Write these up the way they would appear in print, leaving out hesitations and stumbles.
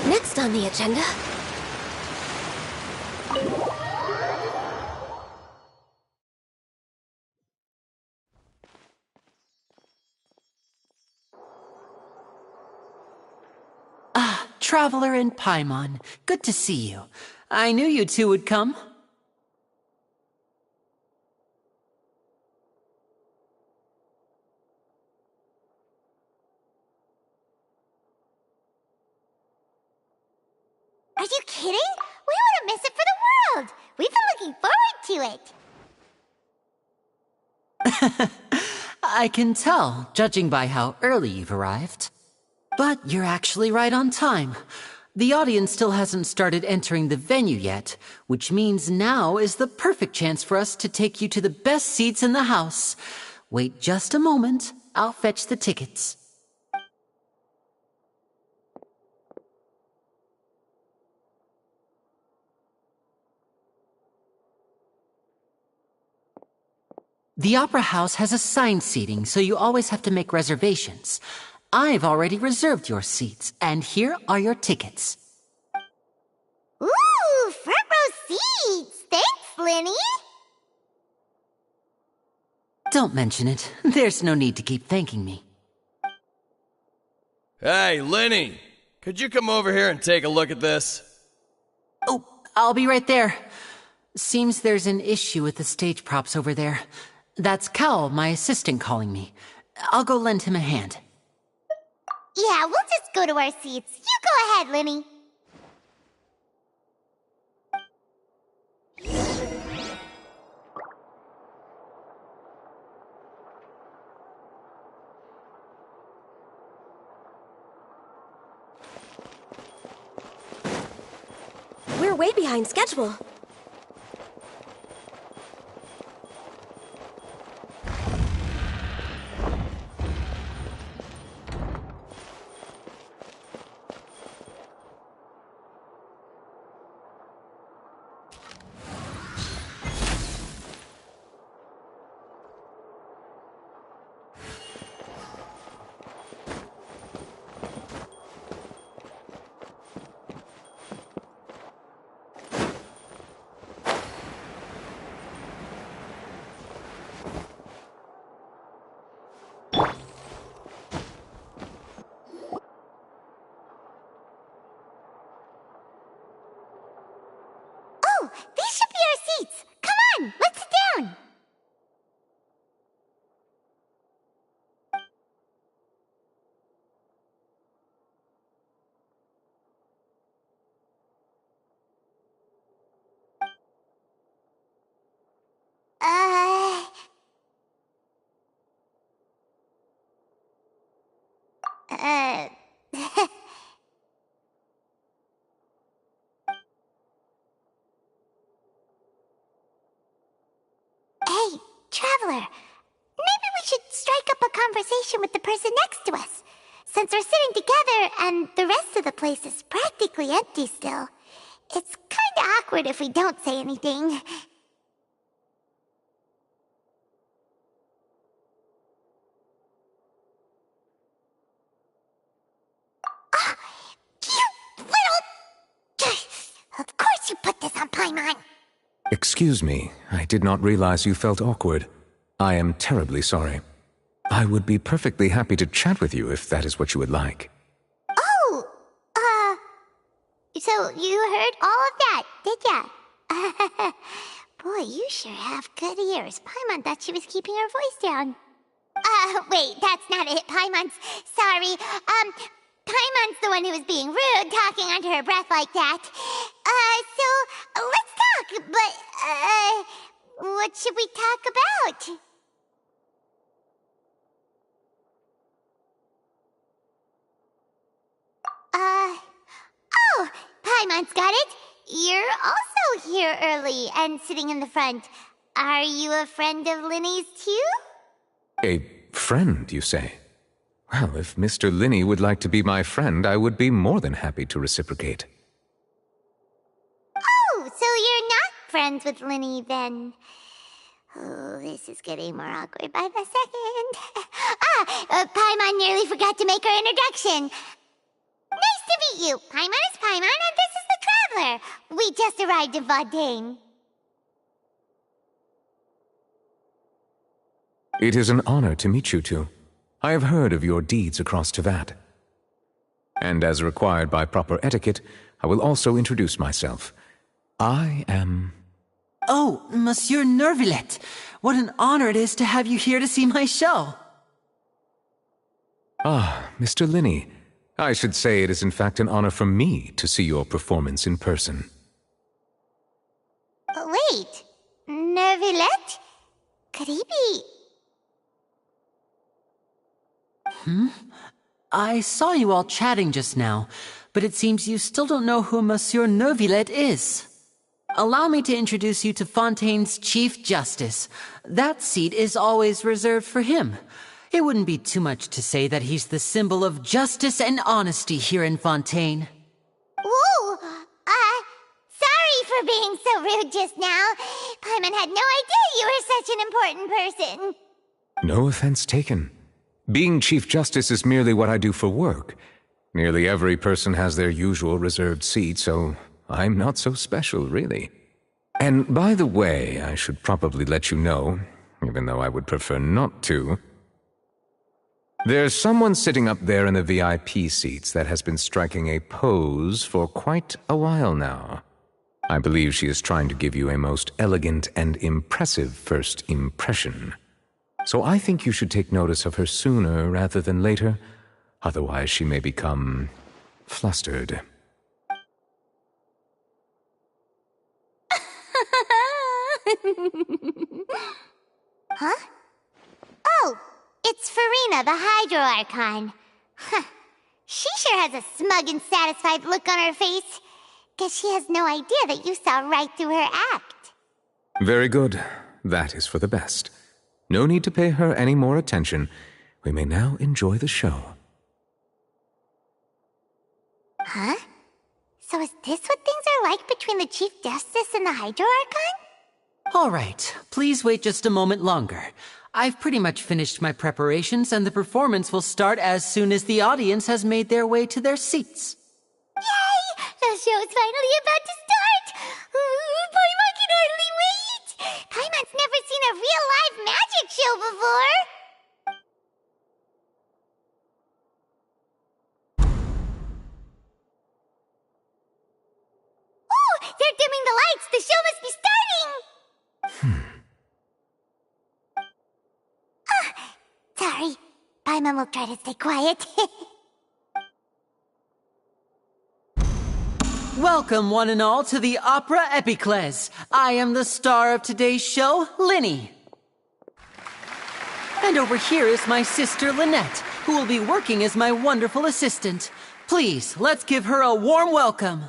Next on the agenda... Traveler and Paimon, good to see you. I knew you two would come. Are you kidding? We wouldn't miss it for the world! We've been looking forward to it! I can tell, judging by how early you've arrived. But you're actually right on time. The audience still hasn't started entering the venue yet, which means now is the perfect chance for us to take you to the best seats in the house. Wait just a moment, I'll fetch the tickets. The Opera House has assigned seating, so you always have to make reservations. I've already reserved your seats, and here are your tickets. Ooh, front row seats! Thanks, Lenny! Don't mention it. There's no need to keep thanking me. Hey, Lenny! Could you come over here and take a look at this? Oh, I'll be right there. Seems there's an issue with the stage props over there. That's Cal, my assistant, calling me. I'll go lend him a hand. Yeah, we'll just go to our seats. You go ahead, Lenny. We're way behind schedule. Traveler, maybe we should strike up a conversation with the person next to us. Since we're sitting together and the rest of the place is practically empty still, it's kinda awkward if we don't say anything. You little... Of course you put this on Paimon! Excuse me, I did not realize you felt awkward. I am terribly sorry. I would be perfectly happy to chat with you if that is what you would like. Oh! So you heard all of that, did ya? Boy, you sure have good ears. Paimon thought she was keeping her voice down. Wait, that's not it. Paimon's... Sorry. Paimon's the one who was being rude, talking under her breath like that. So, let's talk, but, what should we talk about? Oh, Paimon's got it. You're also here early and sitting in the front. Are you a friend of Linny's too? A friend, you say? Well, if Mr. Linney would like to be my friend, I would be more than happy to reciprocate. Oh, so you're not friends with Linny then? Oh, this is getting more awkward by the second. Paimon nearly forgot to make her introduction. Nice to meet you. Paimon is Paimon, and this is the Traveler. We just arrived in Fontaine. It is an honor to meet you two. I have heard of your deeds across Tevat. And as required by proper etiquette, I will also introduce myself. I am... Oh, Monsieur Nervillet, what an honor it is to have you here to see my show. Ah, Mr. Linney. I should say it is in fact an honor for me to see your performance in person. Wait, Nervillet? Could he be... I saw you all chatting just now, but it seems you still don't know who Monsieur Nervillet is. Allow me to introduce you to Fontaine's Chief Justice. That seat is always reserved for him. It wouldn't be too much to say that he's the symbol of justice and honesty here in Fontaine. Whoa! Sorry for being so rude just now. Paimon had no idea you were such an important person. No offense taken. Being Chief Justice is merely what I do for work. Nearly every person has their usual reserved seat, so I'm not so special, really. And by the way, I should probably let you know, even though I would prefer not to. There's someone sitting up there in the VIP seats that has been striking a pose for quite a while now. I believe she is trying to give you a most elegant and impressive first impression. So I think you should take notice of her sooner rather than later, otherwise she may become flustered. Huh? Oh, it's Farina, the Hydro Archon. Huh. She sure has a smug and satisfied look on her face. Guess she has no idea that you saw right through her act. Very good. That is for the best. No need to pay her any more attention. We may now enjoy the show. Huh? So is this what things are like between the Chief Justice and the Hydro Archon? All right, please wait just a moment longer. I've pretty much finished my preparations, and the performance will start as soon as the audience has made their way to their seats. Yay! The show's finally about to start! Paimon can hardly wait! Paimon's never seen a real live magic show before! Oh! They're dimming the lights! The show must be starting! Sorry. Paimon will try to stay quiet. Welcome, one and all, to the Opera Epiclese. I am the star of today's show, Linny. And over here is my sister, Lynette, who will be working as my wonderful assistant. Please, let's give her a warm welcome.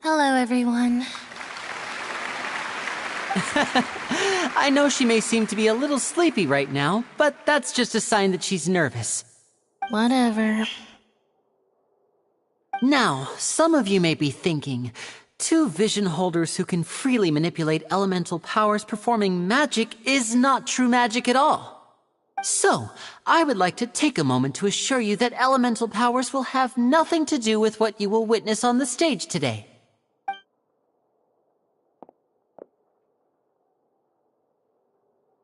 Hello, everyone. I know she may seem to be a little sleepy right now, but that's just a sign that she's nervous. Whatever. Now, some of you may be thinking, two vision holders who can freely manipulate elemental powers performing magic is not true magic at all. So, I would like to take a moment to assure you that elemental powers will have nothing to do with what you will witness on the stage today.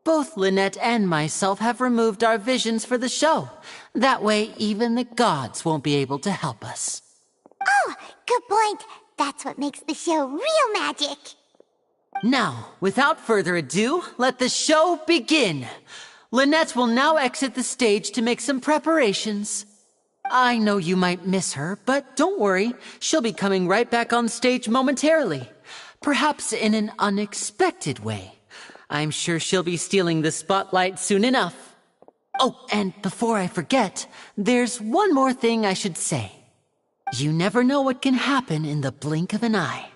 Both Lynette and myself have removed our visions for the show. That way, even the gods won't be able to help us. Oh, good point. That's what makes the show real magic. Now, without further ado, let the show begin. Lynette will now exit the stage to make some preparations. I know you might miss her, but don't worry. She'll be coming right back on stage momentarily. Perhaps in an unexpected way. I'm sure she'll be stealing the spotlight soon enough. Oh, and before I forget, there's one more thing I should say. You never know what can happen in the blink of an eye.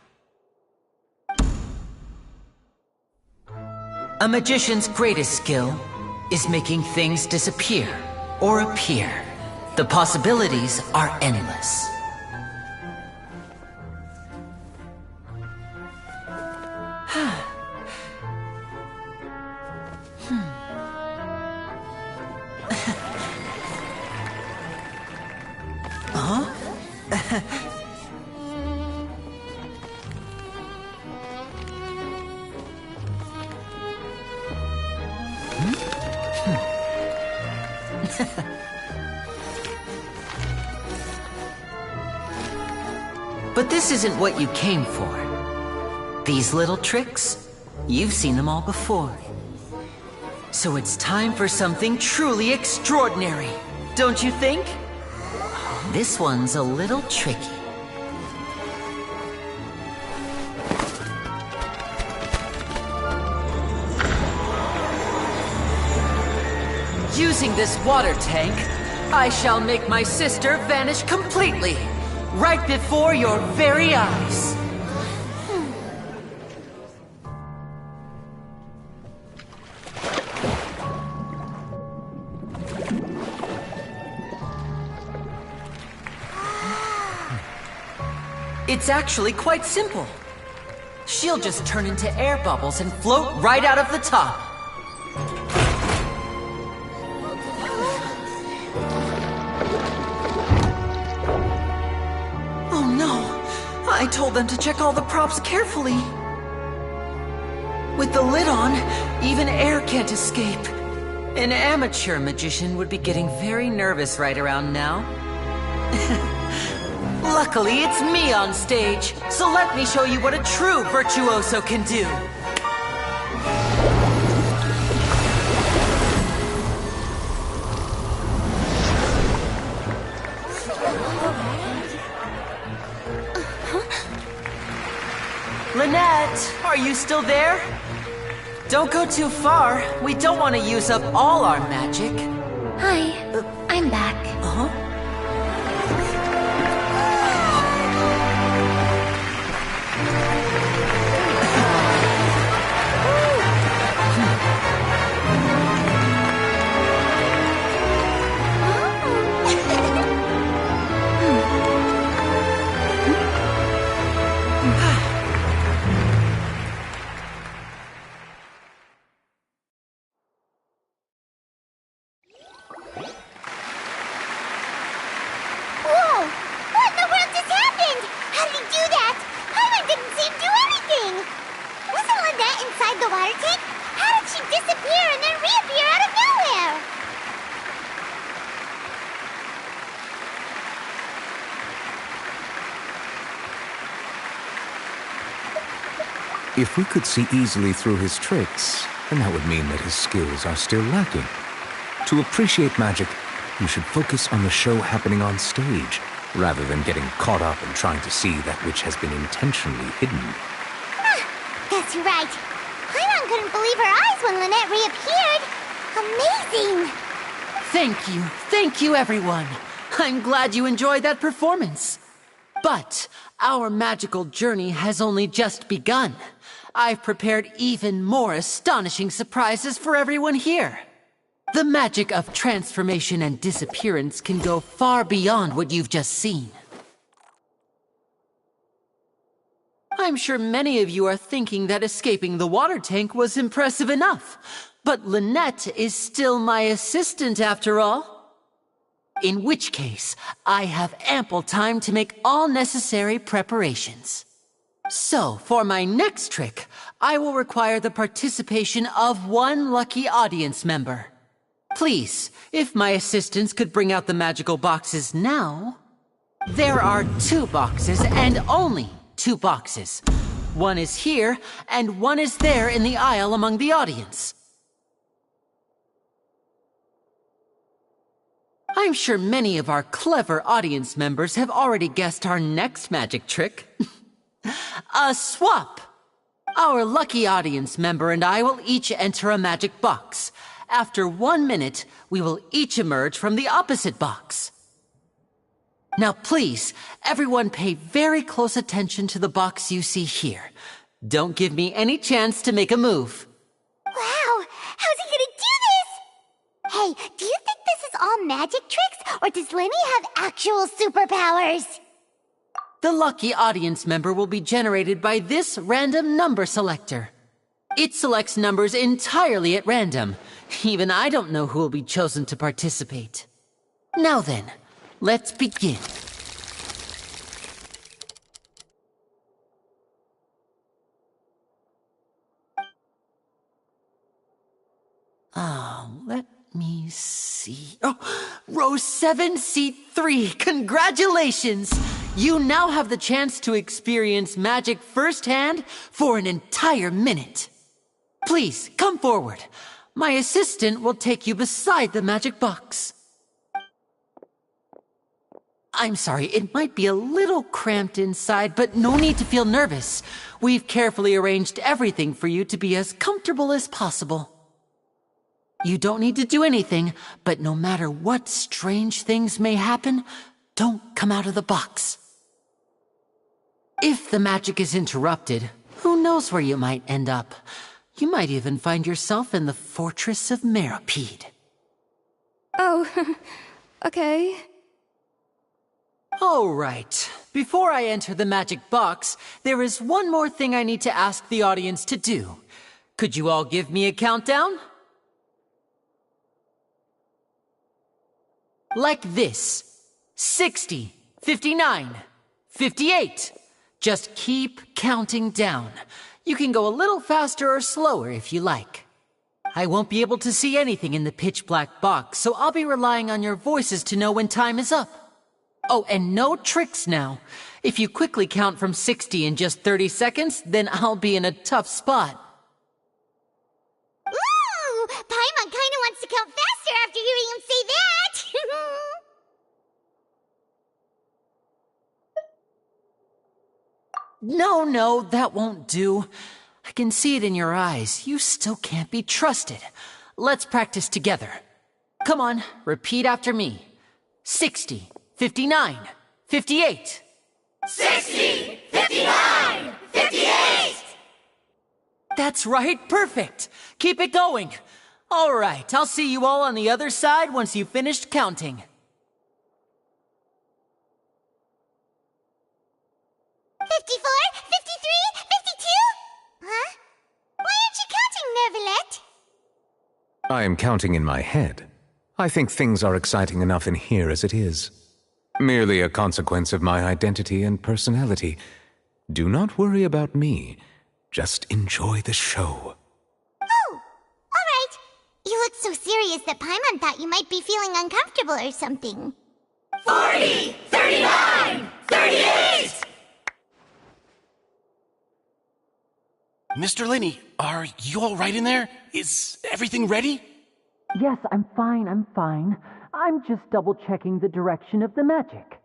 A magician's greatest skill is making things disappear or appear. The possibilities are endless. But this isn't what you came for. These little tricks, you've seen them all before. So it's time for something truly extraordinary, don't you think? This one's a little tricky. Using this water tank, I shall make my sister vanish completely, right before your very eyes. It's actually quite simple. She'll just turn into air bubbles and float right out of the top. Oh no! I told them to check all the props carefully. With the lid on, even air can't escape. An amateur magician would be getting very nervous right around now. Luckily, it's me on stage, so let me show you what a true virtuoso can do. Lynette, are you still there? Don't go too far. We don't want to use up all our magic. Hi, I'm back. Uh-huh. Whoa! What in the world just happened? How did he do that? Paimon didn't see him do anything! Wasn't Lynette inside the water tank? How did she disappear and then reappear out of nowhere? If we could see easily through his tricks, then that would mean that his skills are still lacking. To appreciate magic, you should focus on the show happening on stage, rather than getting caught up in trying to see that which has been intentionally hidden. That's right. Paimon couldn't believe her eyes when Lynette reappeared. Amazing! Thank you everyone. I'm glad you enjoyed that performance. But our magical journey has only just begun. I've prepared even more astonishing surprises for everyone here. The magic of transformation and disappearance can go far beyond what you've just seen. I'm sure many of you are thinking that escaping the water tank was impressive enough, but Lynette is still my assistant after all. In which case, I have ample time to make all necessary preparations. So, for my next trick, I will require the participation of one lucky audience member. Please, if my assistants could bring out the magical boxes now. There are 2 boxes and only 2 boxes. One is here and one is there in the aisle among the audience. I'm sure many of our clever audience members have already guessed our next magic trick. A swap! Our lucky audience member and I will each enter a magic box. After 1 minute, we will each emerge from the opposite box. Now please, everyone pay very close attention to the box you see here. Don't give me any chance to make a move. Wow! How's he gonna do this? Hey, do you think this is all magic tricks, or does Lenny have actual superpowers? The lucky audience member will be generated by this random number selector. It selects numbers entirely at random. Even I don't know who will be chosen to participate. Now then, let's begin. Let me see. Oh, row 7, seat 3. Congratulations! You now have the chance to experience magic firsthand for an entire minute. Please, come forward. My assistant will take you beside the magic box. I'm sorry, it might be a little cramped inside, but no need to feel nervous. We've carefully arranged everything for you to be as comfortable as possible. You don't need to do anything, but no matter what strange things may happen, don't come out of the box. If the magic is interrupted, who knows where you might end up? You might even find yourself in the Fortress of Meripede. Oh, okay. All right. Before I enter the magic box, there is one more thing I need to ask the audience to do. Could you all give me a countdown? Like this. 60, 59, 58. Just keep counting down. You can go a little faster or slower if you like. I won't be able to see anything in the pitch-black box, so I'll be relying on your voices to know when time is up. Oh, and no tricks now. If you quickly count from 60 in just 30 seconds, then I'll be in a tough spot. Ooh! Paimon kinda wants to count faster after hearing him say that! No, that won't do. I can see it in your eyes. You still can't be trusted. Let's practice together. Come on, repeat after me. 60, 59, 58. 60! 59! 58! That's right, perfect. Keep it going. All right, I'll see you all on the other side once you've finished counting. 54, 53, 52? Huh? Why aren't you counting, Nervalet? I am counting in my head. I think things are exciting enough in here as it is. Merely a consequence of my identity and personality. Do not worry about me. Just enjoy the show. Oh, all right. You look so serious that Paimon thought you might be feeling uncomfortable or something. 40, 39, 38! Mr. Linney, are you all right in there? Is everything ready? Yes, I'm fine. I'm just double-checking the direction of the magic.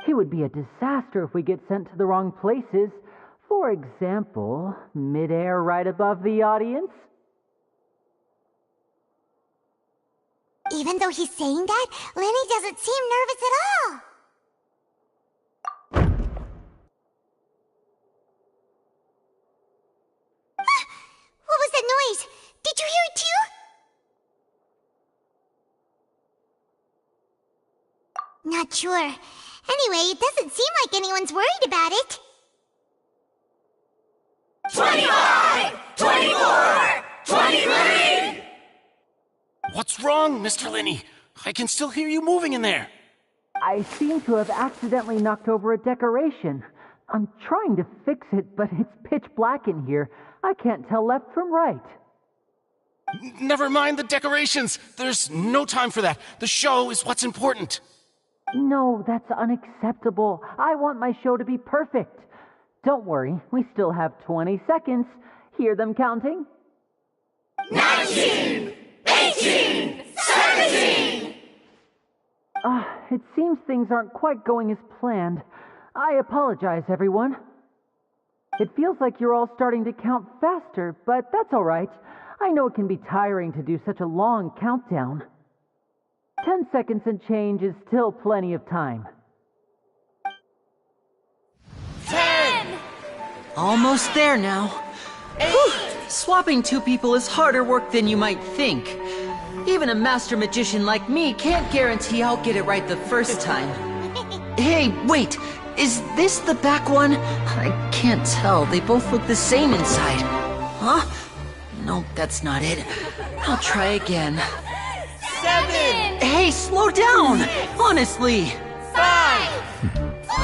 It would be a disaster if we get sent to the wrong places. For example, mid-air right above the audience. Even though he's saying that, Lenny doesn't seem nervous at all. Not sure. Anyway, it doesn't seem like anyone's worried about it. 25! 24! 23! What's wrong, Mr. Linney? I can still hear you moving in there. I seem to have accidentally knocked over a decoration. I'm trying to fix it, but it's pitch black in here. I can't tell left from right. Never mind the decorations. There's no time for that. The show is what's important. No, that's unacceptable. I want my show to be perfect. Don't worry, we still have 20 seconds. Hear them counting? 19! 18! 17! It seems things aren't quite going as planned. I apologize, everyone. It feels like you're all starting to count faster, but that's all right. I know it can be tiring to do such a long countdown. 10 seconds and change is still plenty of time. 10! Almost there now. 8! Swapping two people is harder work than you might think. Even a master magician like me can't guarantee I'll get it right the first time. Hey, wait! Is this the back one? I can't tell. They both look the same inside. Huh? No, that's not it. I'll try again. 7! Hey, slow down! Honestly! 5! 4!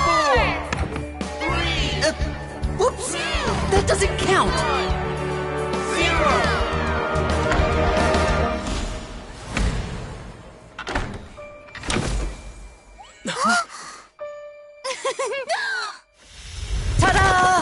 3! Whoops! That doesn't count! 0! Ta-da!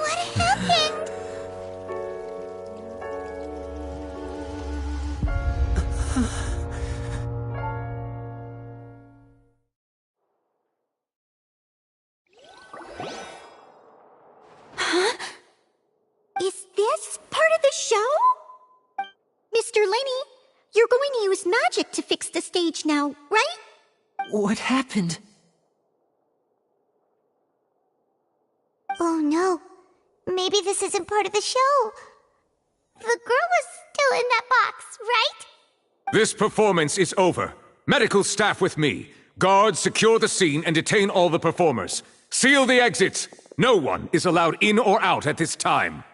What happened? Is this part of the show? Mr. Linney, you're going to use magic to fix the stage now, right? What happened? Oh no. Maybe this isn't part of the show. The girl was still in that box, right? This performance is over. Medical staff with me. Guards, secure the scene and detain all the performers. Seal the exits. No one is allowed in or out at this time.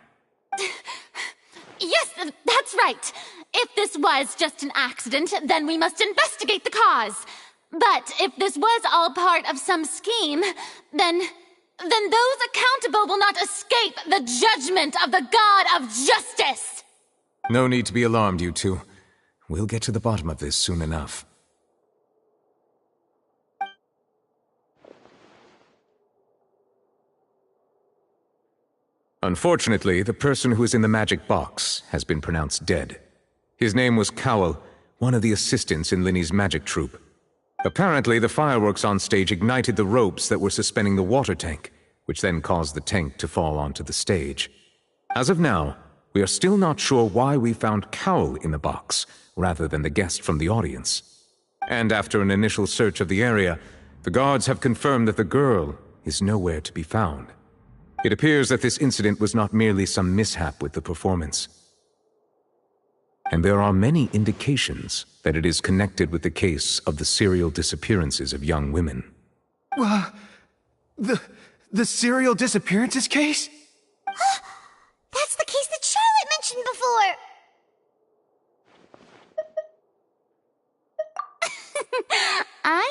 Yes, that's right. If this was just an accident, then we must investigate the cause. But if this was all part of some scheme, then those accountable will not escape the judgment of the God of Justice. No need to be alarmed, you two. We'll get to the bottom of this soon enough. Unfortunately, the person who is in the magic box has been pronounced dead. His name was Cowell, one of the assistants in Linney's magic troupe. Apparently, the fireworks on stage ignited the ropes that were suspending the water tank, which then caused the tank to fall onto the stage. As of now, we are still not sure why we found Cowell in the box, rather than the guest from the audience. And after an initial search of the area, the guards have confirmed that the girl is nowhere to be found. It appears that this incident was not merely some mishap with the performance. And there are many indications that it is connected with the case of the serial disappearances of young women. The serial disappearances case? That's the case that Charlotte mentioned before. I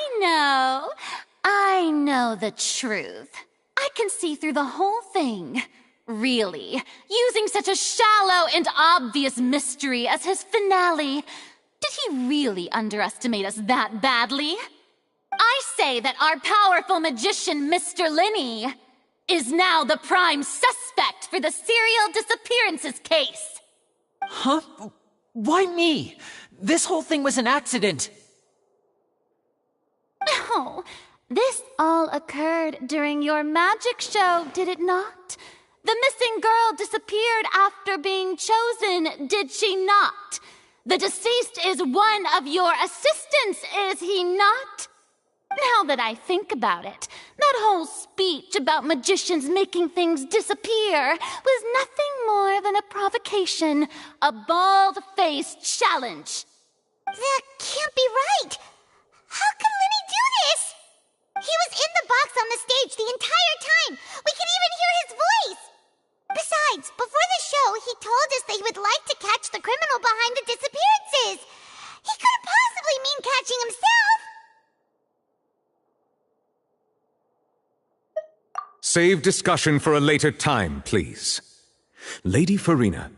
know the truth. I can see through the whole thing. Really, using such a shallow and obvious mystery as his finale. Did he really underestimate us that badly? I say that our powerful magician, Mr. Linney, is now the prime suspect for the serial disappearances case. Huh? Why me? This whole thing was an accident. Oh, this all occurred during your magic show, did it not? The missing girl disappeared after being chosen, did she not? The deceased is one of your assistants, is he not? Now that I think about it, that whole speech about magicians making things disappear was nothing more than a provocation, a bald-faced challenge. That can't be right. How could Lenny do this? He was in the box on the stage the entire time. We could even hear his voice. Besides, before the show, he told us that he would like to catch the criminal behind the disappearances. He couldn't possibly mean catching himself. Save discussion for a later time, please. Lady Farina,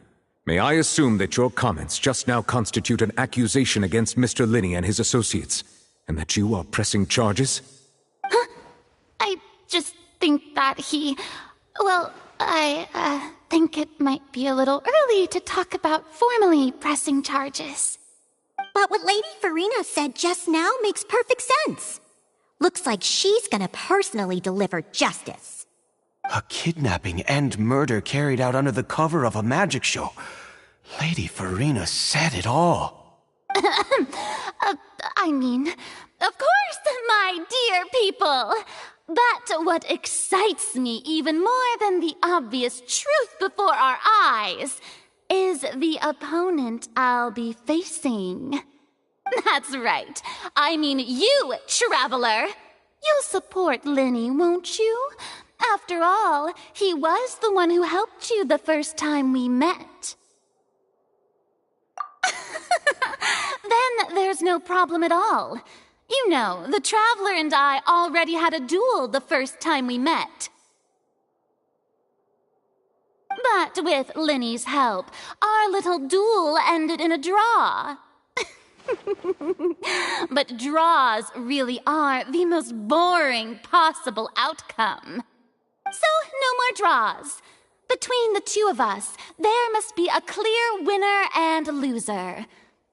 may I assume that your comments just now constitute an accusation against Mr. Linney and his associates, and that you are pressing charges? I just think that I think it might be a little early to talk about formally pressing charges. But what Lady Farina said just now makes perfect sense. Looks like she's gonna personally deliver justice. A kidnapping and murder carried out under the cover of a magic show. Lady Farina said it all. I mean, of course, my dear people. But what excites me even more than the obvious truth before our eyes is the opponent I'll be facing. That's right. I mean you, Traveler. You'll support Lenny, won't you? After all, he was the one who helped you the first time we met. Then there's no problem at all. You know, the Traveler and I already had a duel the first time we met. But with Lenny's help, our little duel ended in a draw. But draws really are the most boring possible outcome. So, no more draws. Between the two of us, there must be a clear winner and loser.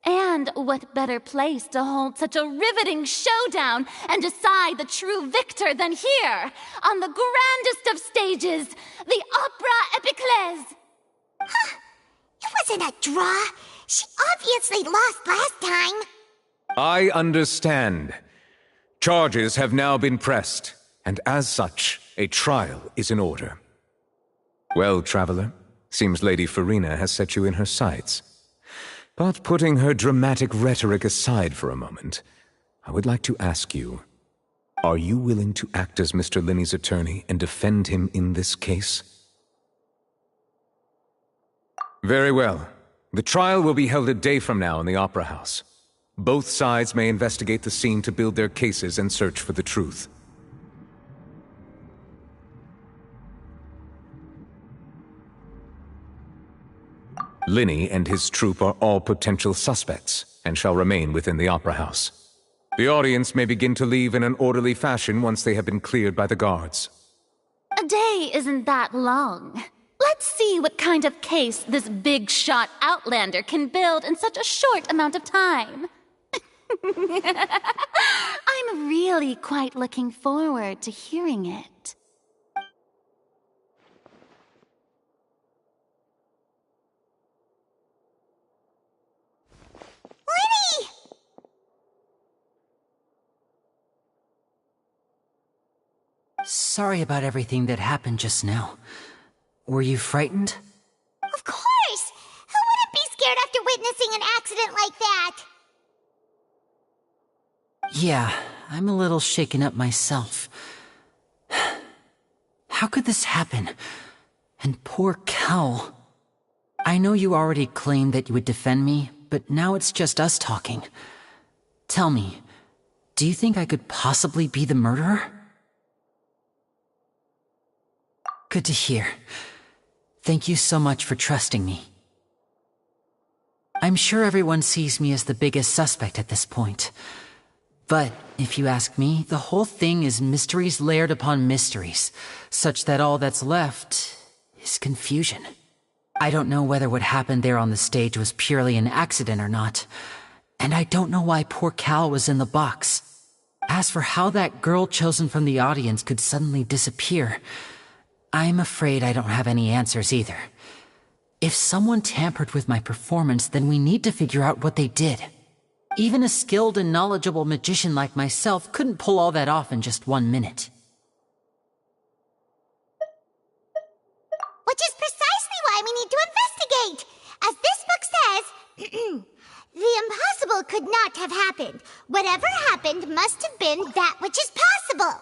And what better place to hold such a riveting showdown and decide the true victor than here, on the grandest of stages, the Opera Epiclese. It wasn't a draw. She obviously lost last time. I understand. Charges have now been pressed, and as such, a trial is in order. Well, Traveler, seems Lady Farina has set you in her sights. But putting her dramatic rhetoric aside for a moment, I would like to ask you, are you willing to act as Mr. Linney's attorney and defend him in this case? Very well. The trial will be held a day from now in the Opera House. Both sides may investigate the scene to build their cases and search for the truth. Linney and his troupe are all potential suspects and shall remain within the Opera House. The audience may begin to leave in an orderly fashion once they have been cleared by the guards. A day isn't that long. Let's see what kind of case this big-shot outlander can build in such a short amount of time. I'm really quite looking forward to hearing it. Lenny! Sorry about everything that happened just now. Were you frightened? Of course! Who wouldn't be scared after witnessing an accident like that? Yeah, I'm a little shaken up myself. How could this happen? And poor Cal. I know you already claimed that you would defend me, but now it's just us talking. Tell me, do you think I could possibly be the murderer? Good to hear. Thank you so much for trusting me. I'm sure everyone sees me as the biggest suspect at this point. But, if you ask me, the whole thing is mysteries layered upon mysteries, such that all that's left is confusion. I don't know whether what happened there on the stage was purely an accident or not, and I don't know why poor Cal was in the box. As for how that girl chosen from the audience could suddenly disappear, I'm afraid I don't have any answers either. If someone tampered with my performance, then we need to figure out what they did. Even a skilled and knowledgeable magician like myself couldn't pull all that off in just 1 minute. Which is precisely why we need to investigate! As this book says, the impossible could not have happened. Whatever happened must have been that which is possible.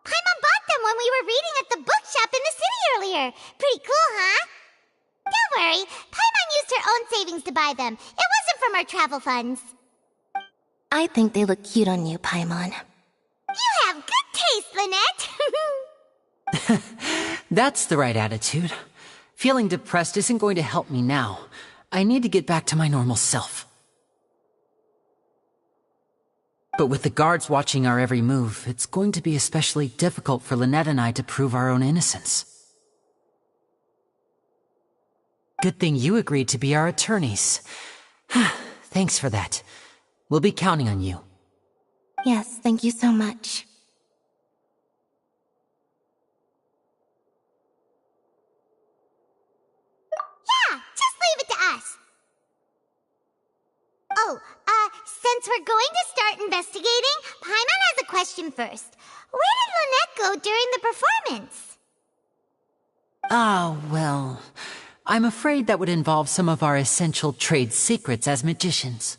Paimon bought them when we were reading at the bookshop in the city earlier. Pretty cool, huh? Don't worry, Paimon used her own savings to buy them. It wasn't from our travel funds. I think they look cute on you, Paimon. You have good taste, Lynette. That's the right attitude. Feeling depressed isn't going to help me now. I need to get back to my normal self. But with the guards watching our every move, it's going to be especially difficult for Lynette and I to prove our own innocence. Good thing you agreed to be our attorneys. Thanks for that. We'll be counting on you. Yes, thank you so much. Yeah, just leave it to us. Oh, since we're going to start investigating, Paimon has a question first. Where did Lynette go during the performance? Ah, well, I'm afraid that would involve some of our essential trade secrets as magicians.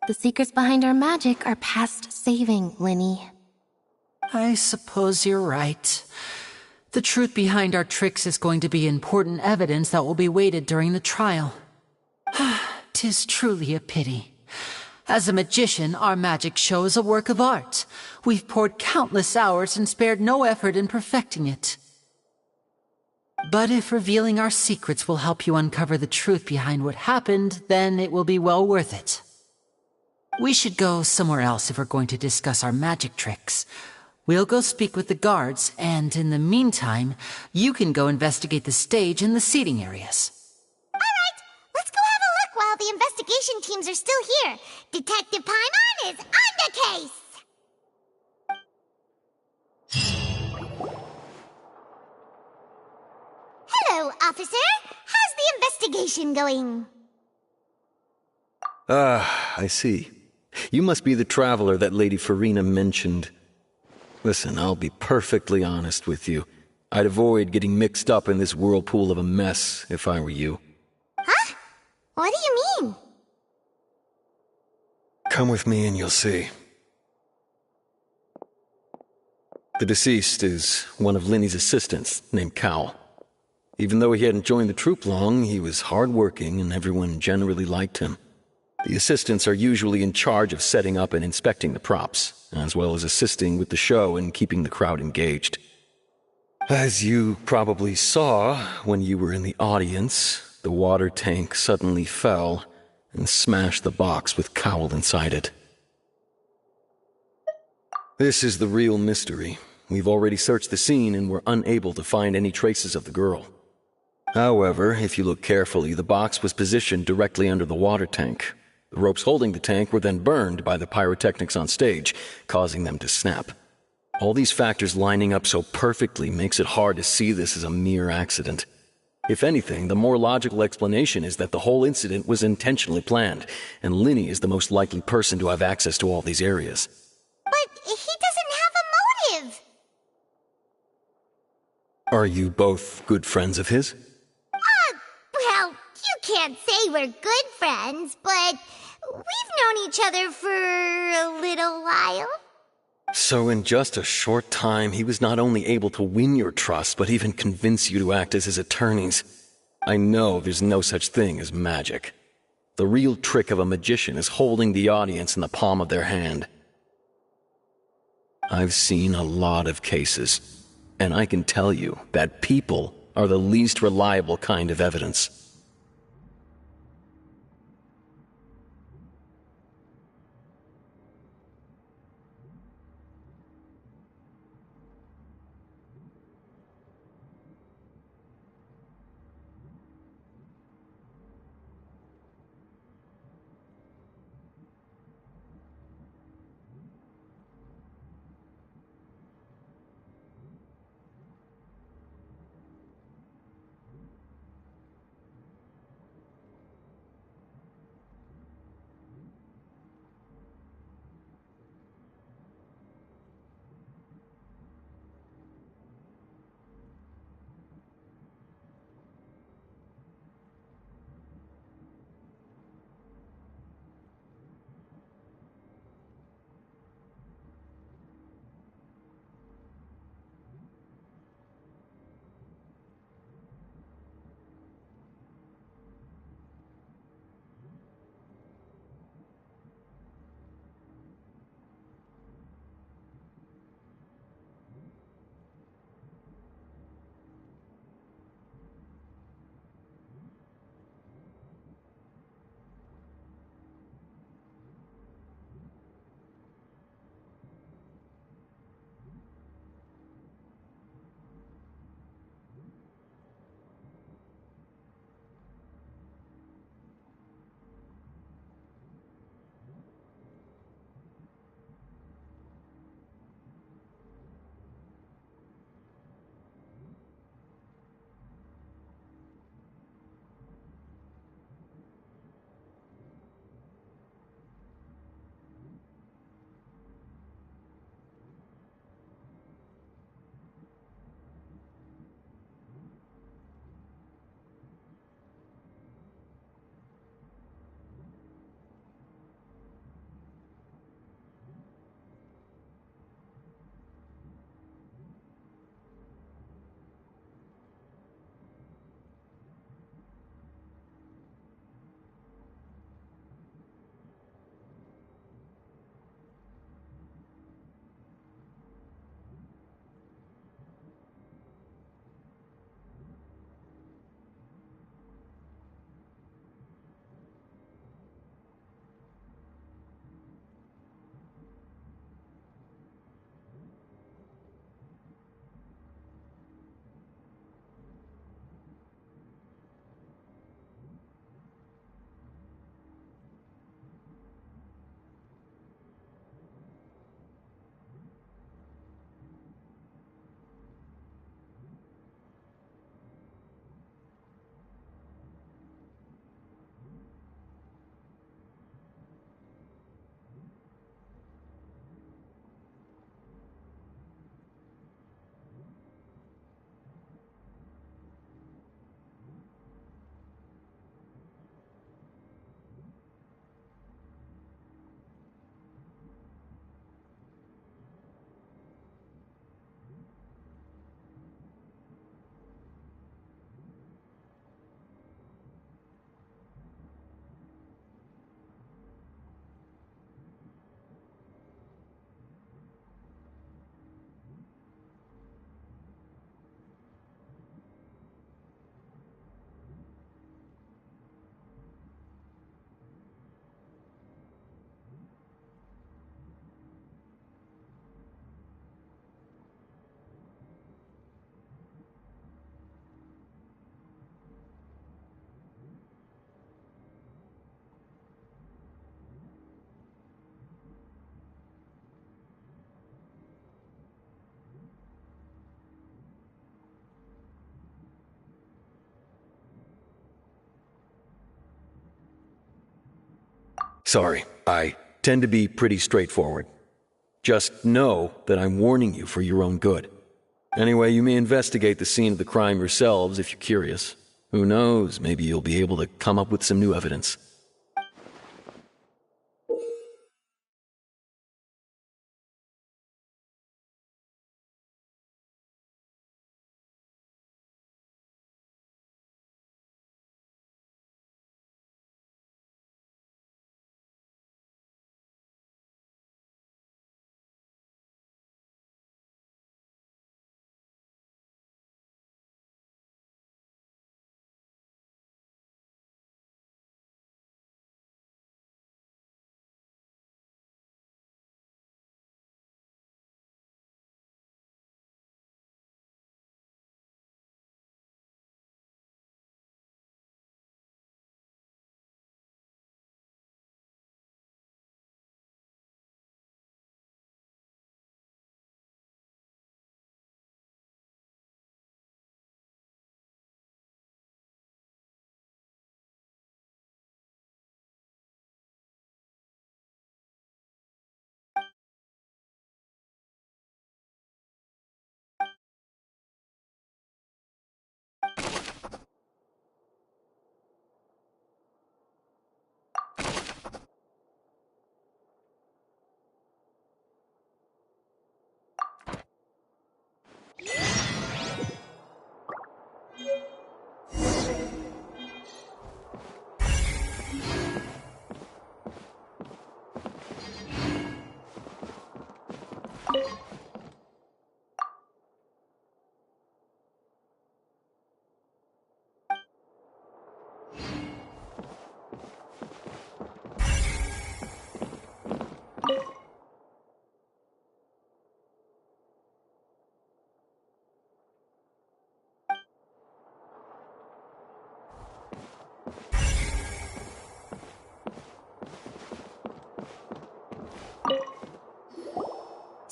The secrets behind our magic are past saving, Lynnie. I suppose you're right. The truth behind our tricks is going to be important evidence that will be weighted during the trial. 'Tis truly a pity. As a magician, our magic show is a work of art. We've poured countless hours and spared no effort in perfecting it. But if revealing our secrets will help you uncover the truth behind what happened, then it will be well worth it. We should go somewhere else if we're going to discuss our magic tricks. We'll go speak with the guards, and in the meantime, you can go investigate the stage and the seating areas. Alright, let's go have a look while the investigation teams are still here. Detective Paimon is on the case! Hello, officer. How's the investigation going? I see. You must be the traveler that Lady Farina mentioned. Listen, I'll be perfectly honest with you. I'd avoid getting mixed up in this whirlpool of a mess if I were you. Huh? What do you mean? Come with me and you'll see. The deceased is one of Linny's assistants, named Cal. Even though he hadn't joined the troupe long, he was hardworking and everyone generally liked him. The assistants are usually in charge of setting up and inspecting the props, as well as assisting with the show and keeping the crowd engaged. As you probably saw when you were in the audience, the water tank suddenly fell and smashed the box with Cowl inside it. This is the real mystery. We've already searched the scene and were unable to find any traces of the girl. However, if you look carefully, the box was positioned directly under the water tank. The ropes holding the tank were then burned by the pyrotechnics on stage, causing them to snap. All these factors lining up so perfectly makes it hard to see this as a mere accident. If anything, the more logical explanation is that the whole incident was intentionally planned, and Linny is the most likely person to have access to all these areas. But he doesn't have a motive! Are you both good friends of his? Well, you can't say we're good friends, but we've known each other for a little while. So in just a short time, he was not only able to win your trust, but even convince you to act as his attorneys. I know there's no such thing as magic. The real trick of a magician is holding the audience in the palm of their hand. I've seen a lot of cases, and I can tell you that people are the least reliable kind of evidence. Sorry, I tend to be pretty straightforward. Just know that I'm warning you for your own good. Anyway, you may investigate the scene of the crime yourselves if you're curious. Who knows, maybe you'll be able to come up with some new evidence.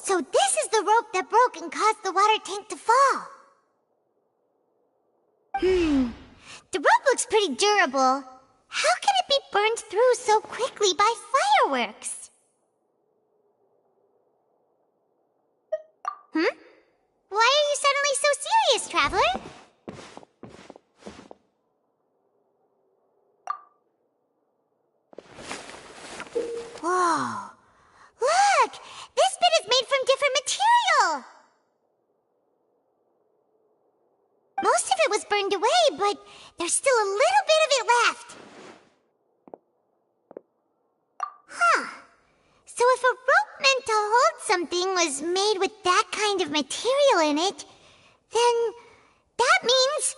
So this is the rope that broke and caused the water tank to fall. The rope looks pretty durable. How can it be burned through so quickly by fireworks? Why are you suddenly so serious, Traveler? Whoa. Look! This bit is made from different material! Most of it was burned away, but there's still a little bit of it left. Huh. So if a rope meant to hold something was made with that kind of material in it, then that means...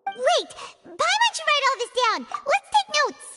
Wait! Paimon should write all this down! Let's take notes!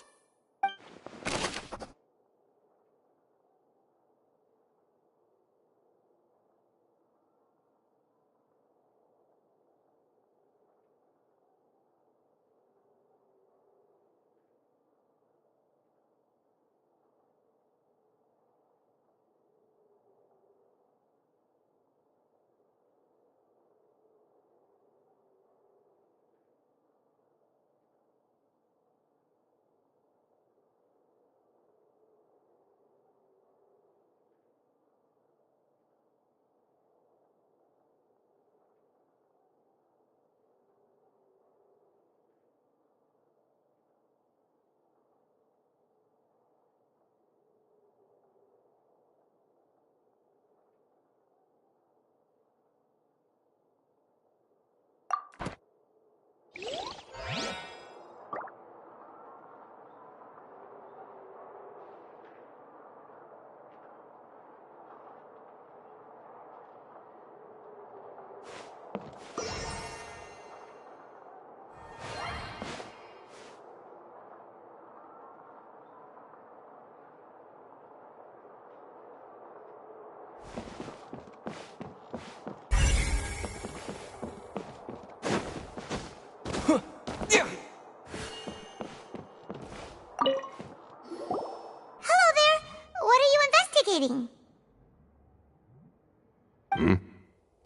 Hello there! What are you investigating?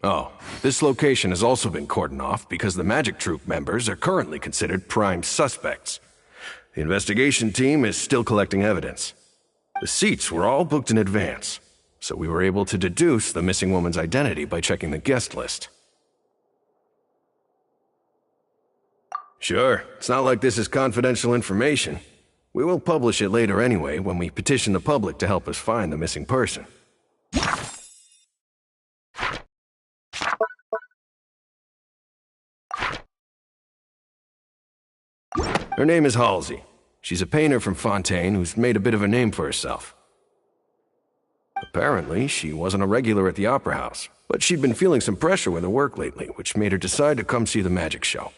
Oh, this location has also been cordoned off because the Magic Troop members are currently considered prime suspects. The investigation team is still collecting evidence. The seats were all booked in advance, so we were able to deduce the missing woman's identity by checking the guest list. Sure, it's not like this is confidential information. We will publish it later anyway when we petition the public to help us find the missing person. Her name is Halsey. She's a painter from Fontaine who's made a bit of a name for herself. Apparently, she wasn't a regular at the Opera House, but she'd been feeling some pressure with her work lately, which made her decide to come see the magic show.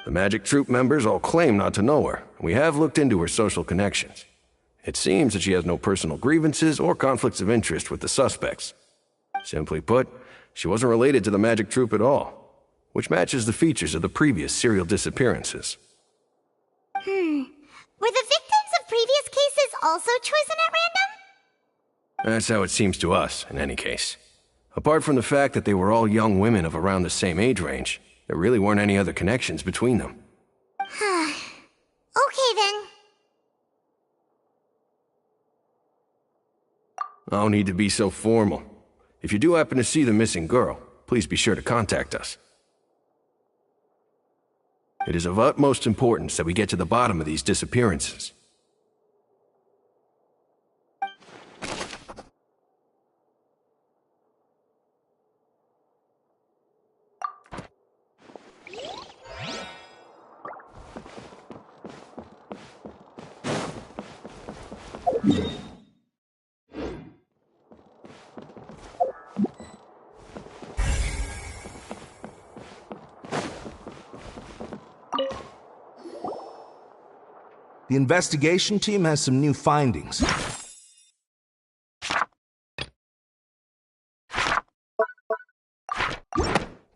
The magic troupe members all claim not to know her, and we have looked into her social connections. It seems that she has no personal grievances or conflicts of interest with the suspects. Simply put, she wasn't related to the magic troupe at all, which matches the features of the previous serial disappearances. Were the victims of previous cases also chosen at random? That's how it seems to us, in any case. Apart from the fact that they were all young women of around the same age range, there really weren't any other connections between them. Okay then. No need to be so formal. If you do happen to see the missing girl, please be sure to contact us. It is of utmost importance that we get to the bottom of these disappearances. The investigation team has some new findings.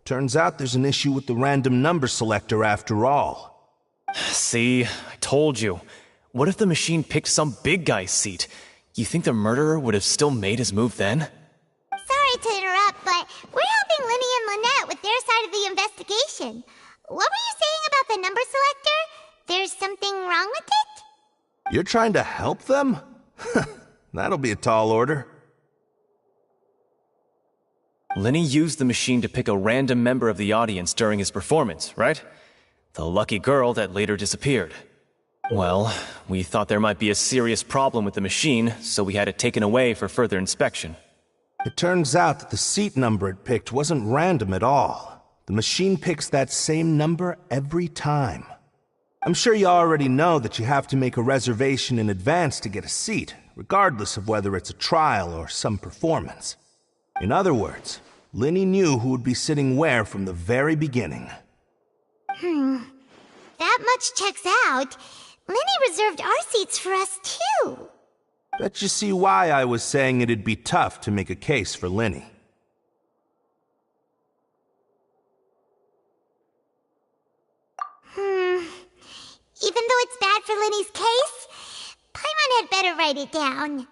Turns out there's an issue with the random number selector after all. See, I told you. What if the machine picked some big guy's seat? You think the murderer would have still made his move then? Sorry to interrupt, but we're helping Linny and Lynette with their side of the investigation. What were you saying about the number selector? There's something wrong with it? You're trying to help them? That'll be a tall order. Linny used the machine to pick a random member of the audience during his performance, right? The lucky girl that later disappeared. Well, we thought there might be a serious problem with the machine, so we had it taken away for further inspection. It turns out that the seat number it picked wasn't random at all. The machine picks that same number every time. I'm sure you already know that you have to make a reservation in advance to get a seat, regardless of whether it's a trial or some performance. In other words, Linny knew who would be sitting where from the very beginning. That much checks out. Linny reserved our seats for us, too. Bet you see why I was saying it'd be tough to make a case for Linny. Even though it's bad for Linny's case, Paimon had better write it down.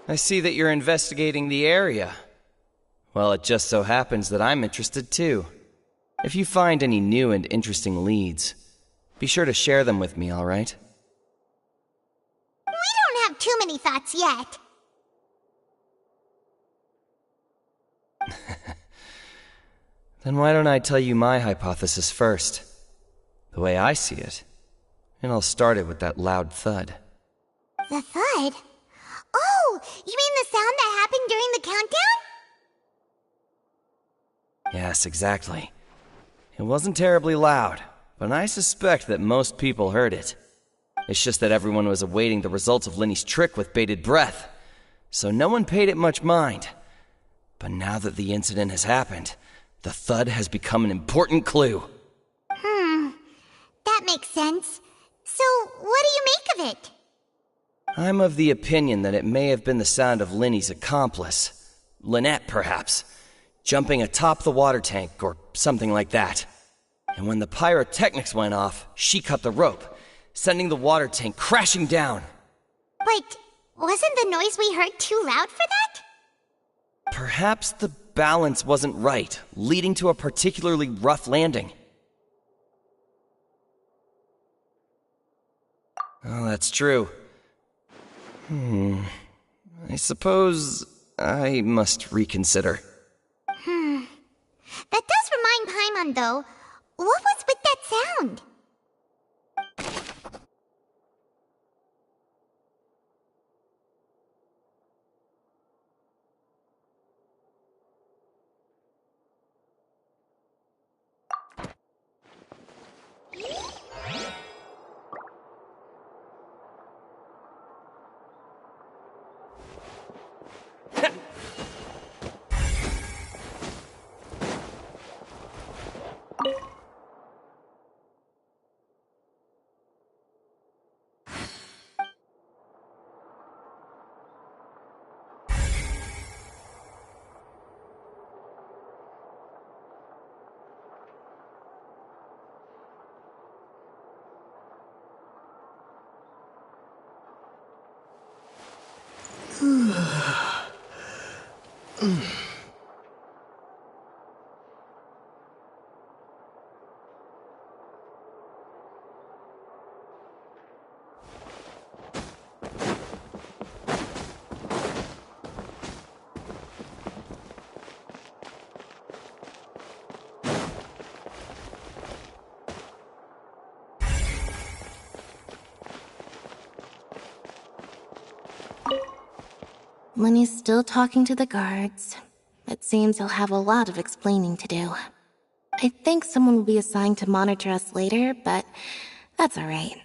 I see that you're investigating the area. Well, it just so happens that I'm interested too. If you find any new and interesting leads, be sure to share them with me, all right? We don't have too many thoughts yet. Then why don't I tell you my hypothesis first? The way I see it. And I'll start it with that loud thud. The thud? Oh, you mean the sound that happened during the countdown? Yes, exactly. It wasn't terribly loud, but I suspect that most people heard it. It's just that everyone was awaiting the results of Lenny's trick with bated breath, so no one paid it much mind. But now that the incident has happened, the thud has become an important clue. That makes sense. So, what do you make of it? I'm of the opinion that it may have been the sound of Lenny's accomplice, Lynette perhaps, jumping atop the water tank or something like that. And when the pyrotechnics went off, she cut the rope, sending the water tank crashing down. But wasn't the noise we heard too loud for that? Perhaps the balance wasn't right, leading to a particularly rough landing. Oh, that's true. I suppose I must reconsider. That does remind Paimon, though. What was with that sound? Lenny's still talking to the guards. It seems he'll have a lot of explaining to do. I think someone will be assigned to monitor us later, but that's alright.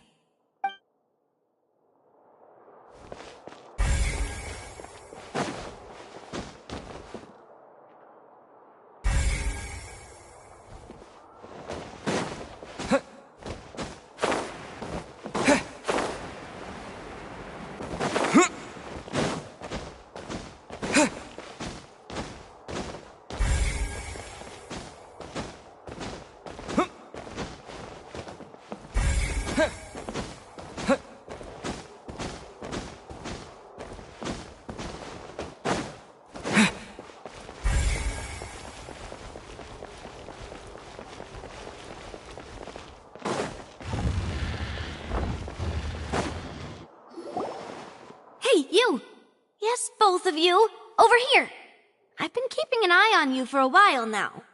Hey, you! Yes, both of you! Over here! I've been keeping an eye on you for a while now.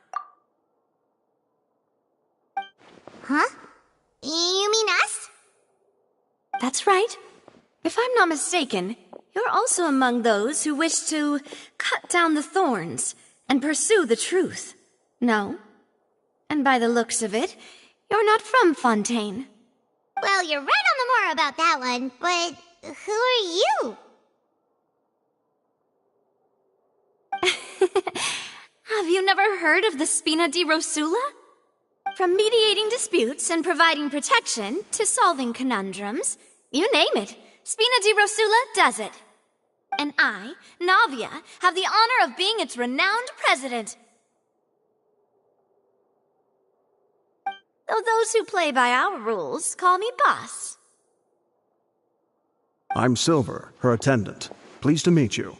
Huh? You mean us? That's right. If I'm not mistaken, you're also among those who wish to cut down the thorns and pursue the truth. No? And by the looks of it, you're not from Fontaine. Well, you're right on the more about that one, but who are you? Have you never heard of the Spina di Rosula? From mediating disputes and providing protection to solving conundrums, you name it, Spina di Rosula does it. and I, Navia, have the honor of being its renowned president. Though those who play by our rules call me boss. I'm Silver, her attendant. Pleased to meet you.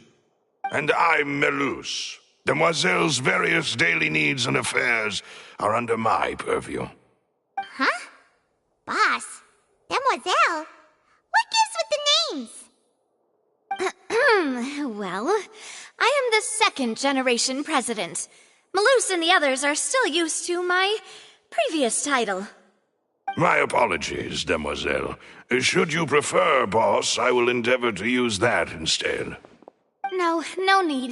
And I'm Melus. Demoiselle's various daily needs and affairs are under my purview. Huh? Boss? Demoiselle? What gives with the names? Well, I am the second generation president. Malus and the others are still used to my previous title. My apologies, Demoiselle. Should you prefer, boss, I will endeavor to use that instead. No, no need.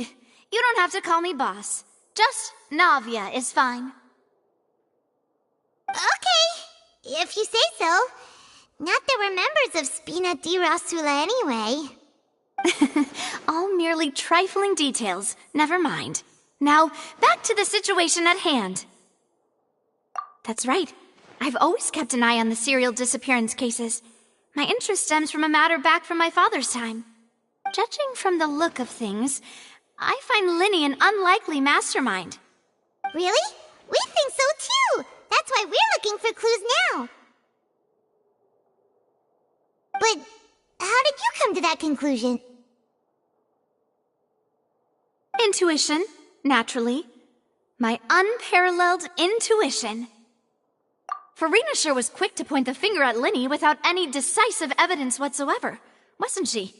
You don't have to call me boss. Just Navia is fine. Okay, if you say so. Not that we're members of Spina di Rasula anyway. All merely trifling details. Never mind. Now, back to the situation at hand. That's right. I've always kept an eye on the serial disappearance cases. My interest stems from a matter back from my father's time. Judging from the look of things, I find Linny an unlikely mastermind. Really? We think so too! That's why we're looking for clues now. But how did you come to that conclusion? Intuition, naturally. My unparalleled intuition. Farina sure was quick to point the finger at Linny without any decisive evidence whatsoever, wasn't she?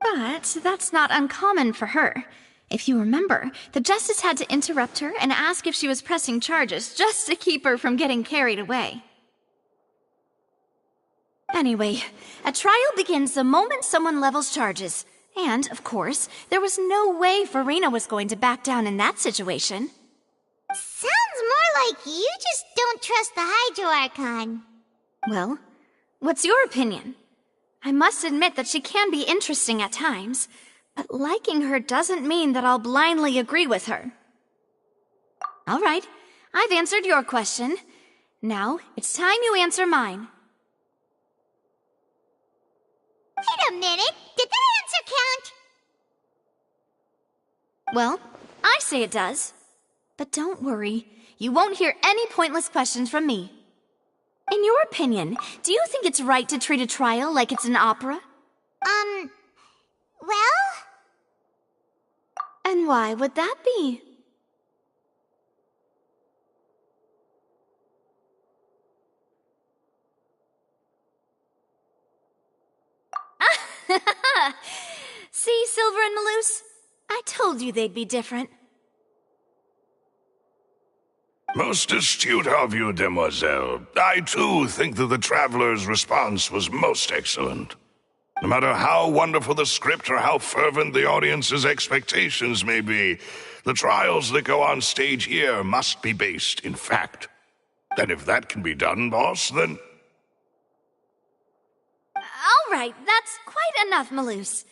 But that's not uncommon for her. If you remember, the Justice had to interrupt her and ask if she was pressing charges just to keep her from getting carried away. Anyway, a trial begins the moment someone levels charges. And, of course, there was no way Farina was going to back down in that situation. Sounds more like you just don't trust the Hydro Archon. Well, what's your opinion? I must admit that she can be interesting at times, but liking her doesn't mean that I'll blindly agree with her. All right, I've answered your question. Now, it's time you answer mine. Wait a minute, did that answer count? Well, I say it does. But don't worry, you won't hear any pointless questions from me. In your opinion, do you think it's right to treat a trial like it's an opera? Well? And why would that be? See, Silver and Malus? I told you they'd be different. Most astute of you, Demoiselle. I, too, think that the Traveler's response was most excellent. No matter how wonderful the script or how fervent the audience's expectations may be, the trials that go on stage here must be based in fact. And if that can be done, boss, then... All right, that's quite enough, Malus.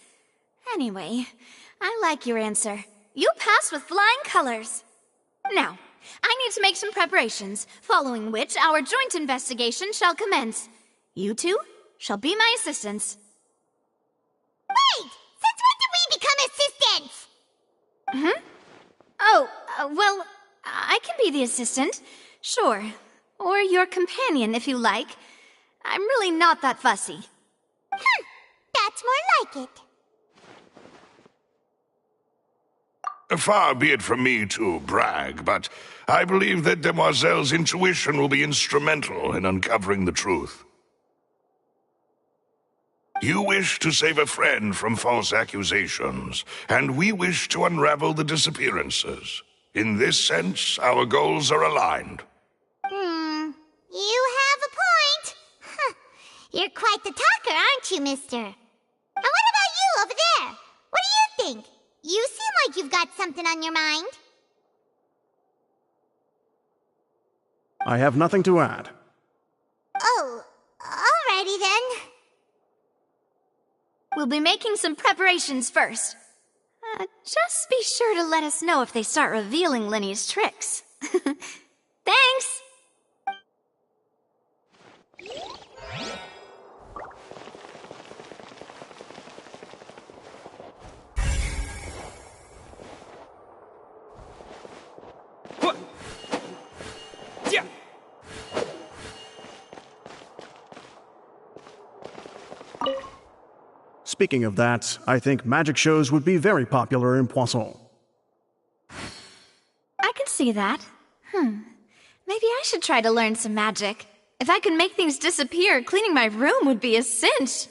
Anyway, I like your answer. You passed with flying colors. Now, I need to make some preparations, following which our joint investigation shall commence. You two shall be my assistants. Wait! Since when did we become assistants? Oh, well, I can be the assistant, sure. Or your companion, if you like. I'm really not that fussy. That's more like it. Far be it from me to brag, but I believe that Demoiselle's intuition will be instrumental in uncovering the truth. You wish to save a friend from false accusations, and we wish to unravel the disappearances. In this sense, our goals are aligned. You have a point. You're quite the talker, aren't you, mister? And what about you over there? What do you think? You seem like you've got something on your mind. I have nothing to add. Oh, alrighty then. We'll be making some preparations first. Just be sure to let us know if they start revealing Linny's tricks. Thanks! Speaking of that, I think magic shows would be very popular in Poisson. I can see that. Maybe I should try to learn some magic. If I could make things disappear, cleaning my room would be a cinch.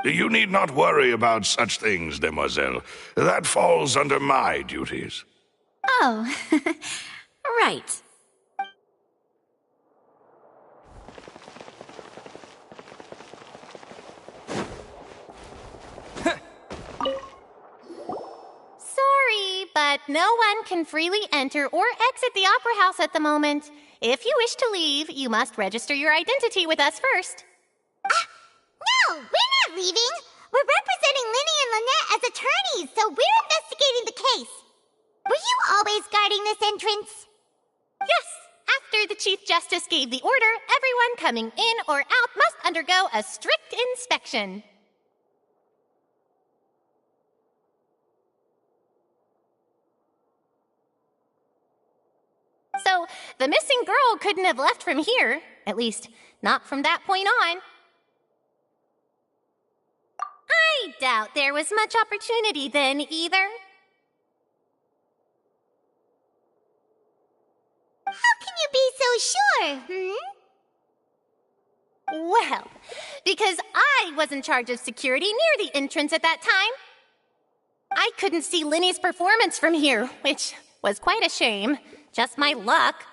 You need not worry about such things, demoiselle. That falls under my duties. Oh, right. Sorry, but no one can freely enter or exit the Opera House at the moment. If you wish to leave, you must register your identity with us first. No, we're not leaving. We're representing Linny and Lynette as attorneys, so we're investigating the case. Were you always guarding this entrance? Yes. After the Chief Justice gave the order, everyone coming in or out must undergo a strict inspection. So, the missing girl couldn't have left from here. At least, not from that point on. I doubt there was much opportunity then, either. How can you be so sure, Well, because I was in charge of security near the entrance at that time. I couldn't see Linny's performance from here, which was quite a shame. Just my luck.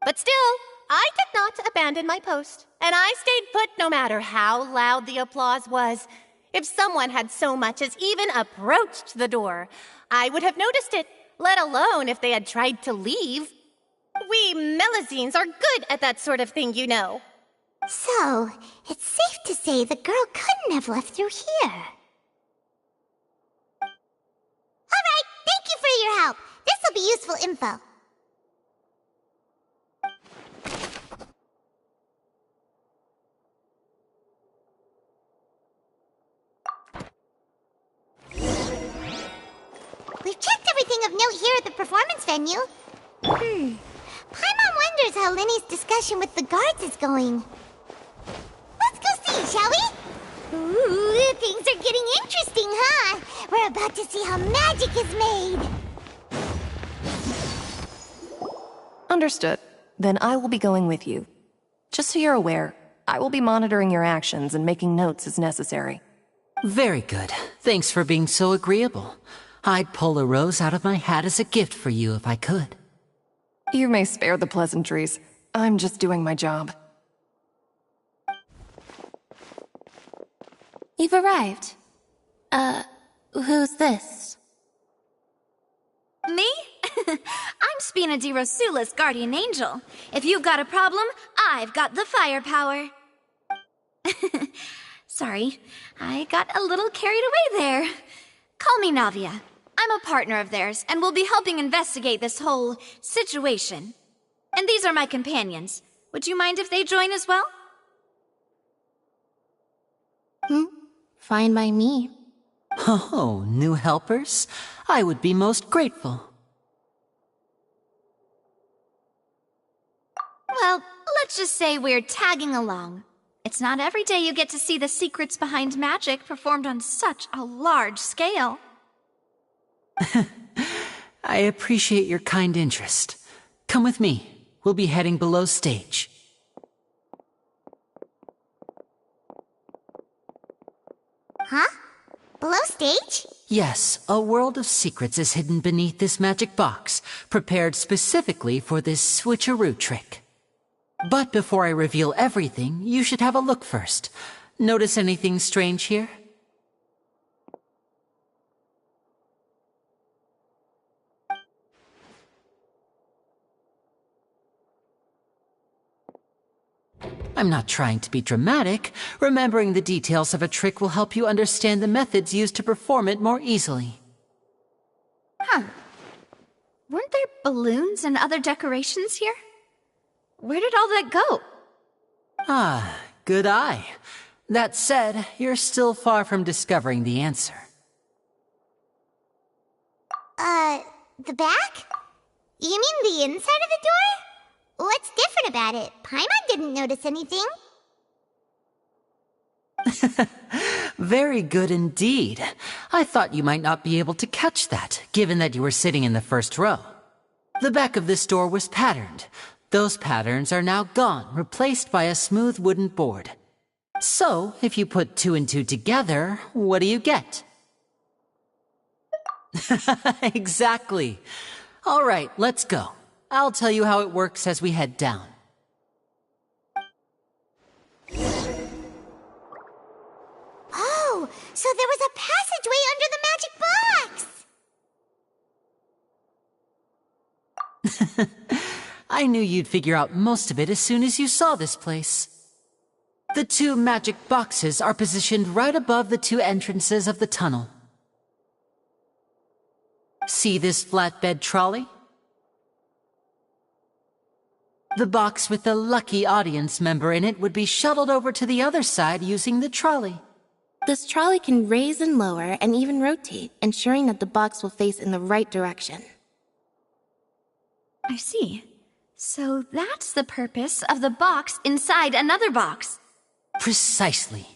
But still, I did not abandon my post, and I stayed put no matter how loud the applause was. If someone had so much as even approached the door, I would have noticed it, let alone if they had tried to leave. We Melusines are good at that sort of thing, you know. So, it's safe to say the girl couldn't have left through here. Alright, thank you for your help. This'll be useful info. We've checked everything of note here at the performance venue. Paimon wonders how Linny's discussion with the guards is going. Let's go see, shall we? Ooh, things are getting interesting, huh? We're about to see how magic is made. Understood. Then I will be going with you. Just so you're aware, I will be monitoring your actions and making notes as necessary. Very good. Thanks for being so agreeable. I'd pull a rose out of my hat as a gift for you if I could. You may spare the pleasantries. I'm just doing my job. You've arrived. Who's this? Me? I'm Spina di Rosula's guardian angel. If you've got a problem, I've got the firepower. Sorry, I got a little carried away there. Call me Navia. I'm a partner of theirs, and will be helping investigate this whole situation. And these are my companions. Would you mind if they join as well? Fine by me. Oh, new helpers? I would be most grateful. Well, let's just say we're tagging along. It's not every day you get to see the secrets behind magic performed on such a large scale. I appreciate your kind interest. Come with me. We'll be heading below stage. Huh? Below stage? Yes, a world of secrets is hidden beneath this magic box, prepared specifically for this switcheroo trick. But before I reveal everything, you should have a look first. Notice anything strange here? I'm not trying to be dramatic. Remembering the details of a trick will help you understand the methods used to perform it more easily. Huh. Weren't there balloons and other decorations here? Where did all that go? Ah, good eye. That said, you're still far from discovering the answer. The back? You mean the inside of the door? What's different about it? Paimon didn't notice anything. Very good indeed. I thought you might not be able to catch that, given that you were sitting in the first row. The back of this door was patterned. Those patterns are now gone, replaced by a smooth wooden board. So, if you put 2 and 2 together, what do you get? Exactly. All right, let's go. I'll tell you how it works as we head down. Oh, so there was a passageway under the magic box! I knew you'd figure out most of it as soon as you saw this place. The 2 magic boxes are positioned right above the 2 entrances of the tunnel. See this flatbed trolley? The box with the lucky audience member in it would be shuttled over to the other side using the trolley. This trolley can raise and lower and even rotate, ensuring that the box will face in the right direction. I see. So that's the purpose of the box inside another box. Precisely.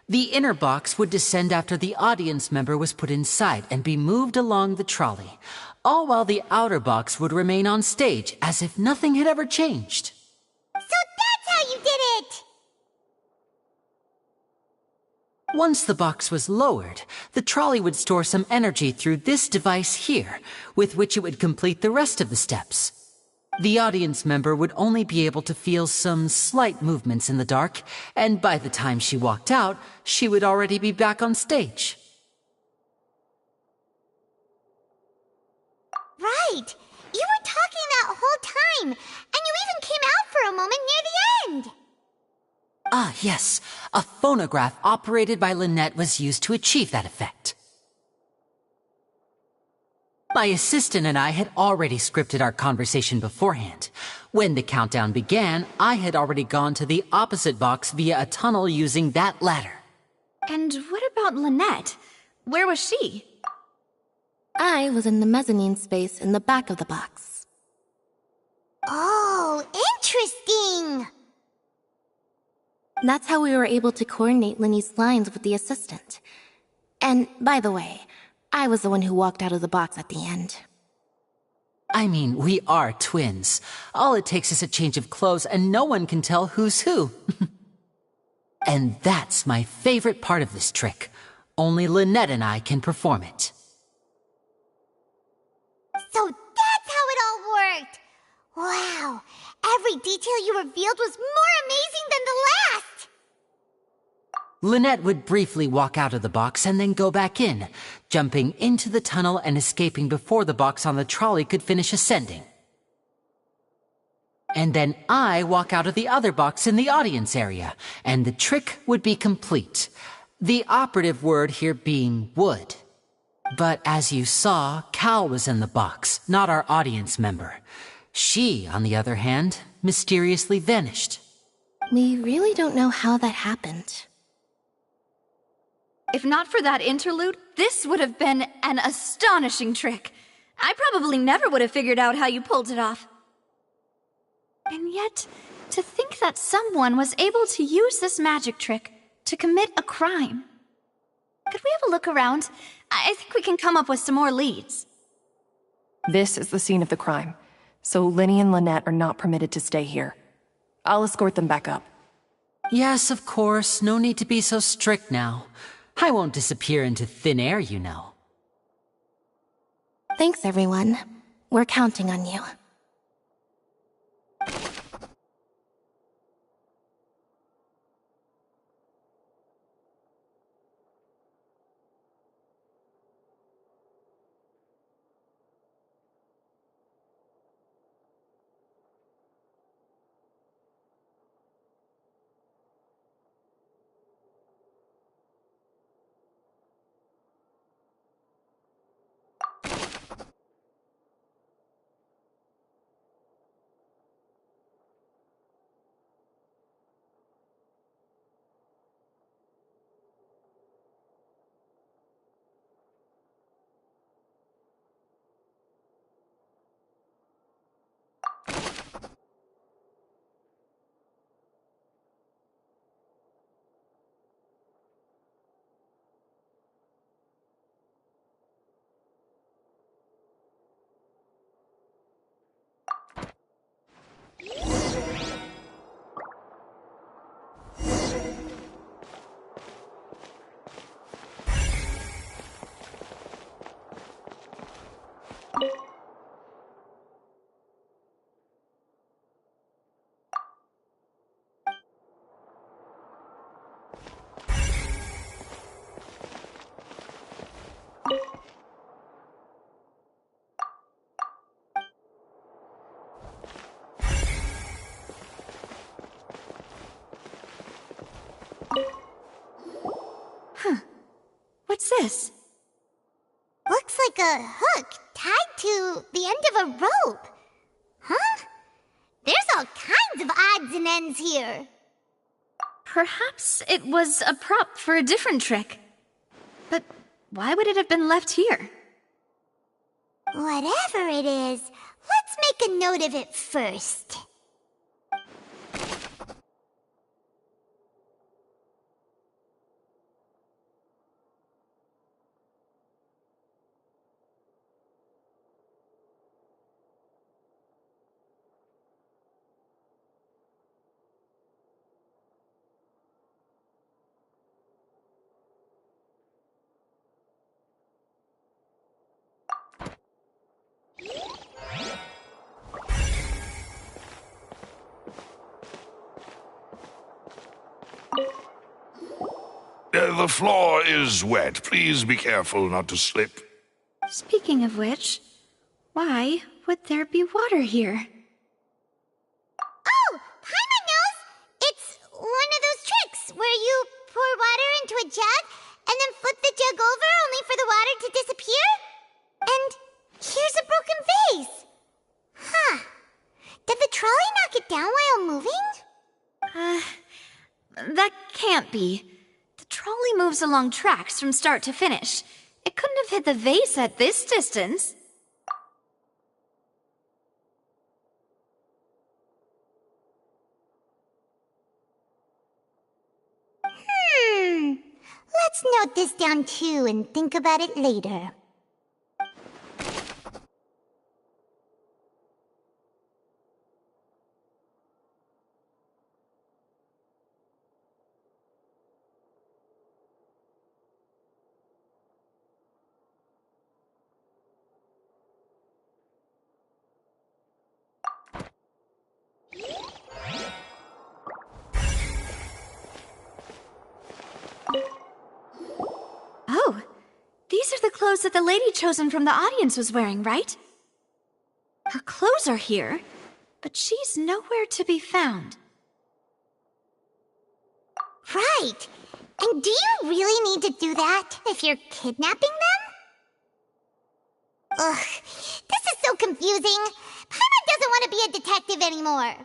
The inner box would descend after the audience member was put inside and be moved along the trolley, all while the outer box would remain on stage as if nothing had ever changed. So that's how you did it! Once the box was lowered, the trolley would store some energy through this device here, with which it would complete the rest of the steps. The audience member would only be able to feel some slight movements in the dark, and by the time she walked out, she would already be back on stage. Right! You were talking that whole time, and you even came out for a moment near the end! Ah, yes. A phonograph operated by Lynette was used to achieve that effect. My assistant and I had already scripted our conversation beforehand. When the countdown began, I had already gone to the opposite box via a tunnel using that ladder. And what about Lynette? Where was she? I was in the mezzanine space in the back of the box. Oh, interesting! That's how we were able to coordinate Linny's lines with the assistant. And, by the way, I was the one who walked out of the box at the end. I mean, we are twins. All it takes is a change of clothes and no one can tell who's who. And that's my favorite part of this trick. Only Lynette and I can perform it. So that's how it all worked! Wow, every detail you revealed was more amazing than the last! Lynette would briefly walk out of the box and then go back in, jumping into the tunnel and escaping before the box on the trolley could finish ascending. And then I walk out of the other box in the audience area, and the trick would be complete. The operative word here being would. But as you saw, Cal was in the box, not our audience member. She, on the other hand, mysteriously vanished. We really don't know how that happened. If not for that interlude, this would have been an astonishing trick. I probably never would have figured out how you pulled it off. And yet, to think that someone was able to use this magic trick to commit a crime. Could we have a look around? I think we can come up with some more leads. This is the scene of the crime, so Linny and Lynette are not permitted to stay here. I'll escort them back up. Yes, of course. No need to be so strict now. I won't disappear into thin air, you know. Thanks, everyone. We're counting on you. What's this? Looks like a hook tied to the end of a rope. Huh? There's all kinds of odds and ends here. Perhaps it was a prop for a different trick. But why would it have been left here? Whatever it is, let's make a note of it first. The floor is wet. Please be careful not to slip. Speaking of which, why would there be water here? Oh, Paimon knows! It's one of those tricks where you pour water into a jug and then flip the jug over only for the water to disappear. And here's a broken vase. Huh. Did the trolley knock it down while moving? That can't be. The trolley moves along tracks from start to finish. It couldn't have hit the vase at this distance. Let's note this down too and think about it later. clothes that the lady chosen from the audience was wearing, right? Her clothes are here, but she's nowhere to be found. Right. And do you really need to do that if you're kidnapping them? Ugh, this is so confusing. Paimon doesn't want to be a detective anymore.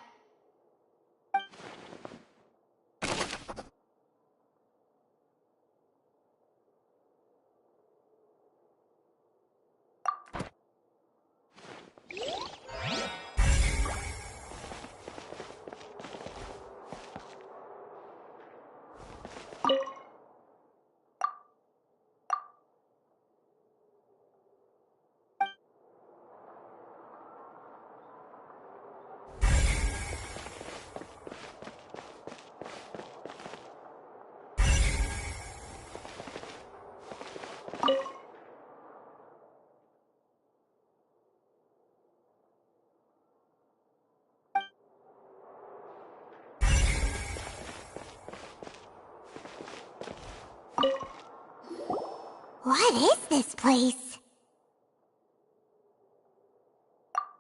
What is this place?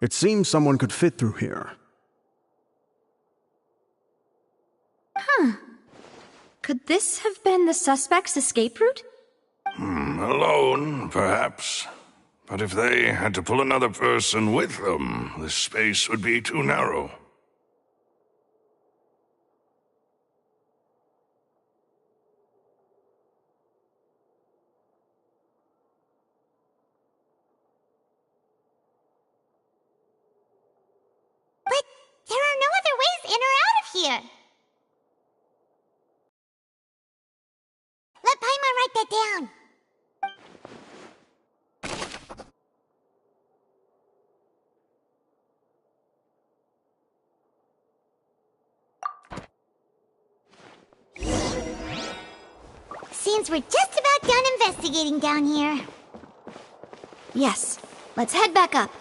It seems someone could fit through here. Could this have been the suspect's escape route? Alone, perhaps. But if they had to pull another person with them, the space would be too narrow. But there are no other ways in or out of here. Let Paimon write that down. Seems we're just about done investigating down here. Yes. Let's head back up.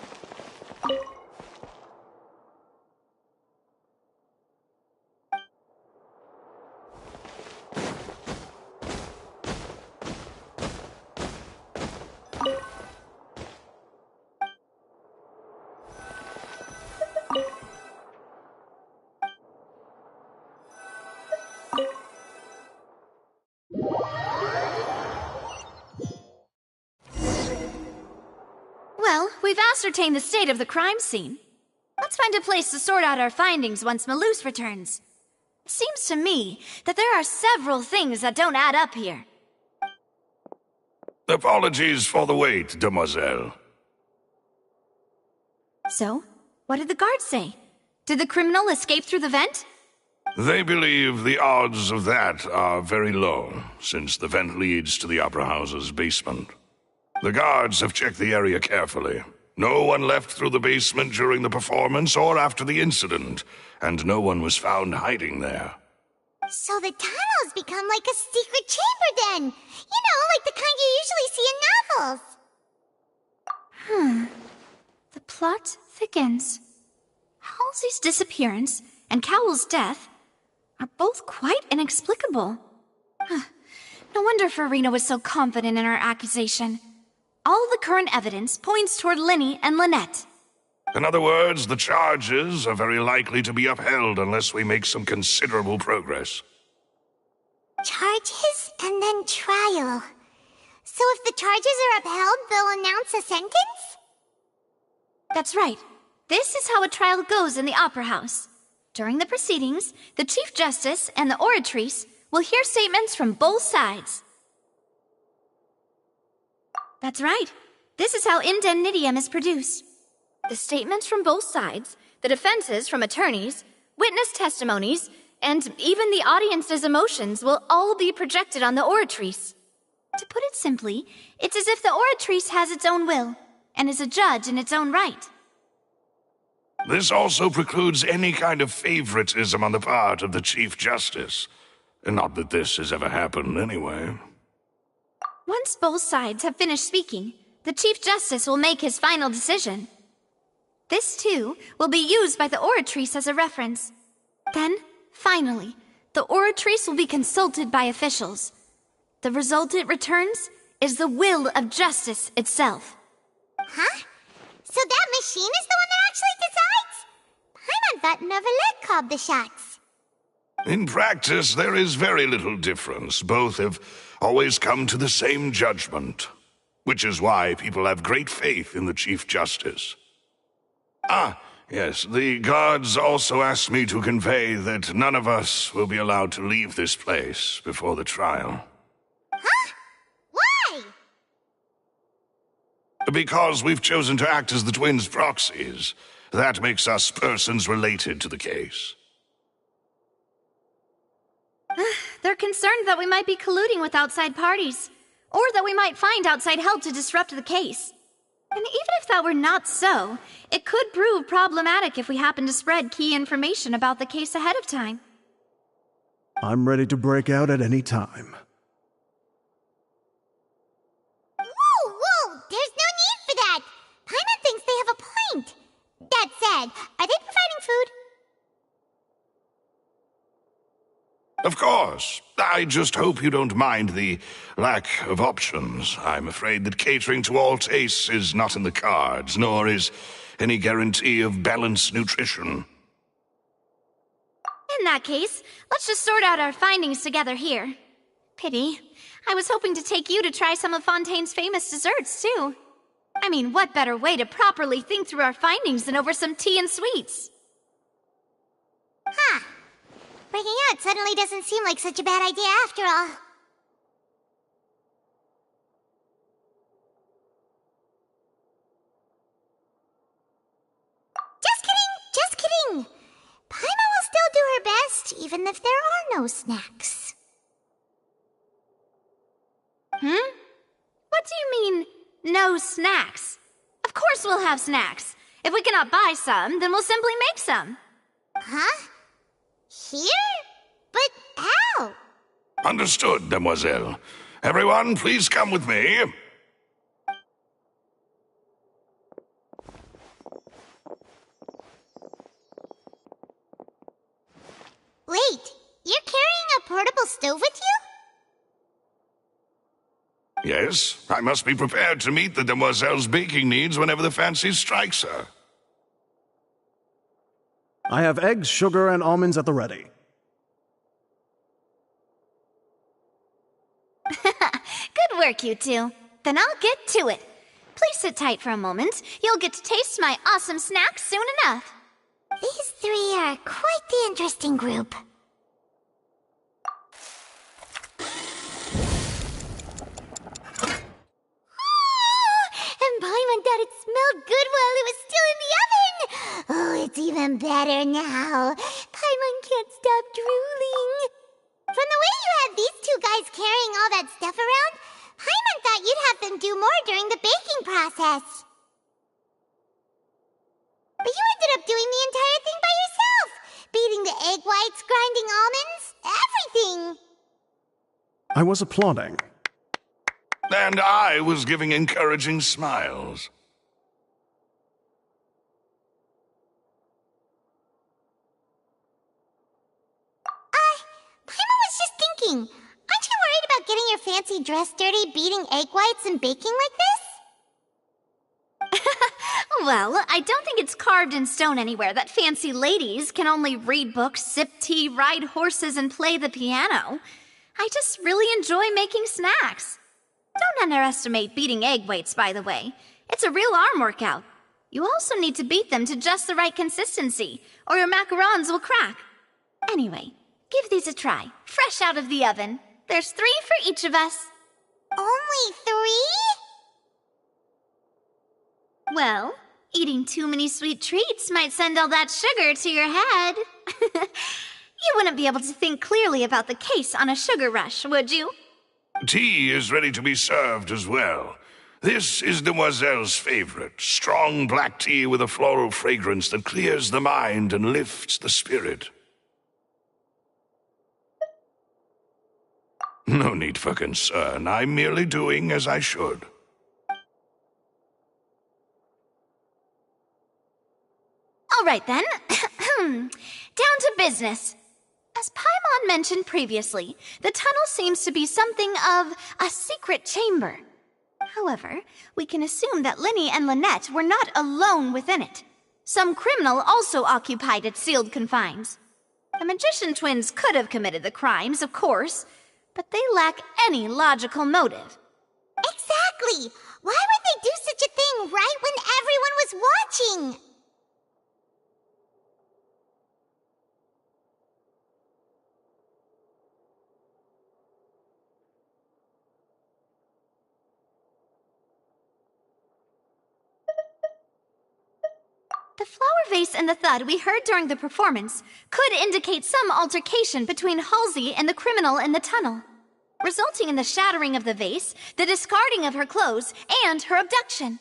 Well, we've ascertained the state of the crime scene. Let's find a place to sort out our findings once Malus returns. It seems to me that there are several things that don't add up here. Apologies for the wait, demoiselle. So, what did the guards say? Did the criminal escape through the vent? They believe the odds of that are very low, since the vent leads to the Opera House's basement. The guards have checked the area carefully. No one left through the basement during the performance or after the incident, and no one was found hiding there. So the tunnels become like a secret chamber then. You know, like the kind you usually see in novels. The plot thickens. Halsey's disappearance and Cowell's death are both quite inexplicable. No wonder Farina was so confident in her accusation. All the current evidence points toward Linny and Lynette. In other words, the charges are very likely to be upheld unless we make some considerable progress. Charges and then trial. So if the charges are upheld, they'll announce a sentence? That's right. This is how a trial goes in the Opera House. During the proceedings, the Chief Justice and the Oratrice will hear statements from both sides. That's right. This is how indemnitium is produced. The statements from both sides, the defenses from attorneys, witness testimonies, and even the audience's emotions will all be projected on the Oratrice. To put it simply, it's as if the Oratrice has its own will, and is a judge in its own right. This also precludes any kind of favoritism on the part of the Chief Justice. Not that this has ever happened anyway. Once both sides have finished speaking, the Chief Justice will make his final decision. This, too, will be used by the Oratrice as a reference. Then, finally, the Oratrice will be consulted by officials. The result it returns is the will of justice itself. Huh? So that machine is the one that actually decides? Paimon thought Novelet called the shots. In practice, there is very little difference. Both have always come to the same judgment, which is why people have great faith in the Chief Justice. Ah, yes, the guards also asked me to convey that none of us will be allowed to leave this place before the trial. Huh? Why? Because we've chosen to act as the twins' proxies. That makes us persons related to the case. They're concerned that we might be colluding with outside parties, or that we might find outside help to disrupt the case. And even if that were not so, it could prove problematic if we happen to spread key information about the case ahead of time. I'm ready to break out at any time. Whoa! There's no need for that! Paimon thinks they have a point. That said, are they providing food? Of course. I just hope you don't mind the lack of options. I'm afraid that catering to all tastes is not in the cards, nor is any guarantee of balanced nutrition. In that case, let's just sort out our findings together here. Pity. I was hoping to take you to try some of Fontaine's famous desserts, too. I mean, what better way to properly think through our findings than over some tea and sweets? Huh. Breaking out suddenly doesn't seem like such a bad idea after all. Just kidding! Paimon will still do her best, even if there are no snacks. What do you mean, no snacks? Of course we'll have snacks. If we cannot buy some, then we'll simply make some. Huh? Here? But how? Understood, demoiselle. Everyone, please come with me. Wait, you're carrying a portable stove with you? Yes, I must be prepared to meet the demoiselle's baking needs whenever the fancy strikes her. I have eggs, sugar, and almonds at the ready. Good work, you two. Then I'll get to it. Please sit tight for a moment. You'll get to taste my awesome snacks soon enough. These three are quite the interesting group. And Paimon thought it smelled good while it was still in the oven! Oh, it's even better now. Paimon can't stop drooling. From the way you had these two guys carrying all that stuff around, Paimon thought you'd have them do more during the baking process. But you ended up doing the entire thing by yourself! Beating the egg whites, grinding almonds, everything! I was applauding. And I was giving encouraging smiles. Paimon was just thinking, aren't you worried about getting your fancy dress dirty, beating egg whites, and baking like this? Well, I don't think it's carved in stone anywhere that fancy ladies can only read books, sip tea, ride horses, and play the piano. I just really enjoy making snacks. Don't underestimate beating egg whites, by the way. It's a real arm workout. You also need to beat them to just the right consistency, or your macarons will crack. Anyway, give these a try, fresh out of the oven. There's 3 for each of us. Only 3? Well, eating too many sweet treats might send all that sugar to your head. You wouldn't be able to think clearly about the case on a sugar rush, would you? Tea is ready to be served as well. This is Demoiselle's favorite, strong black tea with a floral fragrance that clears the mind and lifts the spirit. No need for concern. I'm merely doing as I should. All right, then. Down to business. As Paimon mentioned previously, the tunnel seems to be something of a secret chamber. However, we can assume that Linny and Lynette were not alone within it. Some criminal also occupied its sealed confines. The magician twins could have committed the crimes, of course, but they lack any logical motive. Exactly! Why would they do such a thing right when everyone was watching? The flower vase and the thud we heard during the performance could indicate some altercation between Halsey and the criminal in the tunnel, resulting in the shattering of the vase, the discarding of her clothes, and her abduction.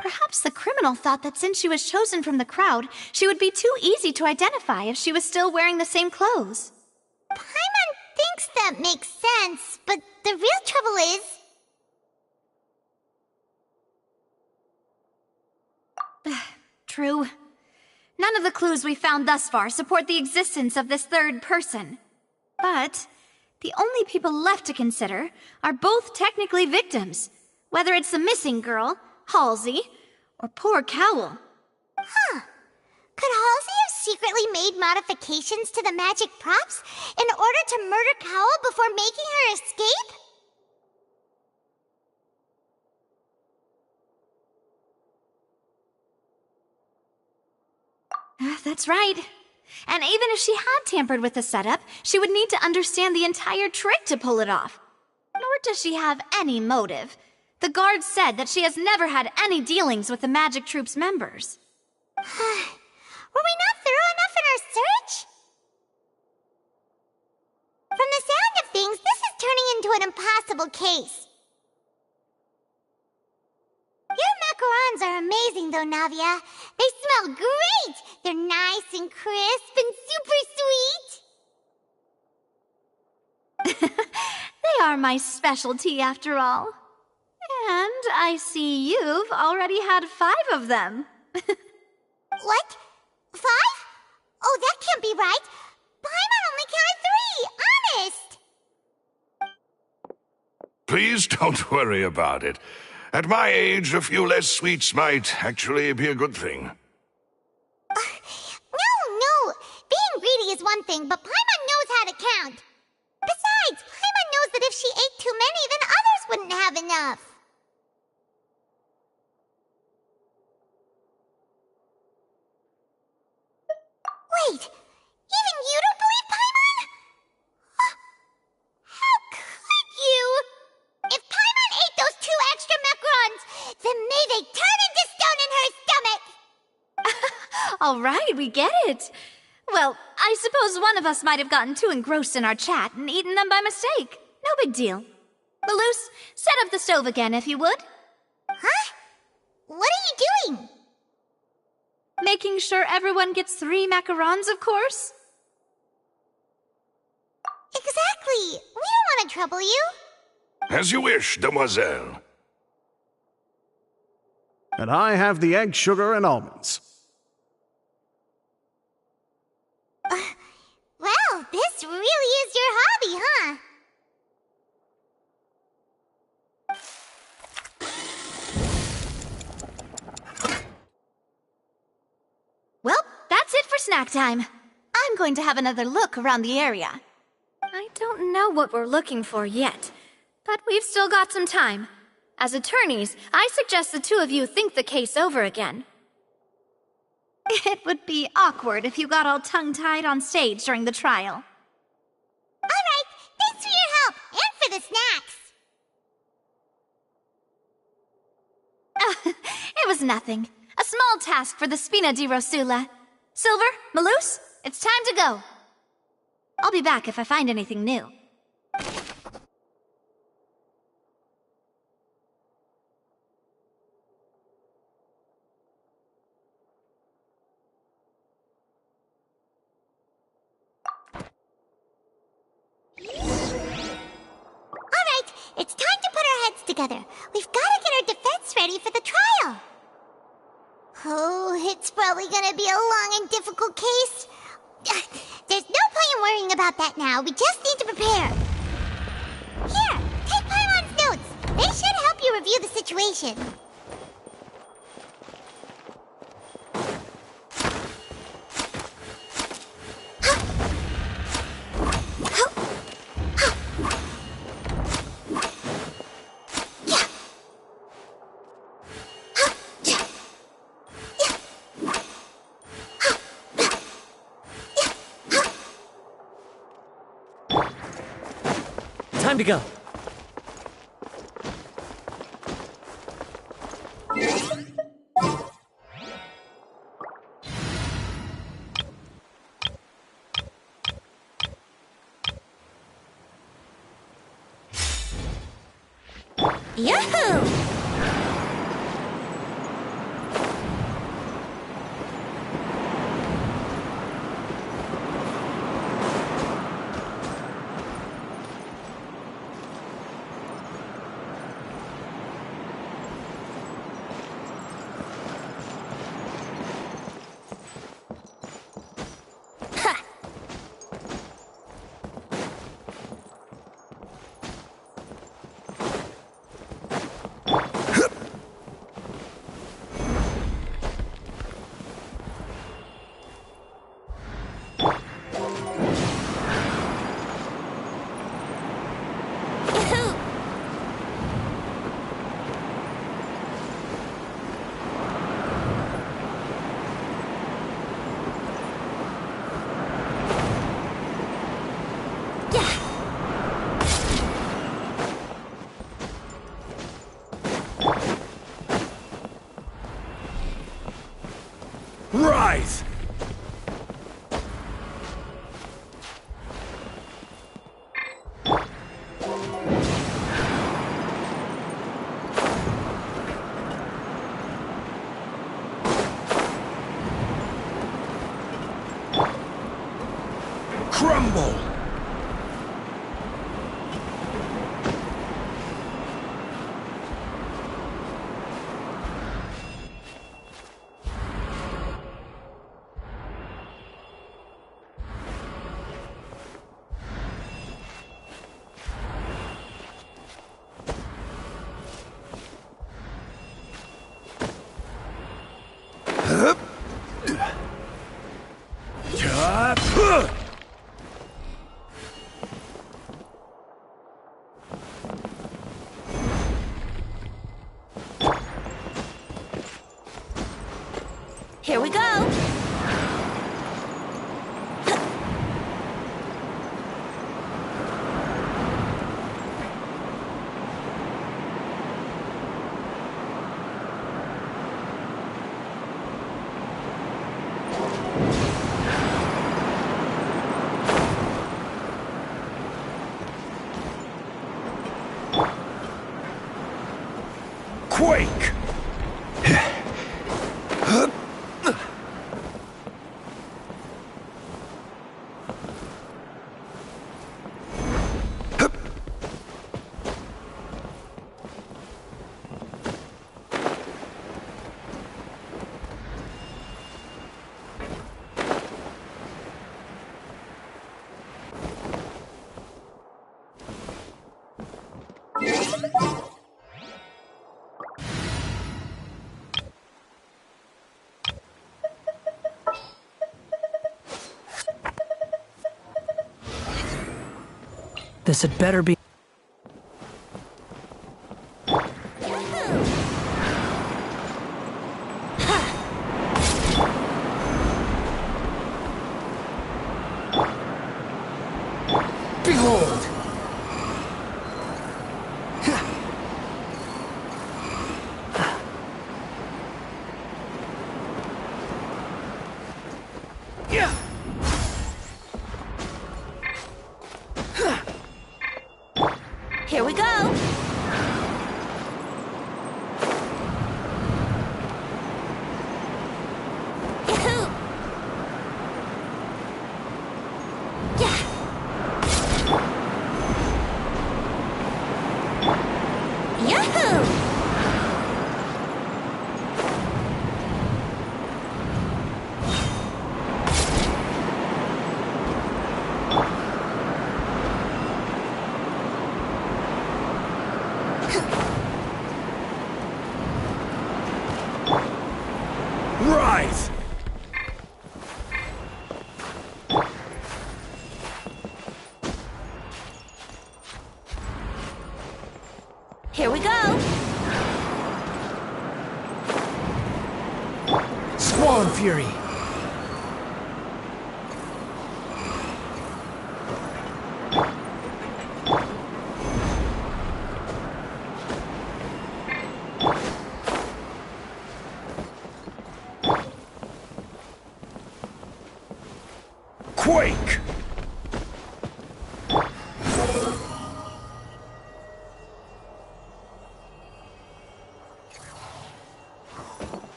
Perhaps the criminal thought that since she was chosen from the crowd, she would be too easy to identify if she was still wearing the same clothes. Paimon thinks that makes sense, but the real trouble is... True. None of the clues we found thus far support the existence of this third person. But the only people left to consider are both technically victims, whether it's the missing girl, Halsey, or poor Cowl. Huh. Could Halsey have secretly made modifications to the magic props in order to murder Cowl before making her escape? That's right. And even if she had tampered with the setup, she would need to understand the entire trick to pull it off. Nor does she have any motive. The guard said that she has never had any dealings with the Magic Troop's members. Were we not thorough enough in our search? From the sound of things, this is turning into an impossible case. Your macarons are amazing, though, Navia. They smell great! They're nice and crisp and super sweet! They are my specialty, after all. And I see you've already had 5 of them. What? 5? Oh, that can't be right. Paimon only counted 3, honest! Please don't worry about it. At my age, a few less sweets might actually be a good thing. No. Being greedy is one thing, but Paimon knows how to count. Besides, Paimon knows that if she ate too many, then others wouldn't have enough. Wait, even you don't believe Paimon? How could you? If Paimon ate those 2 extra macarons, then may they turn into stone in her stomach! All right, we get it. Well, I suppose one of us might have gotten too engrossed in our chat and eaten them by mistake. No big deal. Maloose, set up the stove again, if you would. Huh? What are you doing? Making sure everyone gets 3 macarons, of course. Exactly. We don't want to trouble you. As you wish, demoiselle. And I have the egg, sugar, and almonds. Well, this really is your hobby, huh? Well, that's it for snack time. I'm going to have another look around the area. I don't know what we're looking for yet, but we've still got some time. As attorneys, I suggest the 2 of you think the case over again. It would be awkward if you got all tongue-tied on stage during the trial. All right, thanks for your help, and for the snacks. It was nothing. A small task for the Spina di Rosula. Silver, Maloose, it's time to go. I'll be back if I find anything new. It's time to put our heads together. We've got to get our defense ready for the trial. Oh, it's probably gonna be a long and difficult case. There's no on worrying about that now. We just need to prepare. Here, take Paimon's notes. They should help you review the situation. Time to go. Yahoo! Rise! Crumble! Here we go. Quake! This had better be. Behold! Here we go. Yahoo! Yeah. Yahoo! Rise! Here we go! Swan Fury! Quake!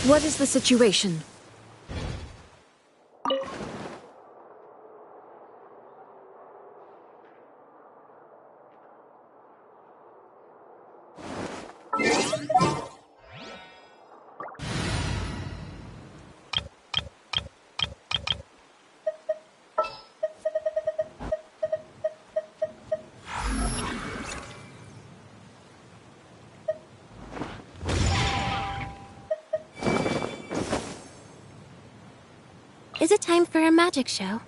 What is the situation? Is it time for a magic show?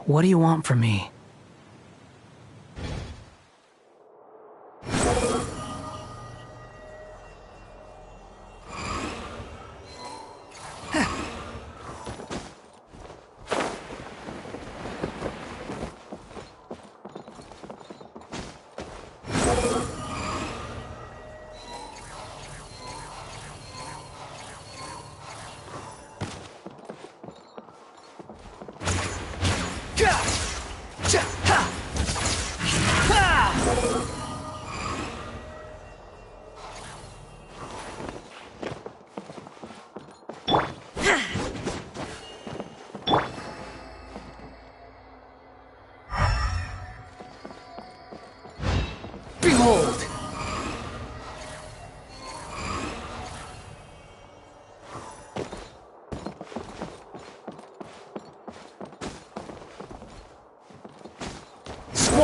What do you want from me?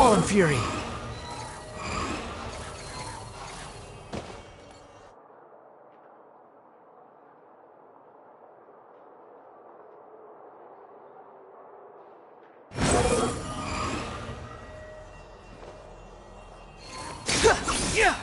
on, Fury! Yeah!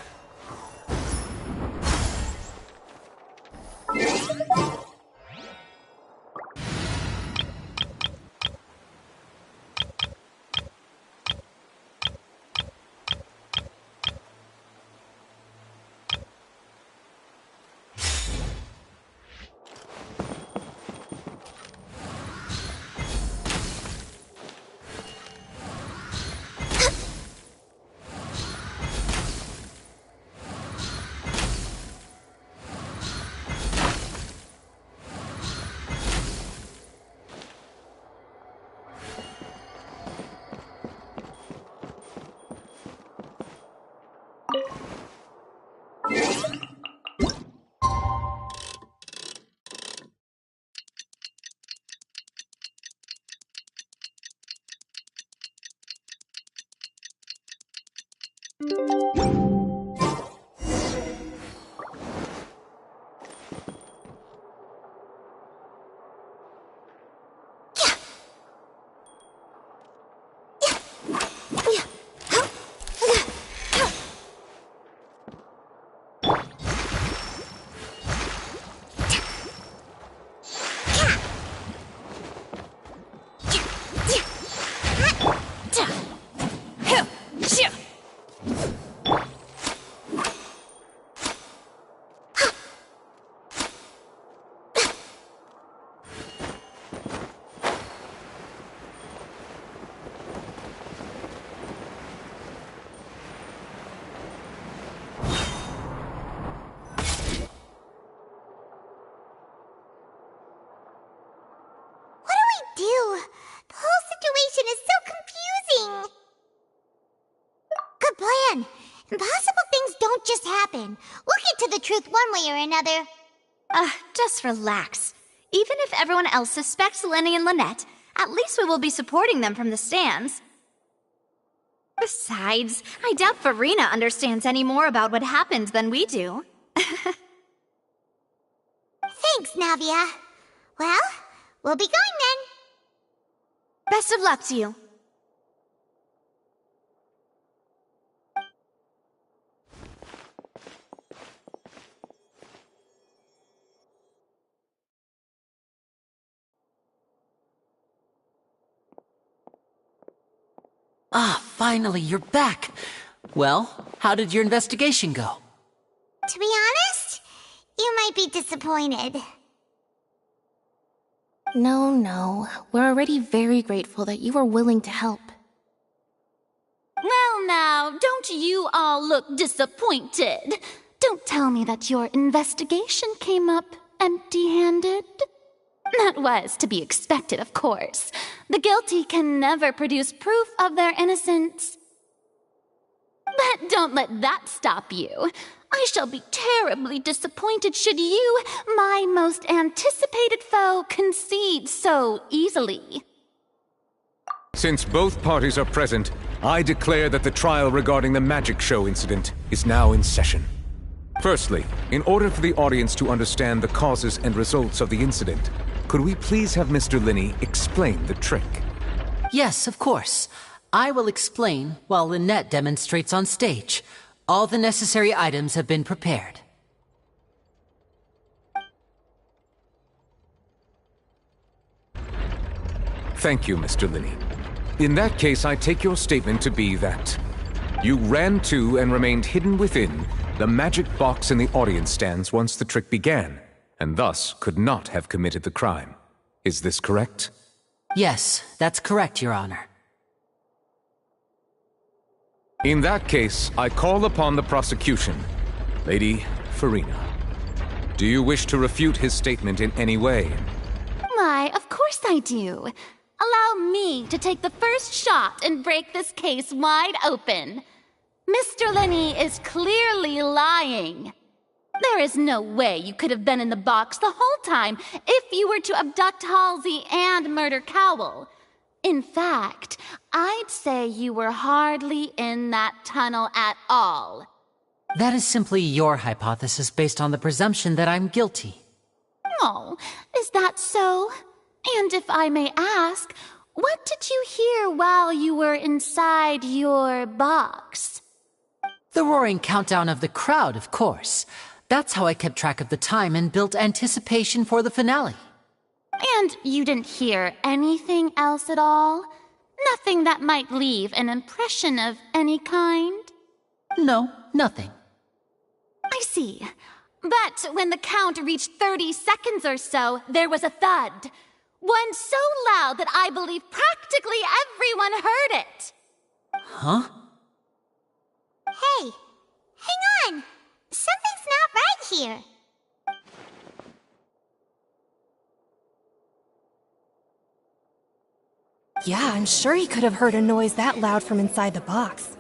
Do? The whole situation is so confusing. Good plan. Impossible things don't just happen. We'll get to the truth one way or another. Just relax. Even if everyone else suspects Lenny and Lynette, at least we will be supporting them from the stands. Besides, I doubt Farina understands any more about what happened than we do. Thanks, Navia. Well, we'll be going then. Best of luck to you. Ah, finally, you're back. Well, how did your investigation go? To be honest, you might be disappointed. No. We're already very grateful that you were willing to help. Well now, don't you all look disappointed. Don't tell me that your investigation came up empty-handed. That was to be expected, of course. The guilty can never produce proof of their innocence. But don't let that stop you. I shall be terribly disappointed should you, my most anticipated foe, concede so easily. Since both parties are present, I declare that the trial regarding the magic show incident is now in session. Firstly, in order for the audience to understand the causes and results of the incident, could we please have Mr. Linney explain the trick? Yes, of course. I will explain while Lynette demonstrates on stage. All the necessary items have been prepared. Thank you, Mr. Linney. In that case, I take your statement to be that you ran to and remained hidden within the magic box in the audience stands once the trick began, and thus could not have committed the crime. Is this correct? Yes, that's correct, Your Honor. In that case, I call upon the prosecution. Lady Farina, do you wish to refute his statement in any way? Why, of course I do. Allow me to take the first shot and break this case wide open. Mr. Linney is clearly lying. There is no way you could have been in the box the whole time if you were to abduct Halsey and murder Cowell. In fact, I'd say you were hardly in that tunnel at all. That is simply your hypothesis based on the presumption that I'm guilty. Oh, is that so? And if I may ask, what did you hear while you were inside your box? The roaring countdown of the crowd, of course. That's how I kept track of the time and built anticipation for the finale. And you didn't hear anything else at all? Nothing that might leave an impression of any kind? No, nothing. I see. But when the count reached 30 seconds or so, there was a thud. One so loud that I believe practically everyone heard it. Huh? Hey, hang on. Something's not right here. Yeah, I'm sure he could have heard a noise that loud from inside the box.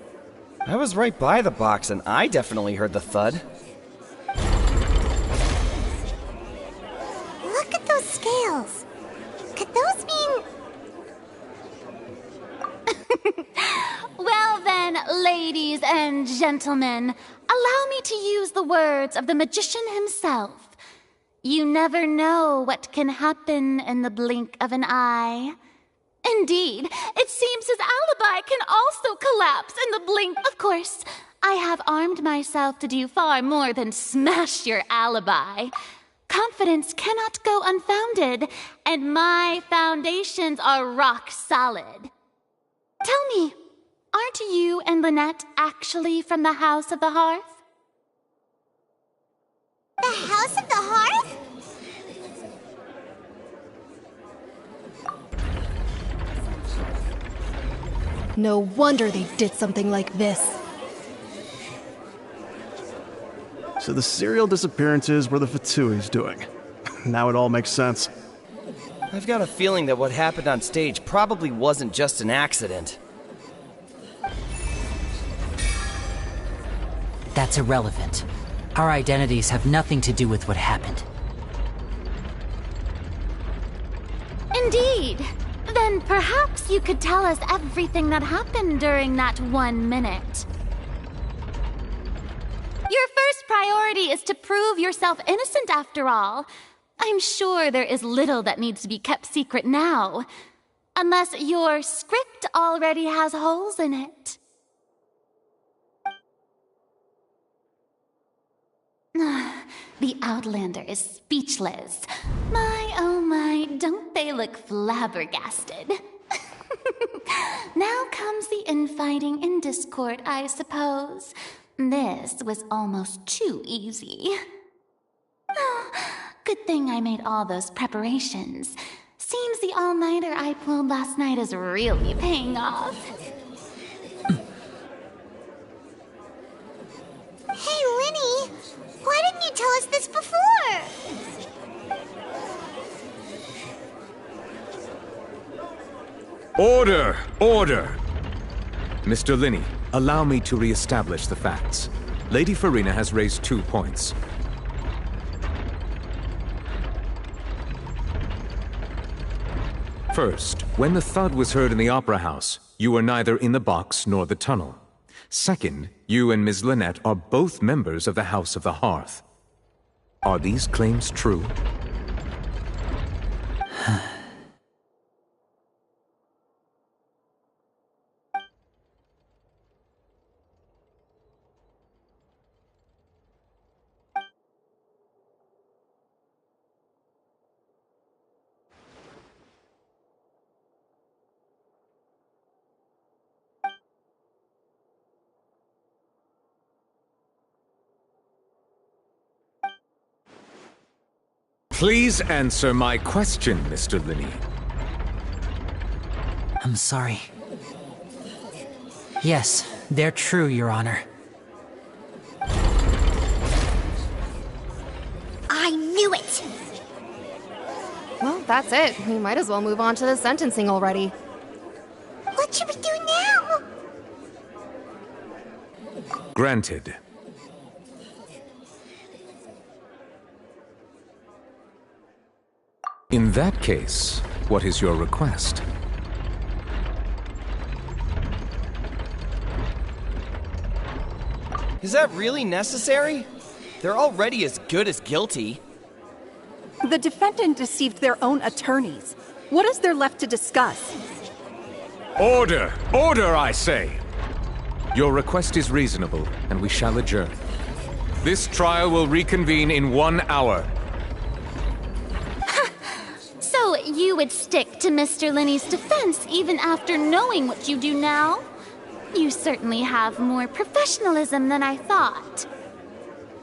I was right by the box, and I definitely heard the thud. Look at those scales. Could those mean... Well then, ladies and gentlemen, allow me to use the words of the magician himself. You never know what can happen in the blink of an eye. Indeed, it seems his alibi can also collapse in the blink. Of course, I have armed myself to do far more than smash your alibi. Confidence cannot go unfounded, and my foundations are rock solid. Tell me, aren't you and Lynette actually from the House of the Hearth? The House of the Hearth? No wonder they did something like this. So the serial disappearances were the Fatui's doing. Now it all makes sense. I've got a feeling that what happened on stage probably wasn't just an accident. That's irrelevant. Our identities have nothing to do with what happened. Indeed. Then perhaps you could tell us everything that happened during that 1 minute. Your first priority is to prove yourself innocent after all. I'm sure there is little that needs to be kept secret now. Unless your script already has holes in it. The Outlander is speechless. My, oh my, don't they look flabbergasted? Now comes the infighting and discord, I suppose. This was almost too easy. Oh, good thing I made all those preparations. Seems the all-nighter I pulled last night is really paying off. Hey, Linny! Why didn't you tell us this before? Order! Order! Mr. Linney, allow me to re-establish the facts. Lady Farina has raised 2 points. First, when the thud was heard in the Opera House, you were neither in the box nor the tunnel. Second, you and Ms. Lynette are both members of the House of the Hearth. Are these claims true? Please answer my question, Mr. Linney. I'm sorry. Yes, they're true, Your Honor. I knew it! Well, that's it. We might as well move on to the sentencing already. What should we do now? Granted. In that case, what is your request? Is that really necessary? They're already as good as guilty. The defendant deceived their own attorneys. What is there left to discuss? Order! Order, I say! Your request is reasonable, and we shall adjourn. This trial will reconvene in 1 hour. So you would stick to Mr. Linney's defense even after knowing what you do now? You certainly have more professionalism than I thought.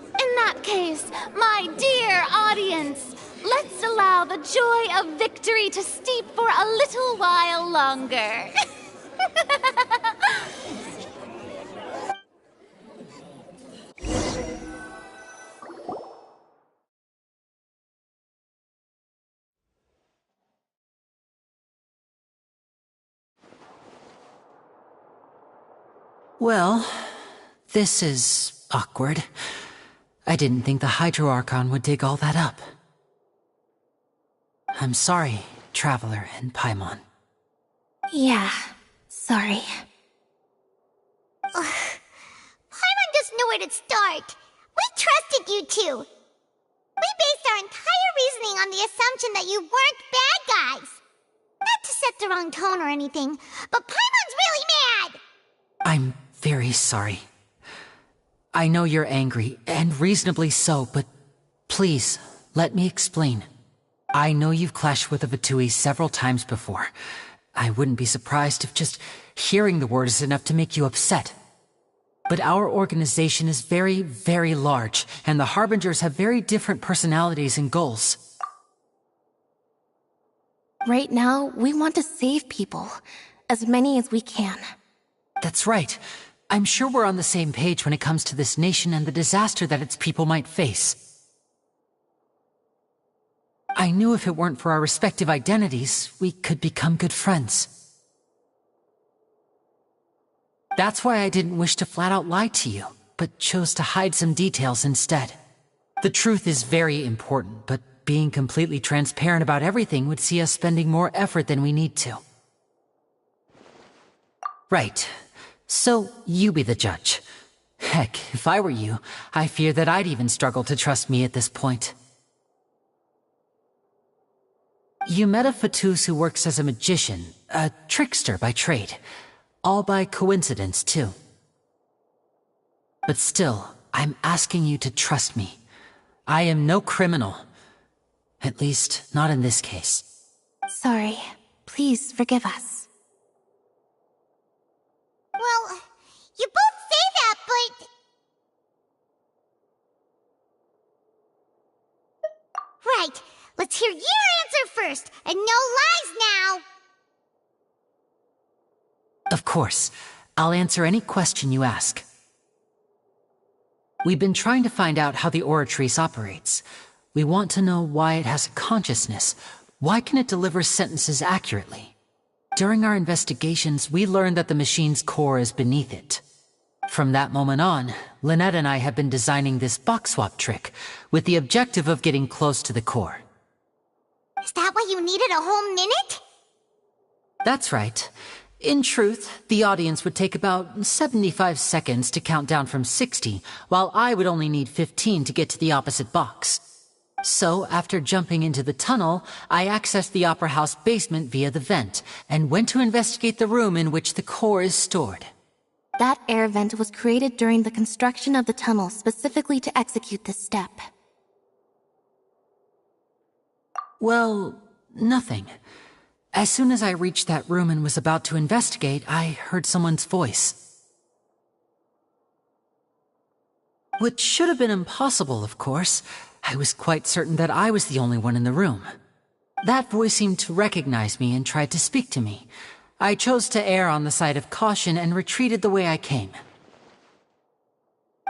In that case, my dear audience, let's allow the joy of victory to steep for a little while longer. Well, this is awkward. I didn't think the Hydro-Archon would dig all that up. I'm sorry, Traveler and Paimon. Yeah, sorry. Paimon doesn't know where to start. We trusted you two. We based our entire reasoning on the assumption that you weren't bad guys. Not to set the wrong tone or anything, but Paimon's really mad! I'm very sorry. I know you're angry, and reasonably so, but please, let me explain. I know you've clashed with the Fatui several times before. I wouldn't be surprised if just hearing the word is enough to make you upset. But our organization is very, very large, and the Harbingers have very different personalities and goals. Right now, we want to save people. As many as we can. That's right. I'm sure we're on the same page when it comes to this nation and the disaster that its people might face. I knew if it weren't for our respective identities, we could become good friends. That's why I didn't wish to flat out lie to you, but chose to hide some details instead. The truth is very important, but being completely transparent about everything would see us spending more effort than we need to. Right. So, you be the judge. Heck, if I were you, I fear that I'd even struggle to trust me at this point. You met a Fatus who works as a magician, a trickster by trade. All by coincidence, too. But still, I'm asking you to trust me. I am no criminal. At least, not in this case. Sorry. Please forgive us. Well, you both say that, but... Right, let's hear your answer first, and no lies now! Of course. I'll answer any question you ask. We've been trying to find out how the Oratrice operates. We want to know why it has a consciousness. Why can it deliver sentences accurately? During our investigations, we learned that the machine's core is beneath it. From that moment on, Lynette and I have been designing this box swap trick, with the objective of getting close to the core. Is that why you needed a whole minute? That's right. In truth, the audience would take about 75 seconds to count down from 60, while I would only need 15 to get to the opposite box. So, after jumping into the tunnel, I accessed the Opera House basement via the vent, and went to investigate the room in which the core is stored. That air vent was created during the construction of the tunnel specifically to execute this step. Well, nothing. As soon as I reached that room and was about to investigate, I heard someone's voice. Which should have been impossible, of course. I was quite certain that I was the only one in the room. That voice seemed to recognize me and tried to speak to me. I chose to err on the side of caution and retreated the way I came.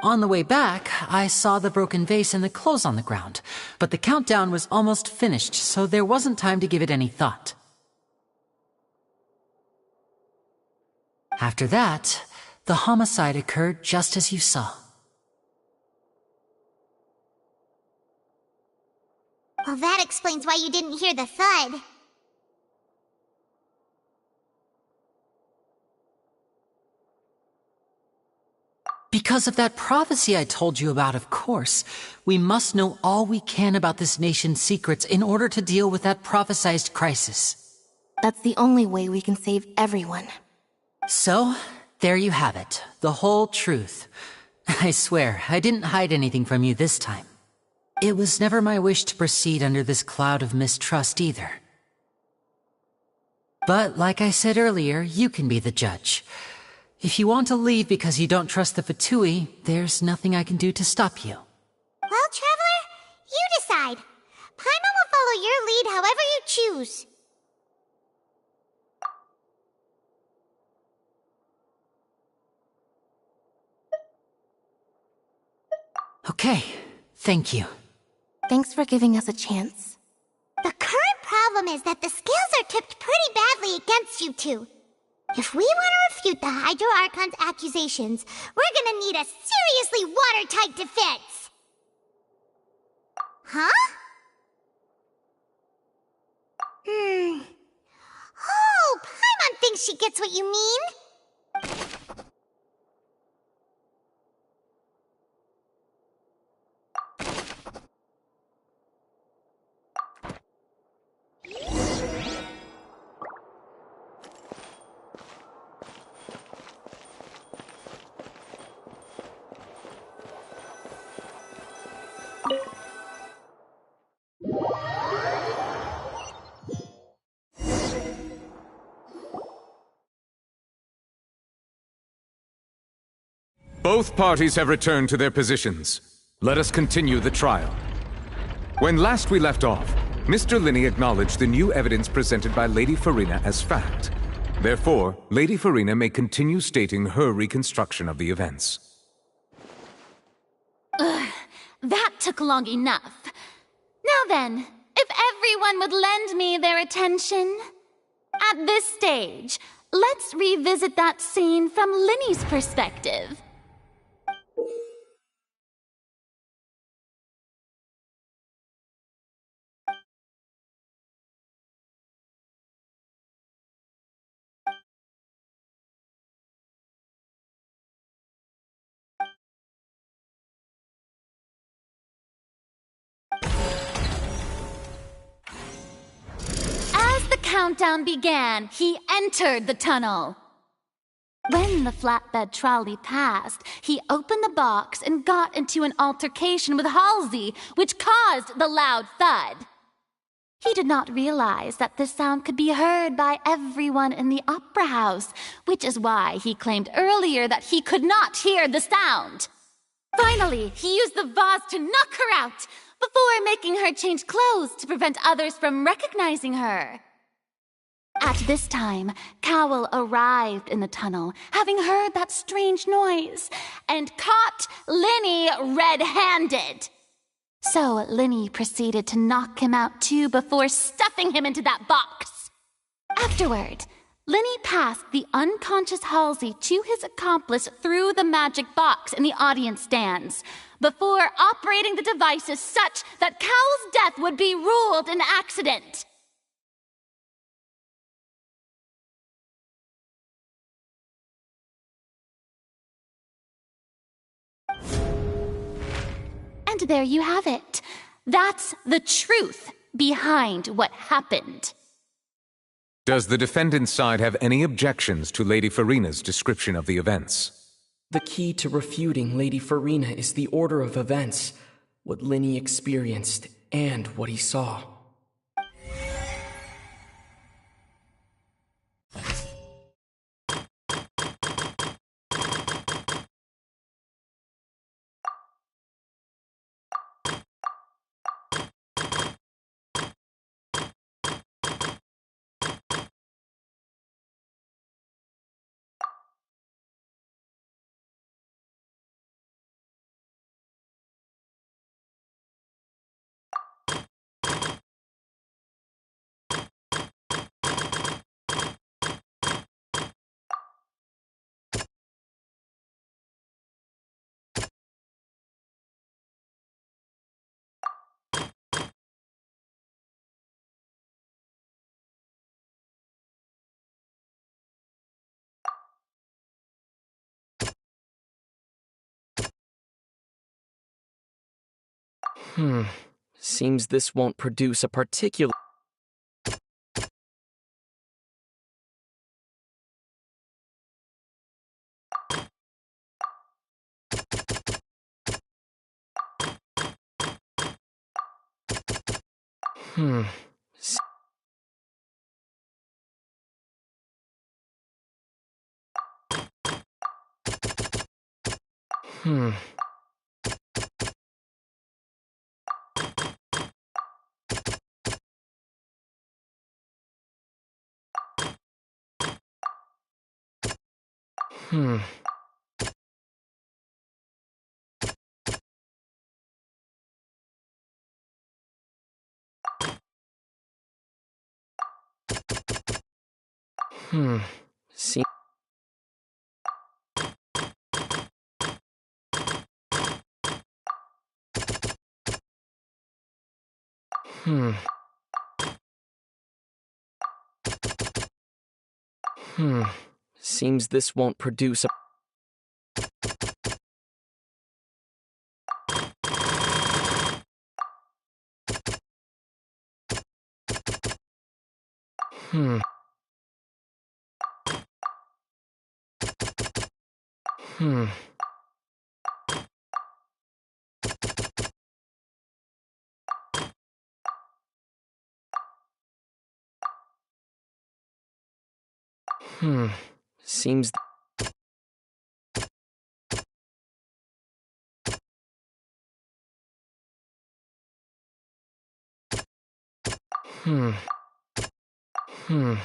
On the way back, I saw the broken vase and the clothes on the ground, but the countdown was almost finished, so there wasn't time to give it any thought. After that, the homicide occurred just as you saw. Well, that explains why you didn't hear the thud. Because of that prophecy I told you about, of course. We must know all we can about this nation's secrets in order to deal with that prophesized crisis. That's the only way we can save everyone. So, there you have it. The whole truth. I swear, I didn't hide anything from you this time. It was never my wish to proceed under this cloud of mistrust either. But like I said earlier, you can be the judge. If you want to leave because you don't trust the Fatui, there's nothing I can do to stop you. Well, Traveler, you decide. Paimon will follow your lead however you choose. Okay, thank you. Thanks for giving us a chance. The current problem is that the scales are tipped pretty badly against you two. If we want to refute the Hydro Archon's accusations, we're gonna need a seriously watertight defense. Huh? Oh, Paimon thinks she gets what you mean. Both parties have returned to their positions. Let us continue the trial. When last we left off, Mr. Linney acknowledged the new evidence presented by Lady Farina as fact. Therefore, Lady Farina may continue stating her reconstruction of the events. Ugh, that took long enough. Now then, if everyone would lend me their attention. At this stage, let's revisit that scene from Linney's perspective. As the countdown began, he entered the tunnel. When the flatbed trolley passed, he opened the box and got into an altercation with Halsey, which caused the loud thud. He did not realize that this sound could be heard by everyone in the opera house, which is why he claimed earlier that he could not hear the sound. Finally, he used the vase to knock her out, before making her change clothes to prevent others from recognizing her. At this time, Cowell arrived in the tunnel, having heard that strange noise, and caught Linney red-handed. So Linney proceeded to knock him out too before stuffing him into that box. Afterward, Linney passed the unconscious Halsey to his accomplice through the magic box in the audience stands, before operating the devices such that Cowell's death would be ruled an accident. And there you have it. That's the truth behind what happened. Does the defendant's side have any objections to Lady Farina's description of the events? The key to refuting Lady Farina is the order of events, what Linney experienced and what he saw. Seems this won't produce a particular... Hmm. Hmm. Hmm. Hmm. See. Hmm. Hmm. Seems this won't produce a... Hmm. Hmm. Hmm. Seems... Hmm. Hmm.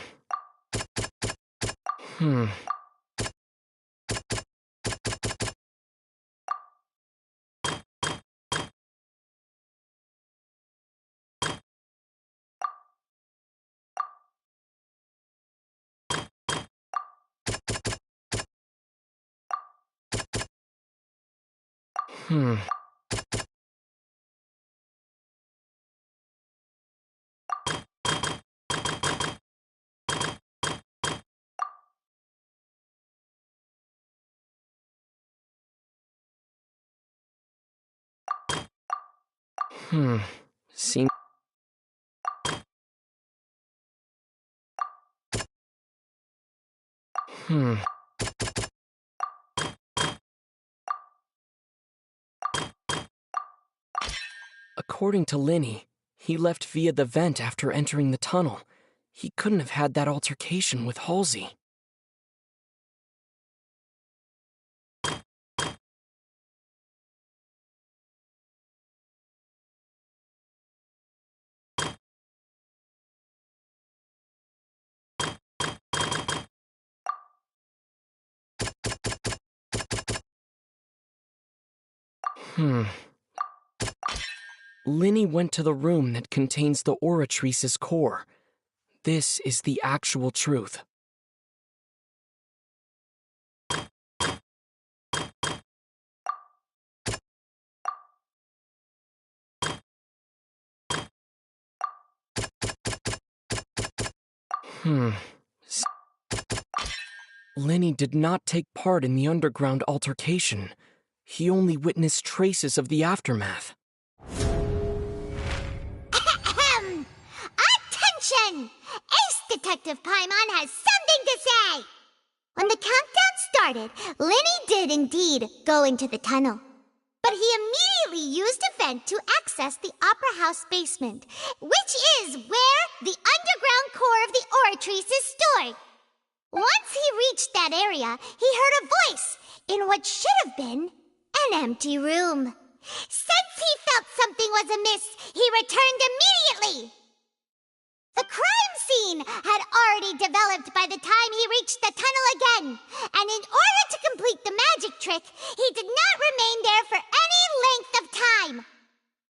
Hmm. Hmm. Hmm. Seems... Hmm. According to Linny, he left via the vent after entering the tunnel. He couldn't have had that altercation with Halsey. Hmm. Linny went to the room that contains the Oratrice's core. This is the actual truth. Hmm. Lenny did not take part in the underground altercation. He only witnessed traces of the aftermath. Ahem! Attention! Ace Detective Paimon has something to say! When the countdown started, Linny did indeed go into the tunnel. But he immediately used a vent to access the Opera House basement, which is where the underground core of the Oratrice is stored. Once he reached that area, he heard a voice in what should have been an empty room. Since he felt something was amiss, he returned immediately. The crime scene had already developed by the time he reached the tunnel again, and in order to complete the magic trick, he did not remain there for any length of time.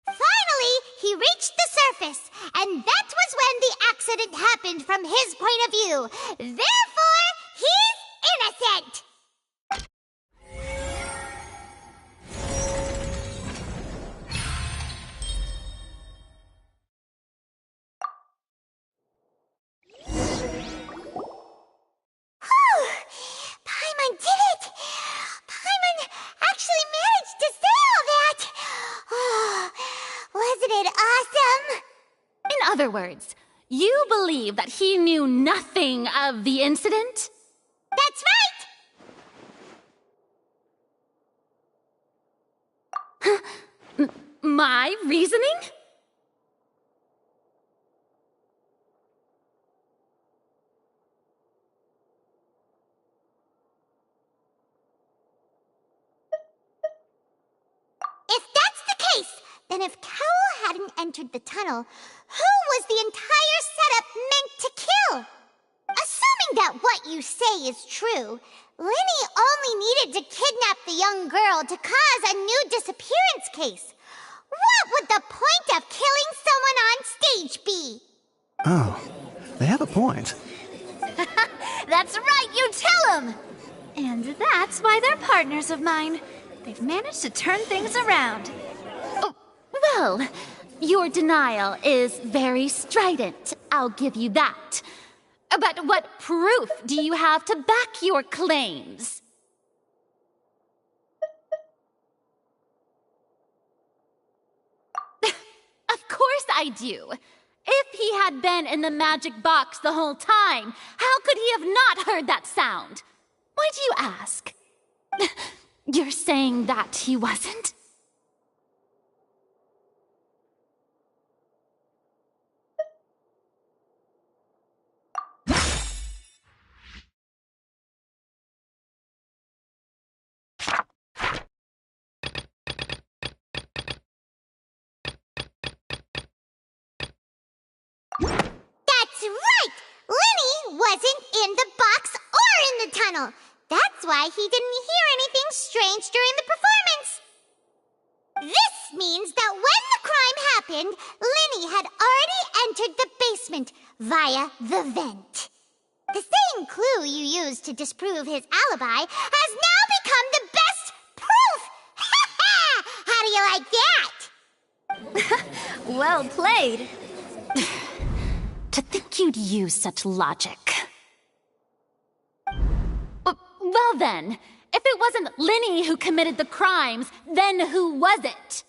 Finally, he reached the surface, and that was when the accident happened from his point of view. Therefore, he's innocent! Whew! Paimon did it! Paimon actually managed to say all that! Oh, other words, you believe that he knew nothing of the incident? That's right! My reasoning? If that's the case, then if Cowell hadn't entered the tunnel, who was the entire setup meant to kill? Assuming that what you say is true, Lenny only needed to kidnap the young girl to cause a new disappearance case. What would the point of killing someone on stage be? Oh, they have a point. That's right, you tell them! And that's why they're partners of mine. They've managed to turn things around. Oh, well, your denial is very strident, I'll give you that. But what proof do you have to back your claims? Of course I do. If he had been in the magic box the whole time, how could he have not heard that sound? Why do you ask? You're saying that he wasn't? That's right! Lenny wasn't in the box or in the tunnel. That's why he didn't hear anything strange during the performance. This means that when the crime happened, Lenny had already entered the basement via the vent. The same clue you used to disprove his alibi has now become the best proof! Ha ha! How do you like that? Well played. To think you'd use such logic. Well then, if it wasn't Lenny who committed the crimes, then who was it?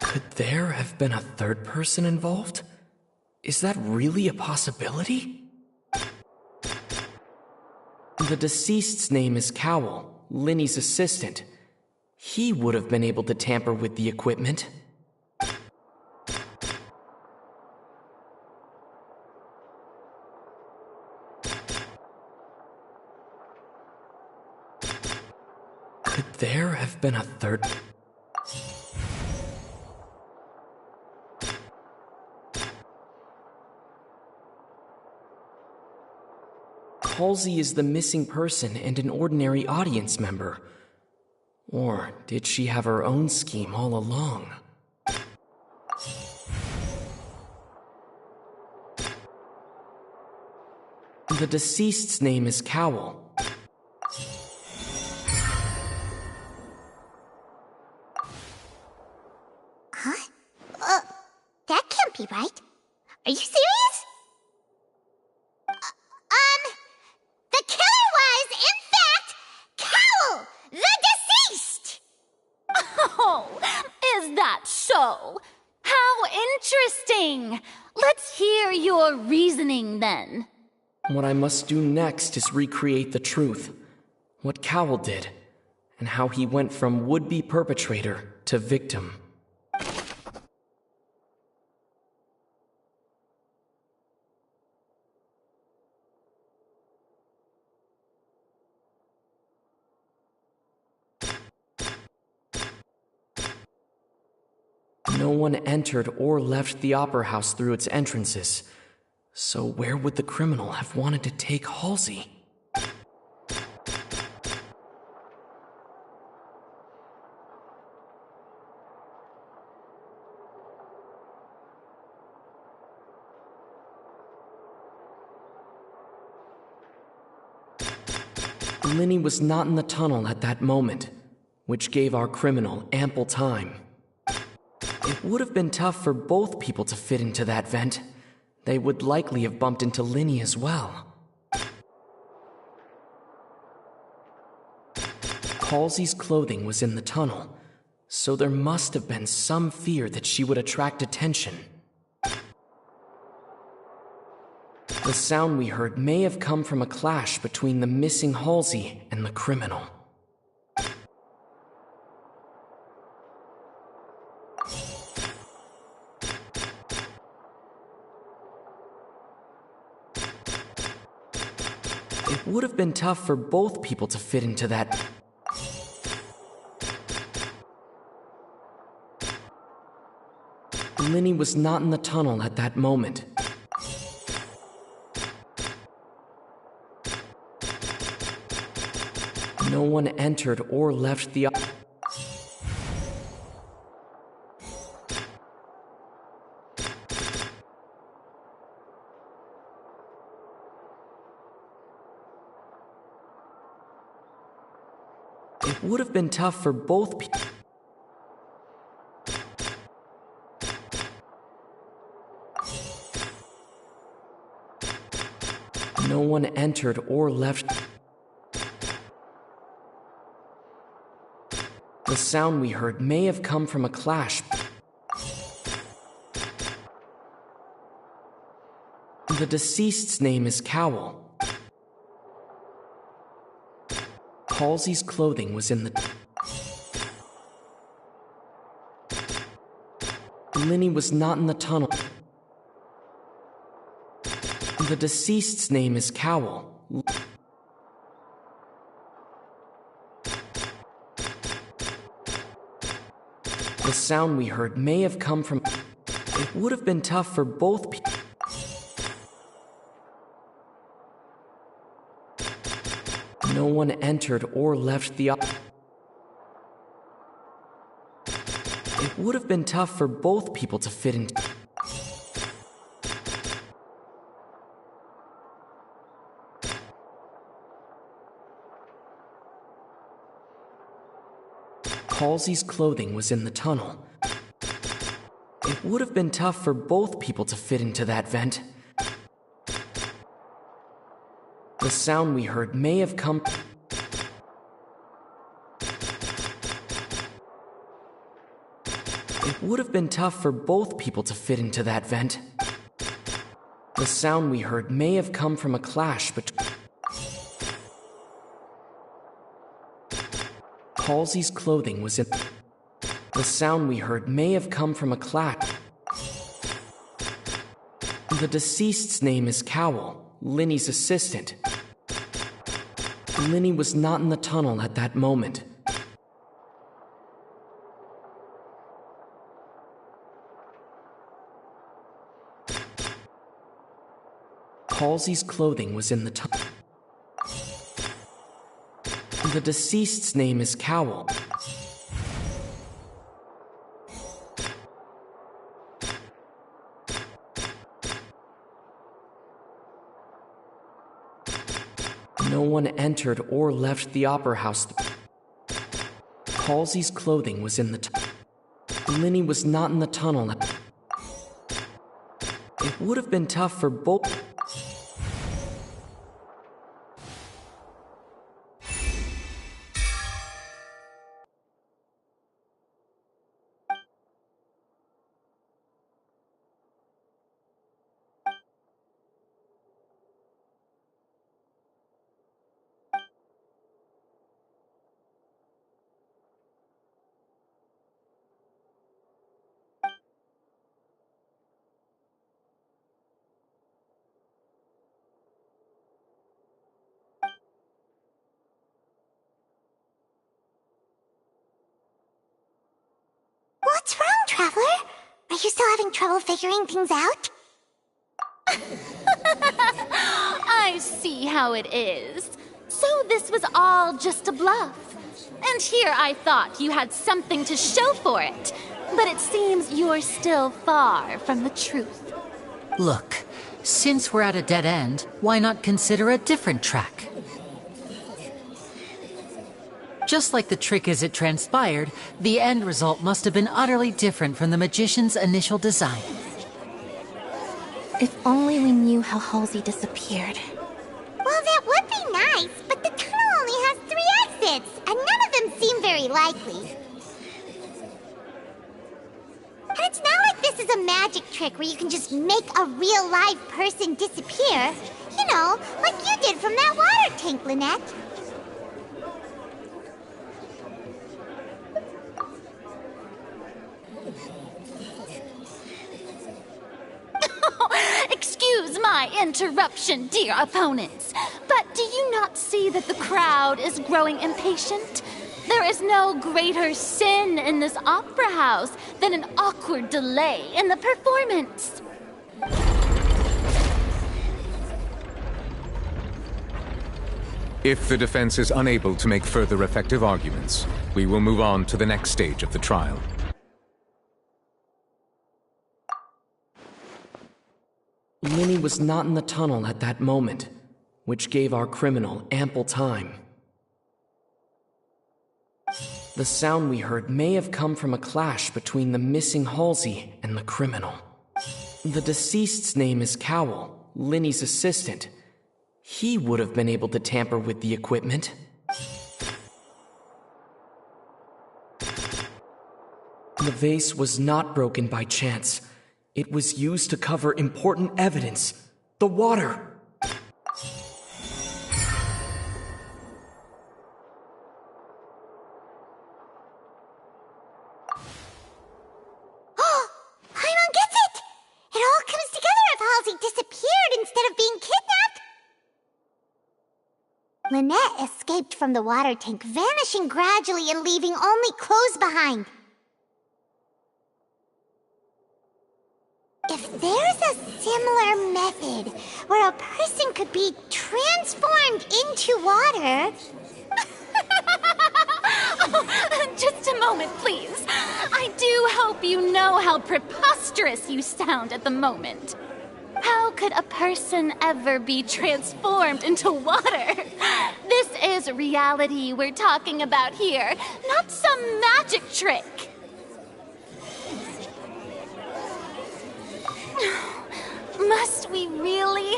Could there have been a third person involved? Is that really a possibility? The deceased's name is Cowell, Lenny's assistant. He would have been able to tamper with the equipment. Could there have been a third... Halsey is the missing person and an ordinary audience member. Or did she have her own scheme all along? The deceased's name is Cowl. Huh? That can't be right. Are you serious? The killer was, in fact, Cowl, the deceased! Oh, is that so? How interesting! Let's hear your reasoning then. What I must do next is recreate the truth. What Cowl did, and how he went from would-be perpetrator to victim. No one entered or left the Opera House through its entrances. So where would the criminal have wanted to take Halsey? Linny was not in the tunnel at that moment, which gave our criminal ample time. It would have been tough for both people to fit into that vent. They would likely have bumped into Linny as well. Halsey's clothing was in the tunnel, so there must have been some fear that she would attract attention. The sound we heard may have come from a clash between the missing Halsey and the criminal. It would have been tough for both people to fit into that. Linny was not in the tunnel at that moment. No one entered or left the... It would have been tough for both people. No one entered or left. The sound we heard may have come from a clash. The deceased's name is Cowl. Halsey's clothing was in the... Linny was not in the tunnel. The deceased's name is Cowl. The sound we heard may have come from... It would have been tough for both people. No one entered or left the... It would have been tough for both people to fit into... Halsey's clothing was in the tunnel. It would have been tough for both people to fit into that vent. The sound we heard may have come... It would have been tough for both people to fit into that vent. The sound we heard may have come from a clash between... Halsey's clothing was in... The sound we heard may have come from a clash. The deceased's name is Cowl, Linny's assistant. Linny was not in the tunnel at that moment. Halsey's clothing was in the tunnel. The deceased's name is Cowl. No one entered or left the opera house. Halsey's clothing was in the Linny was not in the tunnel. It would have been tough for both. What's wrong, Traveler? Are you still having trouble figuring things out? I see how it is. So this was all just a bluff. And here I thought you had something to show for it. But it seems you're still far from the truth. Look, since we're at a dead end, why not consider a different track? Just like the trick as it transpired, the end result must have been utterly different from the magician's initial design. If only we knew how Halsey disappeared. Well, that would be nice, but the tunnel only has 3 exits, and none of them seem very likely. And it's not like this is a magic trick where you can just make a real live person disappear. You know, like you did from that water tank, Lynette. Excuse my interruption, dear opponents, but do you not see that the crowd is growing impatient? There is no greater sin in this opera house than an awkward delay in the performance. If the defense is unable to make further effective arguments, we will move on to the next stage of the trial. Linny was not in the tunnel at that moment, which gave our criminal ample time. The sound we heard may have come from a clash between the missing Halsey and the criminal. The deceased's name is Cowell, Linny's assistant. He would have been able to tamper with the equipment. The vase was not broken by chance. It was used to cover important evidence. The water. Oh, Paimon gets it! It all comes together if Halsey disappeared instead of being kidnapped. Lynette escaped from the water tank, vanishing gradually and leaving only clothes behind. If there's a similar method where a person could be transformed into water... Oh, just a moment, please. I do hope you know how preposterous you sound at the moment. How could a person ever be transformed into water? This is reality we're talking about here, not some magic trick. Must we really?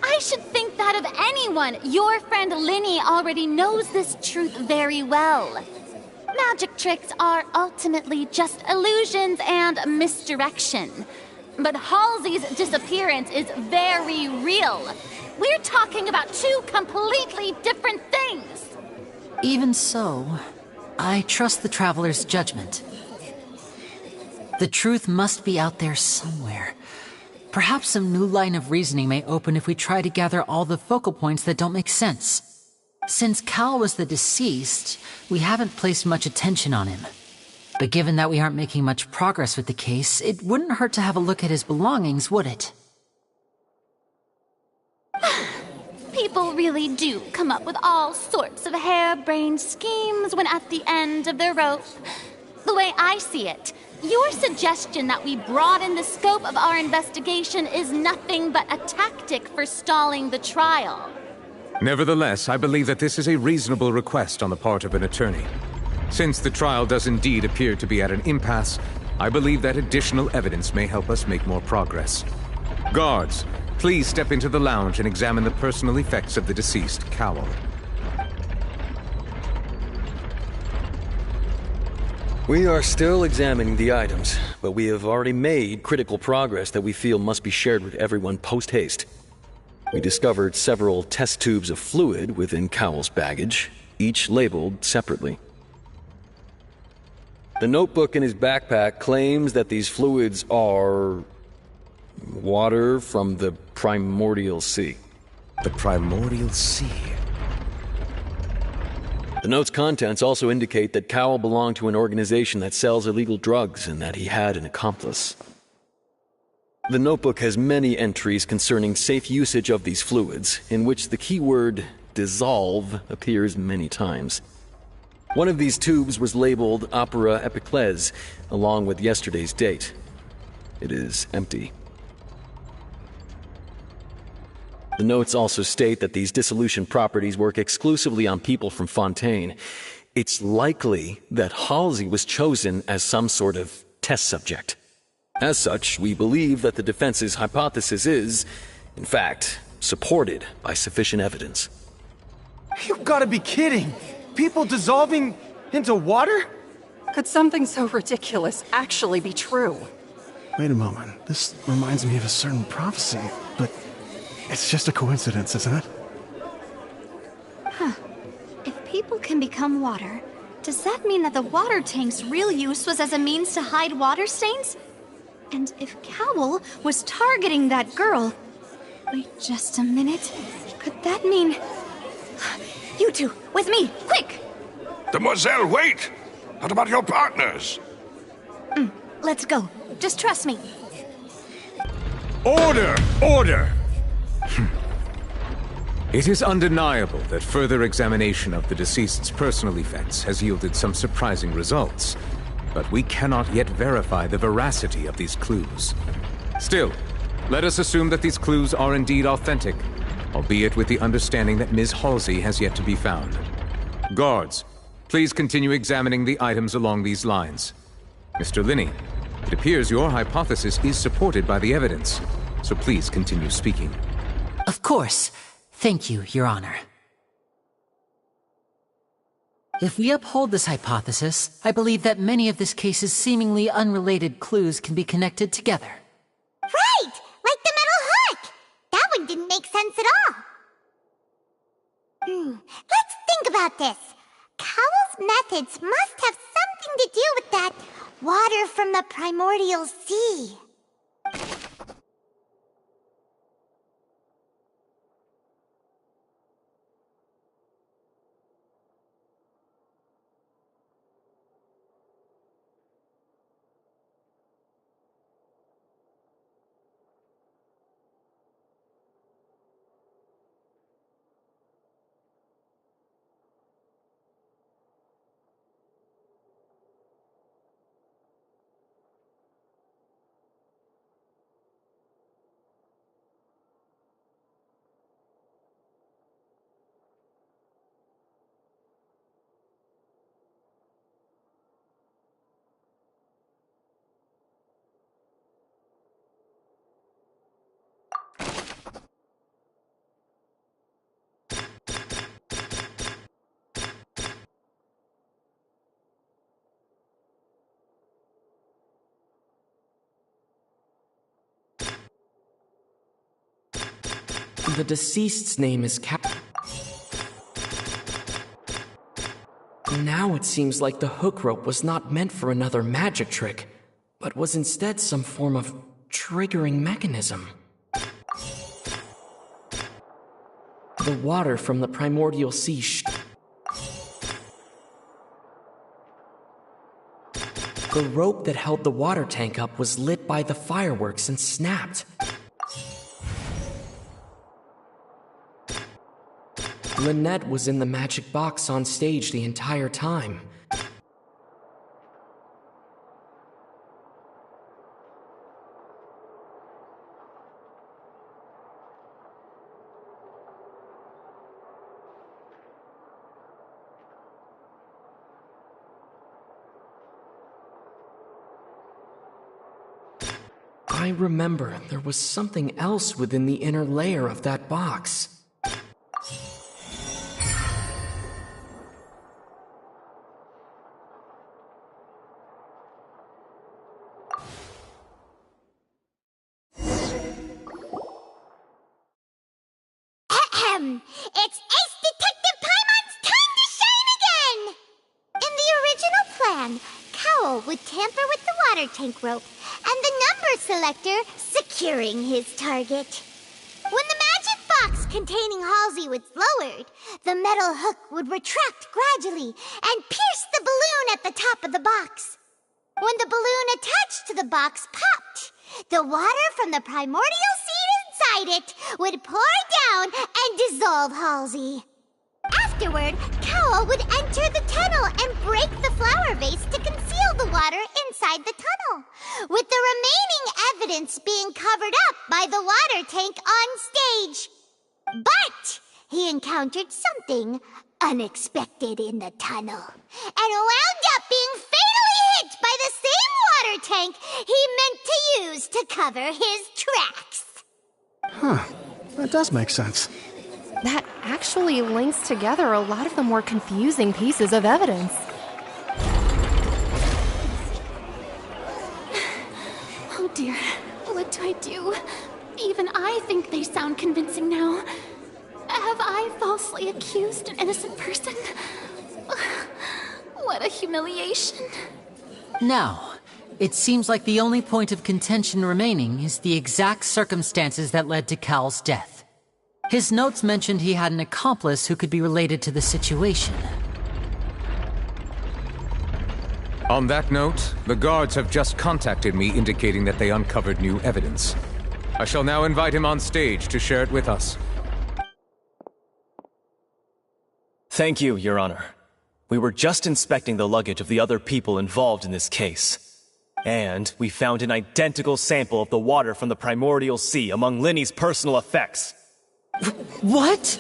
I should think that of anyone. Your friend Linny already knows this truth very well. Magic tricks are ultimately just illusions and misdirection. But Halsey's disappearance is very real. We're talking about 2 completely different things. Even so, I trust the Traveler's judgment. The truth must be out there somewhere. Perhaps some new line of reasoning may open if we try to gather all the focal points that don't make sense. Since Cal was the deceased, we haven't placed much attention on him. But given that we aren't making much progress with the case, it wouldn't hurt to have a look at his belongings, would it? People really do come up with all sorts of harebrained schemes when at the end of their rope. The way I see it, your suggestion that we broaden the scope of our investigation is nothing but a tactic for stalling the trial. Nevertheless, I believe that this is a reasonable request on the part of an attorney. Since the trial does indeed appear to be at an impasse, I believe that additional evidence may help us make more progress. Guards, please step into the lounge and examine the personal effects of the deceased, Cowell. We are still examining the items, but we have already made critical progress that we feel must be shared with everyone post-haste. We discovered several test tubes of fluid within Cowell's baggage, each labeled separately. The notebook in his backpack claims that these fluids are water from the primordial sea. The primordial sea? The note's contents also indicate that Cowell belonged to an organization that sells illegal drugs and that he had an accomplice. The notebook has many entries concerning safe usage of these fluids, in which the keyword dissolve appears many times. One of these tubes was labeled Opera Epiclese, along with yesterday's date. It is empty. The notes also state that these dissolution properties work exclusively on people from Fontaine. It's likely that Halsey was chosen as some sort of test subject. As such, we believe that the defense's hypothesis is, in fact, supported by sufficient evidence. You've got to be kidding! People dissolving into water? Could something so ridiculous actually be true? Wait a moment. This reminds me of a certain prophecy, but it's just a coincidence, isn't it? Huh. If people can become water, does that mean that the water tank's real use was as a means to hide water stains? And if Cowell was targeting that girl... Wait just a minute. Could that mean... You two, with me, quick! Demoiselle, wait! What about your partners? Let's go. Just trust me. Order! Order! It is undeniable that further examination of the deceased's personal effects has yielded some surprising results, but we cannot yet verify the veracity of these clues. Still, let us assume that these clues are indeed authentic, albeit with the understanding that Ms. Halsey has yet to be found. Guards, please continue examining the items along these lines. Mr. Linney, it appears your hypothesis is supported by the evidence, so please continue speaking. Of course. Thank you, Your Honor. If we uphold this hypothesis, I believe that many of this case's seemingly unrelated clues can be connected together. Right! Like the metal hook! That one didn't make sense at all. Let's think about this. Cowell's methods must have something to do with that water from the primordial sea. The deceased's name is Now it seems like the hook rope was not meant for another magic trick, but was instead some form of triggering mechanism. The water from the primordial sea The rope that held the water tank up was lit by the fireworks and snapped. Lynette was in the magic box on stage the entire time. I remember there was something else within the inner layer of that box. It's Ace Detective Paimon's time to shine again! In the original plan, Cowl would tamper with the water tank rope and the number selector securing his target. When the magic box containing Halsey was lowered, the metal hook would retract gradually and pierce the balloon at the top of the box. When the balloon attached to the box popped, the water from the primordial seed inside it would pour down and dissolve Halsey. Afterward, Cowl would enter the tunnel and break the flower vase to conceal the water inside the tunnel, with the remaining evidence being covered up by the water tank on stage. But he encountered something unexpected in the tunnel and wound up being fatally hit by the same water tank he meant to use to cover his tracks. Huh. That does make sense. That actually links together a lot of the more confusing pieces of evidence. Oh dear, what do I do? Even I think they sound convincing now. Have I falsely accused an innocent person? What a humiliation. Now, it seems like the only point of contention remaining is the exact circumstances that led to Cal's death. His notes mentioned he had an accomplice who could be related to the situation. On that note, the guards have just contacted me indicating that they uncovered new evidence. I shall now invite him on stage to share it with us. Thank you, Your Honor. We were just inspecting the luggage of the other people involved in this case. And we found an identical sample of the water from the primordial sea among Linny's personal effects. What?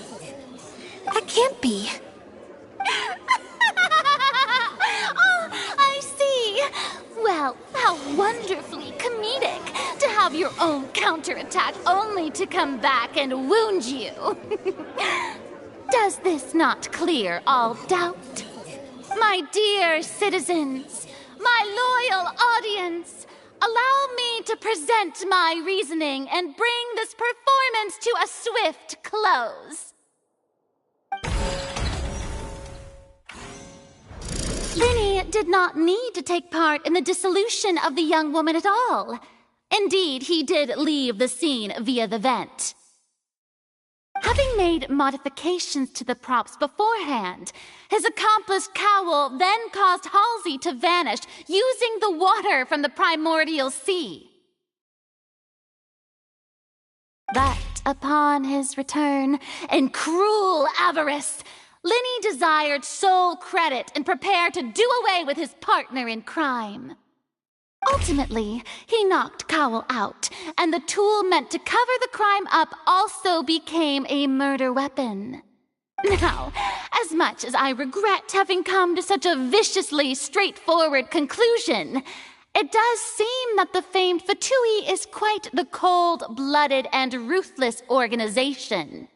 That can't be. Oh, I see. Well, how wonderfully comedic to have your own counterattack only to come back and wound you. Does this not clear all doubt? My dear citizens, my loyal audience, allow me to present my reasoning and bring this performance to a swift close. Linny did not need to take part in the dissolution of the young woman at all. Indeed, he did leave the scene via the vent. Having made modifications to the props beforehand, his accomplice Cowl then caused Halsey to vanish using the water from the primordial sea. But upon his return, in cruel avarice, Linny desired sole credit and prepared to do away with his partner in crime. Ultimately, he knocked Cowl out, and the tool meant to cover the crime up also became a murder weapon. Now, as much as I regret having come to such a viciously straightforward conclusion, it does seem that the famed Fatui is quite the cold-blooded and ruthless organization.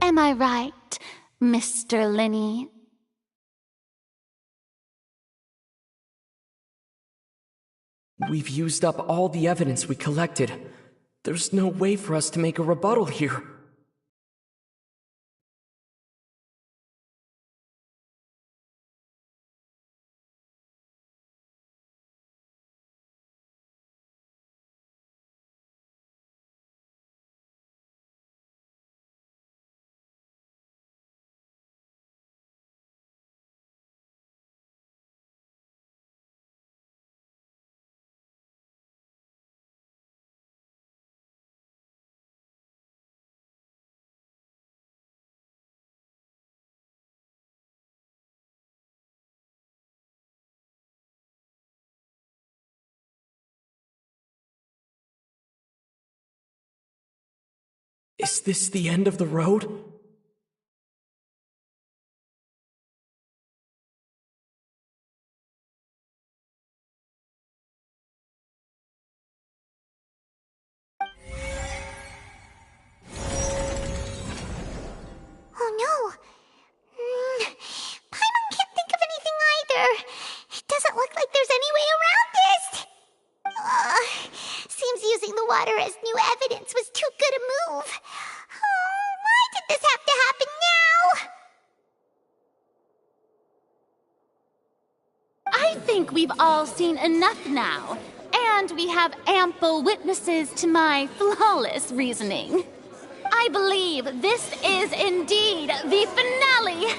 Am I right, Mr. Lenny? We've used up all the evidence we collected. There's no way for us to make a rebuttal here. Is this the end of the road? Oh no! Paimon can't think of anything either. It doesn't look like there's any way around this. Seems using the water as new evidence was too good a move. Oh, why did this have to happen now? I think we've all seen enough now, and we have ample witnesses to my flawless reasoning. I believe this is indeed the finale.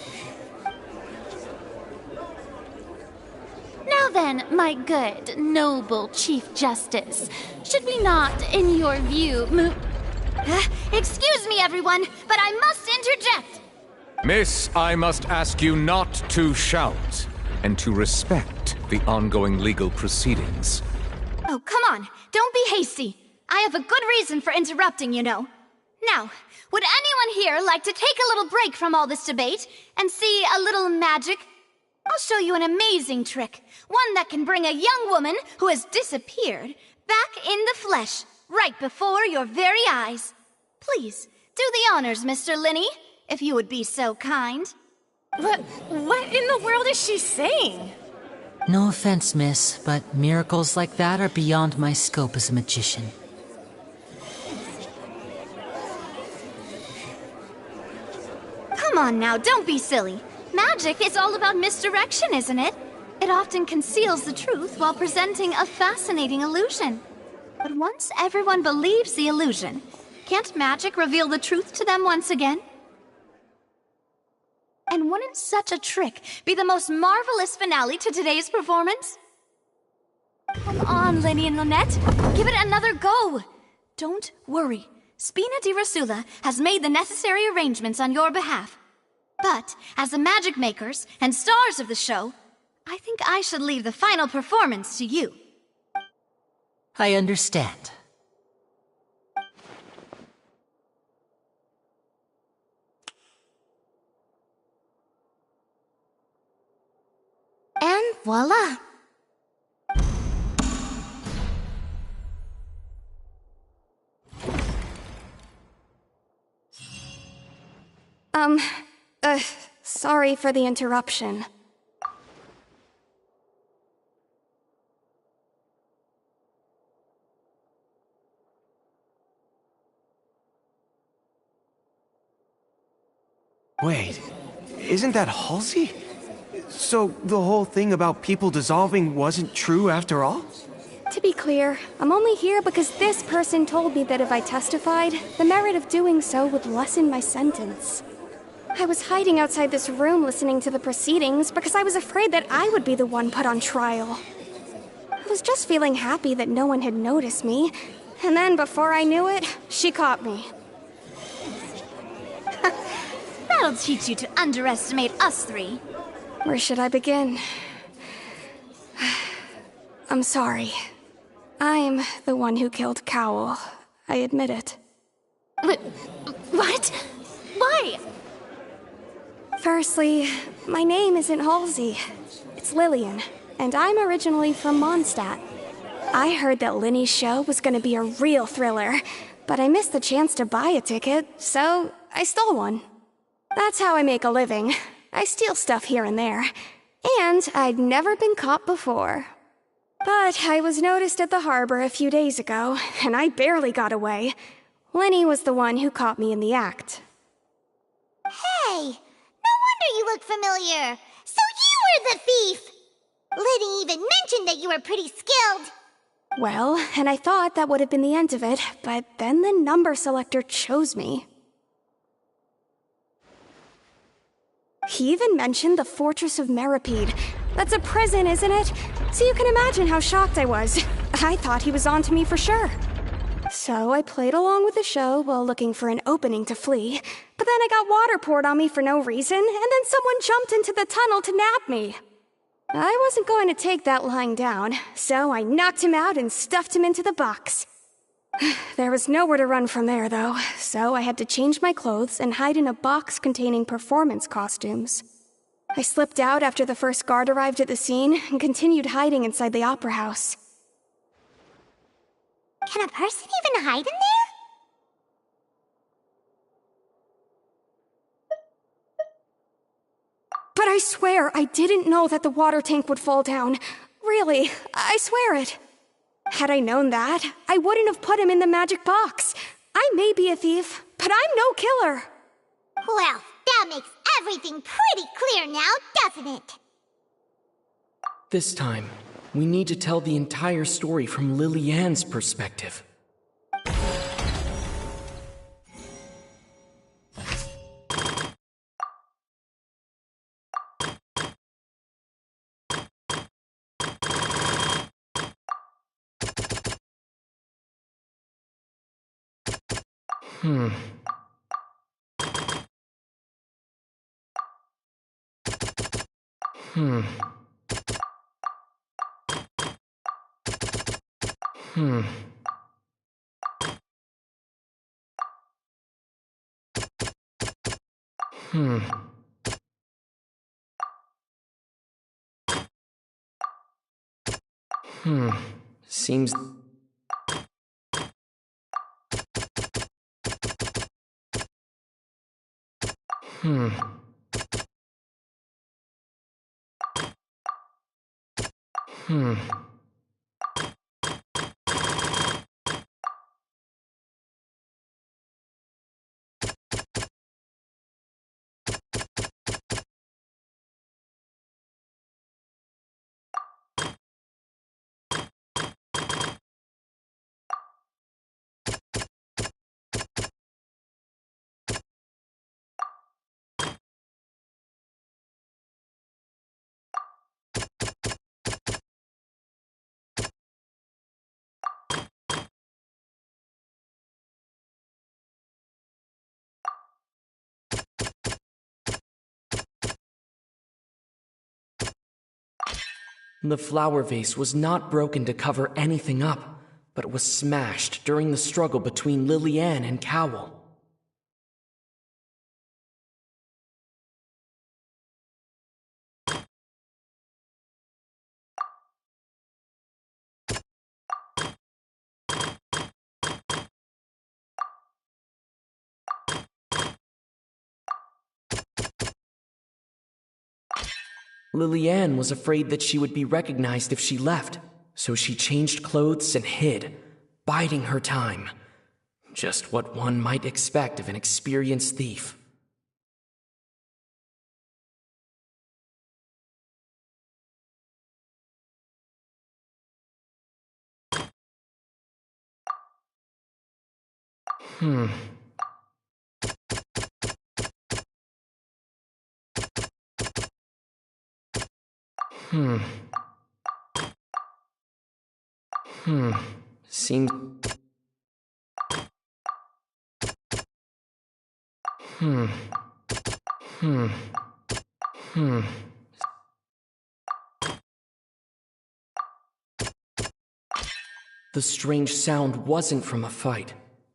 Now then, my good, noble Chief Justice, should we not, in your view, Excuse me, everyone, but I must interject. Miss, I must ask you not to shout and to respect the ongoing legal proceedings. Oh, come on. Don't be hasty. I have a good reason for interrupting, you know. Now, would anyone here like to take a little break from all this debate and see a little magic? I'll show you an amazing trick. One that can bring a young woman who has disappeared back in the flesh, right before your very eyes. Please, do the honors, Mr. Linney, if you would be so kind. What in the world is she saying? No offense, miss, but miracles like that are beyond my scope as a magician. Come on now, don't be silly. Magic is all about misdirection, isn't it? It often conceals the truth while presenting a fascinating illusion. But once everyone believes the illusion, can't magic reveal the truth to them once again? And wouldn't such a trick be the most marvelous finale to today's performance? Come on, Lenny and Lynette. Give it another go. Don't worry. Spina di Rasula has made the necessary arrangements on your behalf. But, as the magic makers and stars of the show, I think I should leave the final performance to you. I understand. And voila! Sorry for the interruption. Wait, isn't that Halsey? So the whole thing about people dissolving wasn't true after all? To be clear, I'm only here because this person told me that if I testified, the merit of doing so would lessen my sentence. I was hiding outside this room listening to the proceedings because I was afraid that I would be the one put on trial. I was just feeling happy that no one had noticed me, and then before I knew it, she caught me. That'll teach you to underestimate us three. Where should I begin? I'm sorry. I'm the one who killed Cowell. I admit it. What? Why? Firstly, my name isn't Halsey. It's Lillian, and I'm originally from Mondstadt. I heard that Linny's show was gonna be a real thriller, but I missed the chance to buy a ticket, so I stole one. That's how I make a living. I steal stuff here and there. And I'd never been caught before. But I was noticed at the harbor a few days ago, and I barely got away. Lenny was the one who caught me in the act. Hey, no wonder you look familiar. So you were the thief! Lenny even mentioned that you were pretty skilled. Well, and I thought that would have been the end of it, but then the number selector chose me. He even mentioned the Fortress of Meripede. That's a prison, isn't it? So you can imagine how shocked I was. I thought he was on to me for sure. So I played along with the show while looking for an opening to flee. But then I got water poured on me for no reason, and then someone jumped into the tunnel to nab me. I wasn't going to take that lying down, so I knocked him out and stuffed him into the box. There was nowhere to run from there, though, so I had to change my clothes and hide in a box containing performance costumes. I slipped out after the first guard arrived at the scene and continued hiding inside the opera house. Can a person even hide in there? But I swear I didn't know that the water tank would fall down. Really, I swear it. Had I known that, I wouldn't have put him in the magic box. I may be a thief, but I'm no killer. Well, that makes everything pretty clear now, doesn't it? This time, we need to tell the entire story from Lily-Ann's perspective. Hmm. Hmm. Hmm. Hmm. Hmm. Seems... Hmm. Hmm. The flower vase was not broken to cover anything up, but was smashed during the struggle between Lily-Ann and Cowell. Lily-Ann was afraid that she would be recognized if she left, so she changed clothes and hid, biding her time. Just what one might expect of an experienced thief. Hmm. Hmm. Hmm. Seems... Hmm. Hmm. Hmm. The strange sound wasn't from a fight.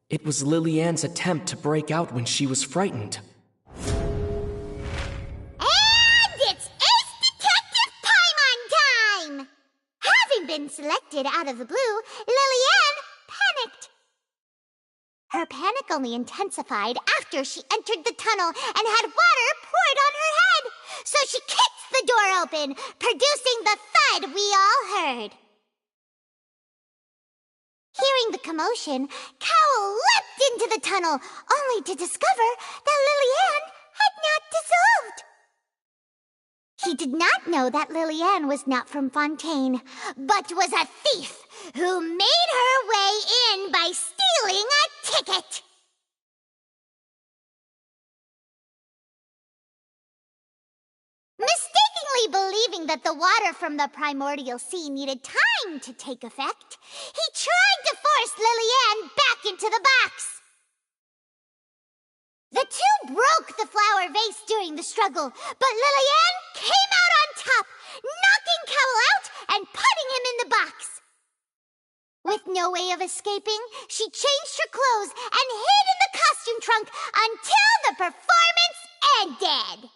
It was Lily-Ann's attempt to break out when she was frightened. And it's Ace Detective Paimon time! Having been selected out of the blue, Lily-Ann panicked. Her panic only intensified after she entered the tunnel and had water poured on her head. So she kicks the door open, producing the thud we all heard. Hearing the commotion, Cowell leapt into the tunnel, only to discover that Lily-Ann had not dissolved. He did not know that Lily-Ann was not from Fontaine, but was a thief who made her way in by stealing a ticket. Mistakenly believing that the water from the primordial sea needed time to take effect, he tried to force Lily-Ann back into the box. The two broke the flower vase during the struggle, but Lily-Ann came out on top, knocking Cowell out and putting him in the box. With no way of escaping, she changed her clothes and hid in the costume trunk until the performance ended.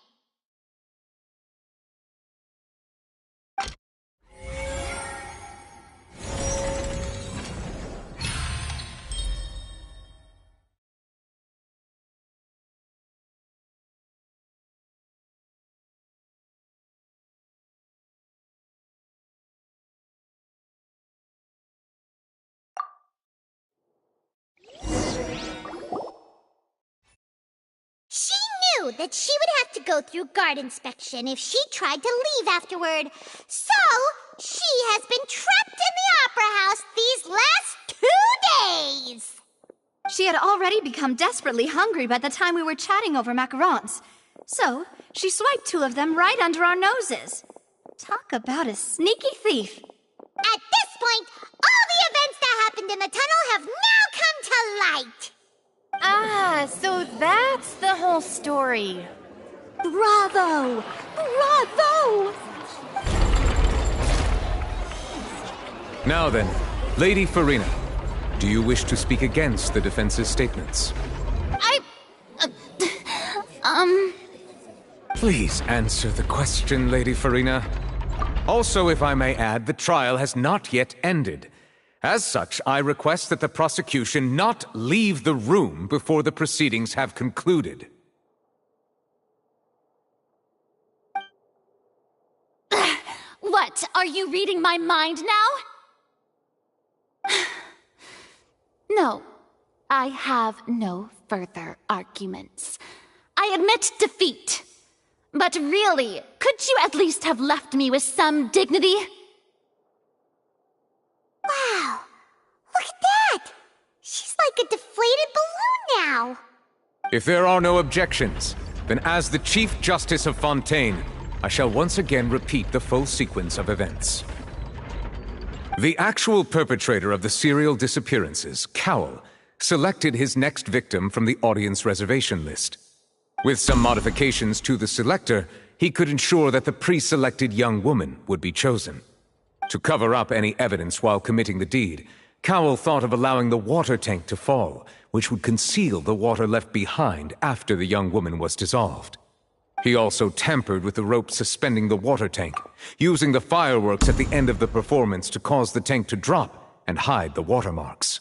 She knew that she would have to go through guard inspection if she tried to leave afterward. So, she has been trapped in the Opera House these last 2 days. She had already become desperately hungry by the time we were chatting over macarons. So, she swiped 2 of them right under our noses. Talk about a sneaky thief. At this point, all the events that happened in the tunnel have now come to light. Ah, so that's the whole story. Bravo! Bravo! Now then, Lady Farina, do you wish to speak against the defense's statements? Please answer the question, Lady Farina. Also, if I may add, the trial has not yet ended. As such, I request that the prosecution not leave the room before the proceedings have concluded. What? Are you reading my mind now? No, I have no further arguments. I admit defeat. But really, could you at least have left me with some dignity? Wow, look at that! She's like a deflated balloon now. If there are no objections, then as the Chief Justice of Fontaine, I shall once again repeat the full sequence of events. The actual perpetrator of the serial disappearances, Cowell, selected his next victim from the audience reservation list. With some modifications to the selector, he could ensure that the pre-selected young woman would be chosen. To cover up any evidence while committing the deed, Cowell thought of allowing the water tank to fall, which would conceal the water left behind after the young woman was dissolved. He also tampered with the rope suspending the water tank, using the fireworks at the end of the performance to cause the tank to drop and hide the watermarks.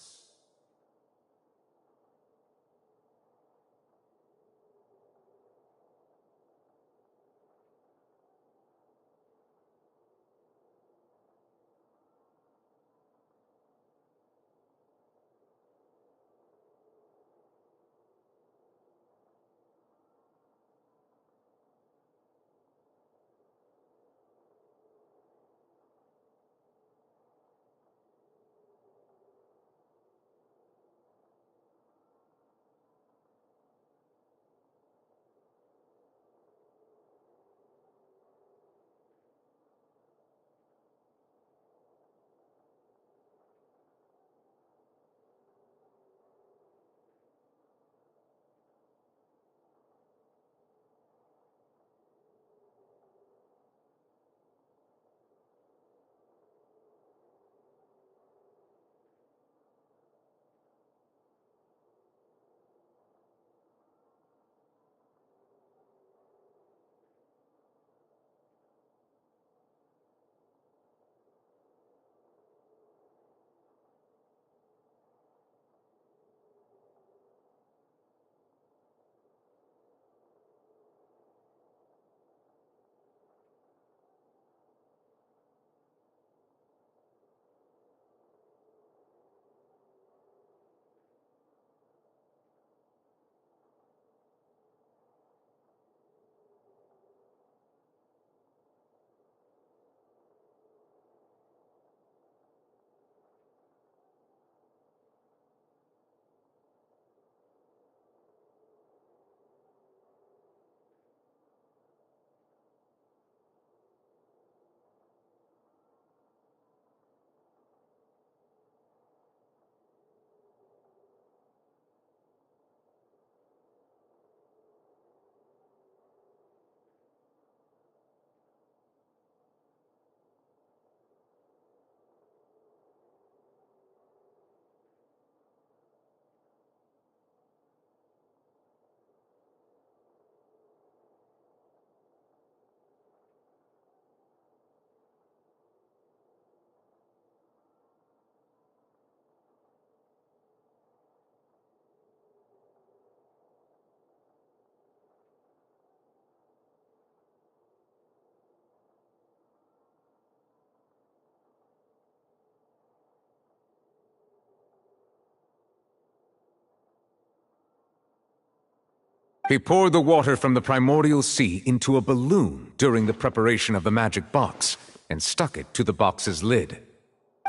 He poured the water from the primordial sea into a balloon during the preparation of the magic box and stuck it to the box's lid.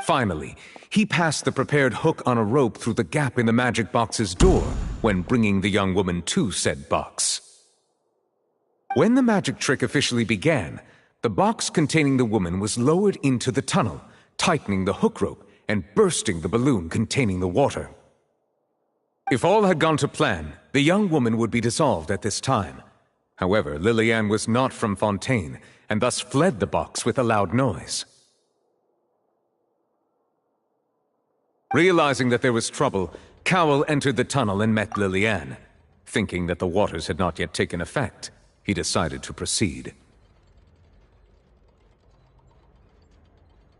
Finally, he passed the prepared hook on a rope through the gap in the magic box's door when bringing the young woman to said box. When the magic trick officially began, the box containing the woman was lowered into the tunnel, tightening the hook rope and bursting the balloon containing the water. If all had gone to plan, the young woman would be dissolved at this time. However, Lillian was not from Fontaine, and thus fled the box with a loud noise. Realizing that there was trouble, Cowell entered the tunnel and met Lillian. Thinking that the waters had not yet taken effect, he decided to proceed.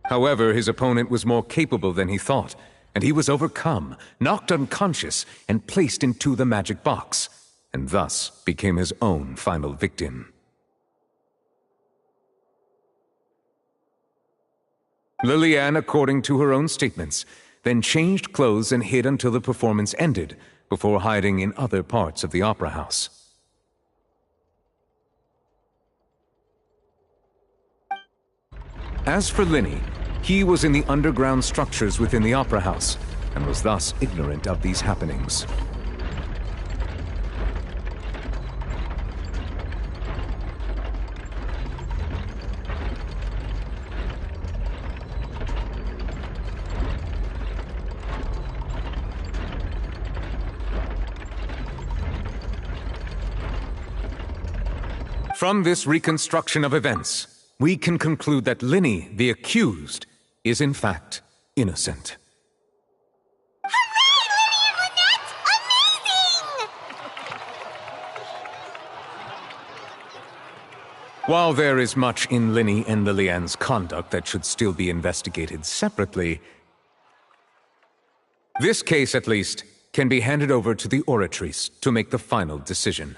However, his opponent was more capable than he thought, and he was overcome, knocked unconscious, and placed into the magic box, and thus became his own final victim. Lillian, according to her own statements, then changed clothes and hid until the performance ended, before hiding in other parts of the opera house. As for Linny, he was in the underground structures within the opera house, and was thus ignorant of these happenings. From this reconstruction of events, we can conclude that Linny, the accused, is in fact innocent. While there is much in Linny and Lillian's conduct that should still be investigated separately, this case, at least, can be handed over to the Oratrice to make the final decision.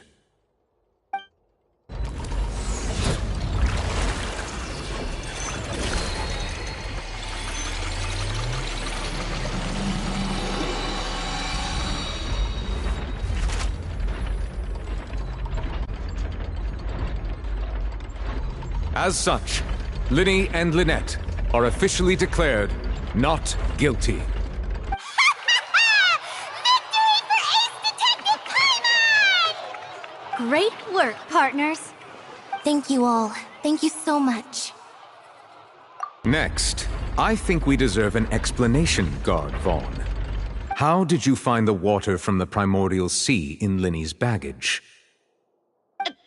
As such, Linny and Lynette are officially declared not guilty. Great work, partners. Thank you all. Thank you so much. Next, I think we deserve an explanation, Guard Vaughn. How did you find the water from the primordial sea in Linny's baggage?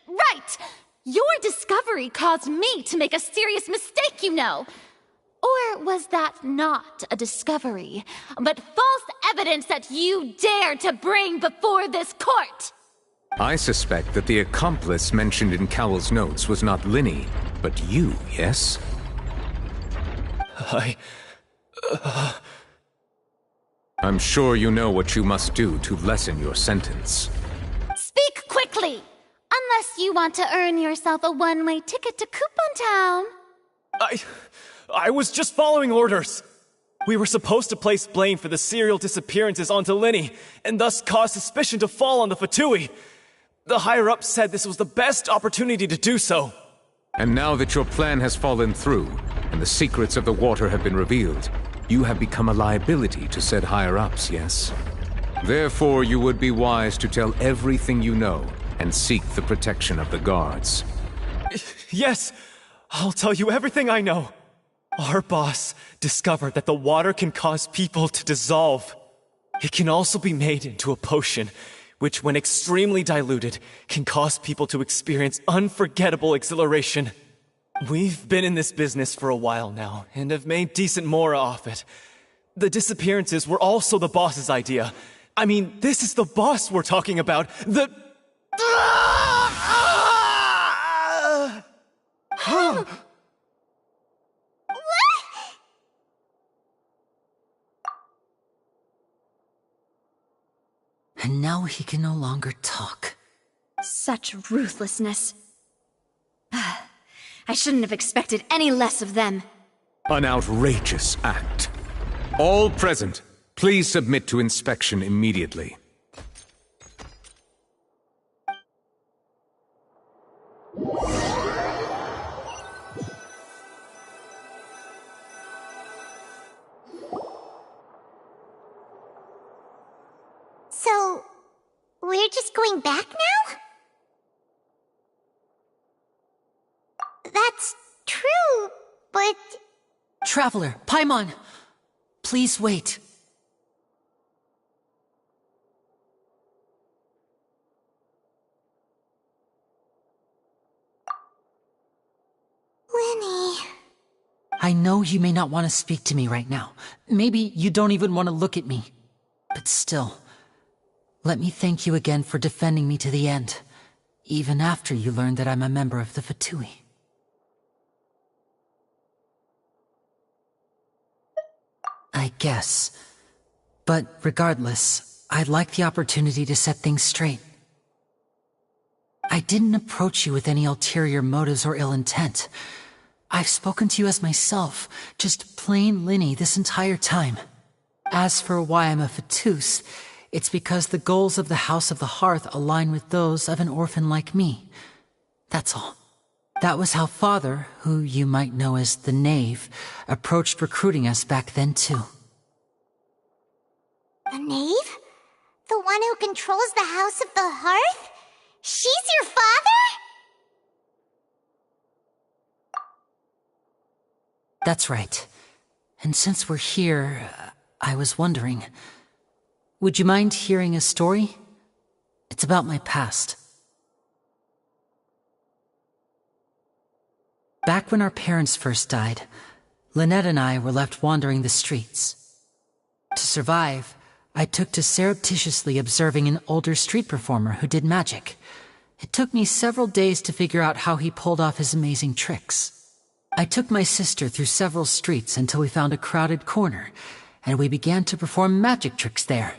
Right! Your discovery caused me to make a serious mistake, you know. Or was that not a discovery, but false evidence that you dared to bring before this court? I suspect that the accomplice mentioned in Cowell's notes was not Linny, but you, yes? I'm sure you know what you must do to lessen your sentence. Speak quickly! Unless you want to earn yourself a one-way ticket to Coupon Town. I was just following orders. We were supposed to place blame for the serial disappearances onto Linny, and thus cause suspicion to fall on the Fatui. The higher-ups said this was the best opportunity to do so. And now that your plan has fallen through, and the secrets of the water have been revealed, you have become a liability to said higher-ups, yes? Therefore, you would be wise to tell everything you know, and seek the protection of the guards. Yes, I'll tell you everything I know. Our boss discovered that the water can cause people to dissolve. It can also be made into a potion, which when extremely diluted, can cause people to experience unforgettable exhilaration. We've been in this business for a while now, and have made decent more off it. The disappearances were also the boss's idea. I mean, this is the boss we're talking about. And now he can no longer talk. Such ruthlessness. I shouldn't have expected any less of them. An outrageous act. All present, please submit to inspection immediately. So, we're just going back now? That's true, but... Traveler, Paimon! Please wait. Lenny... I know you may not want to speak to me right now. Maybe you don't even want to look at me. But still, let me thank you again for defending me to the end, even after you learned that I'm a member of the Fatui. I guess. But regardless, I'd like the opportunity to set things straight. I didn't approach you with any ulterior motives or ill intent. I've spoken to you as myself, just plain Linny this entire time. As for why I'm a Fatus, it's because the goals of the House of the Hearth align with those of an orphan like me. That's all. That was how Father, who you might know as the Knave, approached recruiting us back then too. The Knave? The one who controls the House of the Hearth? She's your father? That's right. And since we're here, I was wondering, would you mind hearing a story? It's about my past. Back when our parents first died, Lynette and I were left wandering the streets. To survive, I took to surreptitiously observing an older street performer who did magic. It took me several days to figure out how he pulled off his amazing tricks. I took my sister through several streets until we found a crowded corner, and we began to perform magic tricks there.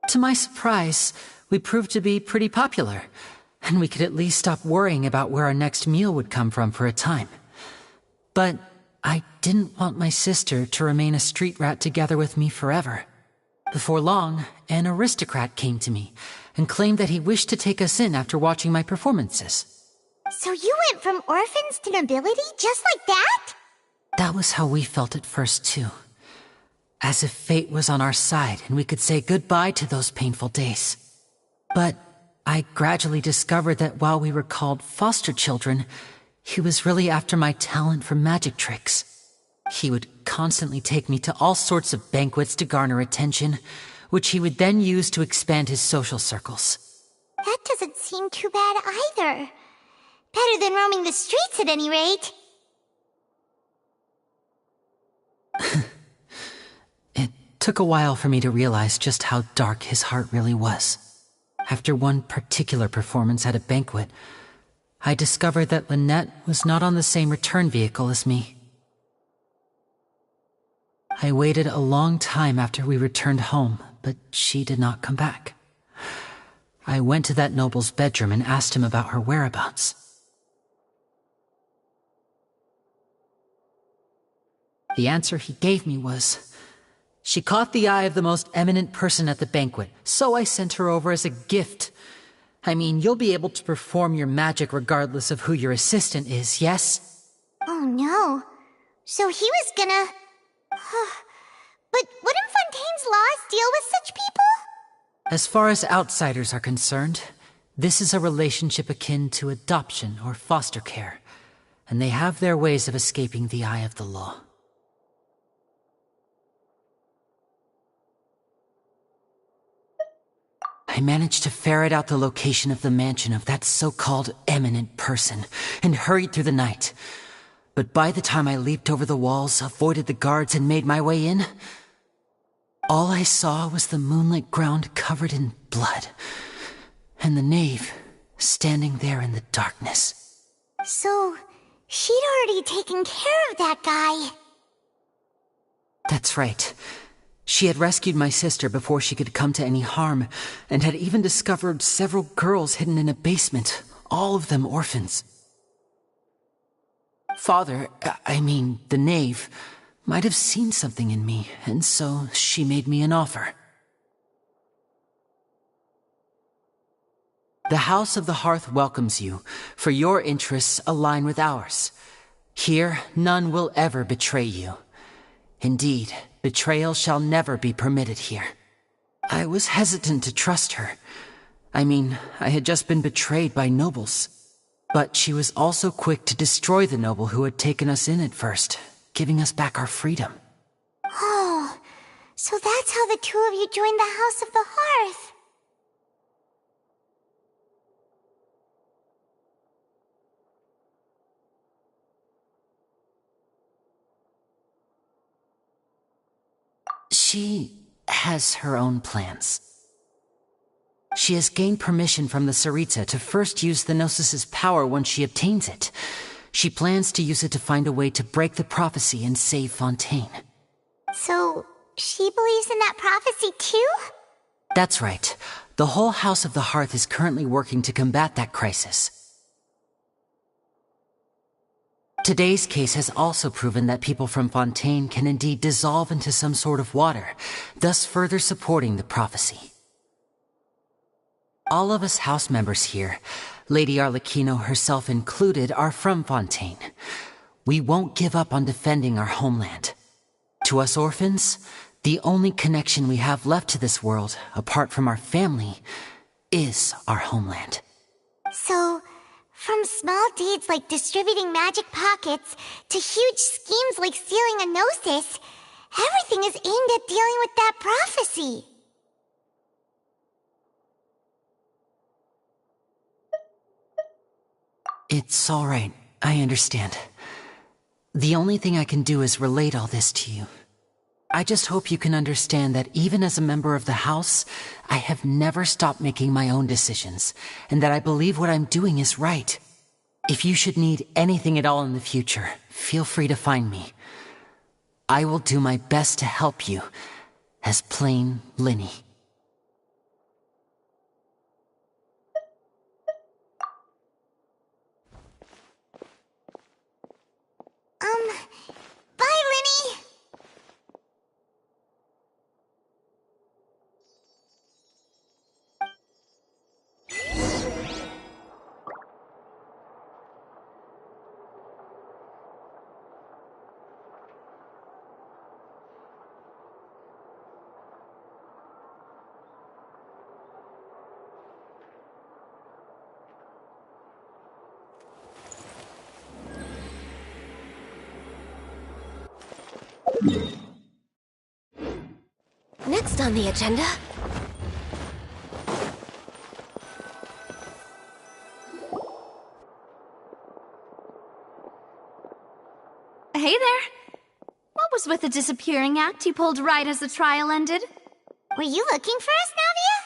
To my surprise, we proved to be pretty popular, and we could at least stop worrying about where our next meal would come from for a time. But I didn't want my sister to remain a street rat together with me forever. Before long, an aristocrat came to me and claimed that he wished to take us in after watching my performances. So you went from orphans to nobility just like that? That was how we felt at first, too. As if fate was on our side and we could say goodbye to those painful days. But I gradually discovered that while we were called foster children, he was really after my talent for magic tricks. He would constantly take me to all sorts of banquets to garner attention, which he would then use to expand his social circles. That doesn't seem too bad either. Better than roaming the streets at any rate. It took a while for me to realize just how dark his heart really was. After one particular performance at a banquet, I discovered that Lynette was not on the same return vehicle as me. I waited a long time after we returned home, but she did not come back. I went to that noble's bedroom and asked him about her whereabouts. The answer he gave me was, she caught the eye of the most eminent person at the banquet, so I sent her over as a gift. I mean, you'll be able to perform your magic regardless of who your assistant is, yes? Oh no. So he was gonna... But wouldn't Fontaine's laws deal with such people? As far as outsiders are concerned, this is a relationship akin to adoption or foster care, and they have their ways of escaping the eye of the law. I managed to ferret out the location of the mansion of that so-called eminent person and hurried through the night. But by the time I leaped over the walls, avoided the guards, and made my way in, all I saw was the moonlit ground covered in blood, and the knave standing there in the darkness. So, she'd already taken care of that guy. That's right. She had rescued my sister before she could come to any harm, and had even discovered several girls hidden in a basement, all of them orphans. Father, the knave, might have seen something in me, and so she made me an offer. The House of the Hearth welcomes you, for your interests align with ours. Here, none will ever betray you. Indeed, betrayal shall never be permitted here. I was hesitant to trust her. I mean, I had just been betrayed by nobles. But she was also quick to destroy the noble who had taken us in at first, giving us back our freedom. Oh, so that's how the two of you joined the House of the Hearth. She has her own plans. She has gained permission from the Tsaritsa to first use the Gnosis' power once she obtains it. She plans to use it to find a way to break the prophecy and save Fontaine. So, she believes in that prophecy too? That's right. The whole House of the Hearth is currently working to combat that crisis. Today's case has also proven that people from Fontaine can indeed dissolve into some sort of water, thus further supporting the prophecy. All of us house members here, Lady Arlecchino herself included, are from Fontaine. We won't give up on defending our homeland. To us orphans, the only connection we have left to this world, apart from our family, is our homeland. So, from small deeds like distributing magic pockets to huge schemes like stealing a Gnosis, everything is aimed at dealing with that prophecy. It's all right. I understand. The only thing I can do is relate all this to you. I just hope you can understand that even as a member of the House, I have never stopped making my own decisions, and that I believe what I'm doing is right. If you should need anything at all in the future, feel free to find me. I will do my best to help you, as plain Linny. Bye, Linny! Next on the agenda... Hey there! What was with the disappearing act you pulled right as the trial ended? Were you looking for us, Navia?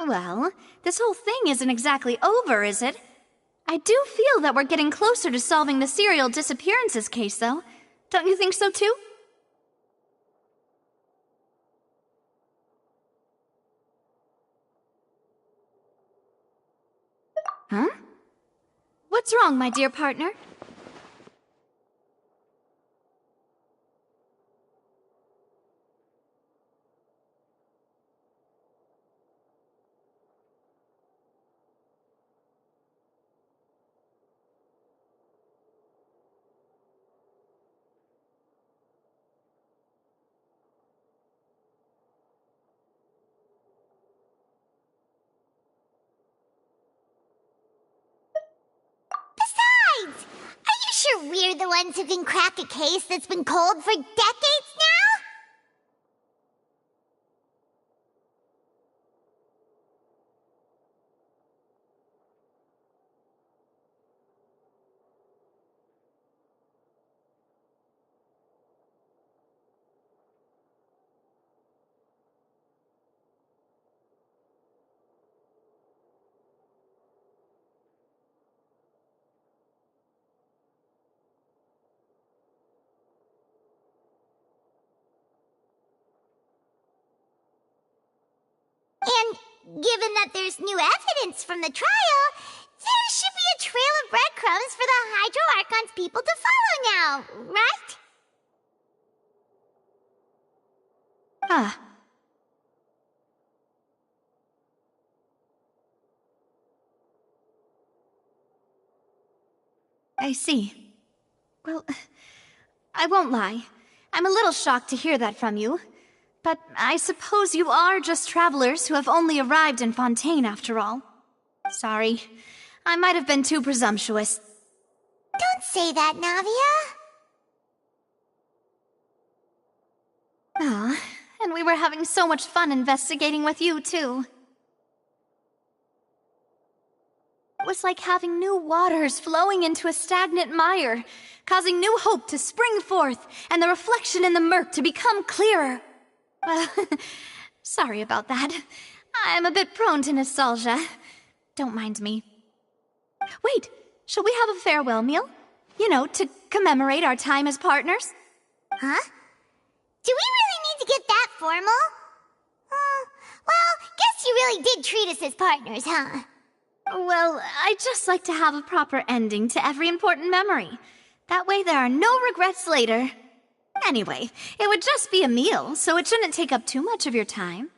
Well, this whole thing isn't exactly over, is it? I do feel that we're getting closer to solving the serial disappearances case, though. Don't you think so, too? Huh? What's wrong, my dear partner? Besides, are you sure we're the ones who can crack a case that's been cold for decades now? And given that there's new evidence from the trial, there should be a trail of breadcrumbs for the Hydro Archon's people to follow now, right? Ah. I see. Well, I won't lie. I'm a little shocked to hear that from you. But I suppose you are just travelers who have only arrived in Fontaine after all. Sorry. I might have been too presumptuous. Don't say that, Navia. Ah, and we were having so much fun investigating with you, too. It was like having new waters flowing into a stagnant mire, causing new hope to spring forth, and the reflection in the murk to become clearer. Well, sorry about that. I'm a bit prone to nostalgia. Don't mind me. Wait, shall we have a farewell meal? You know, to commemorate our time as partners? Huh? Do we really need to get that formal? Well, guess you really did treat us as partners, huh? Well, I'd just like to have a proper ending to every important memory. That way there are no regrets later. Anyway, it would just be a meal, so it shouldn't take up too much of your time.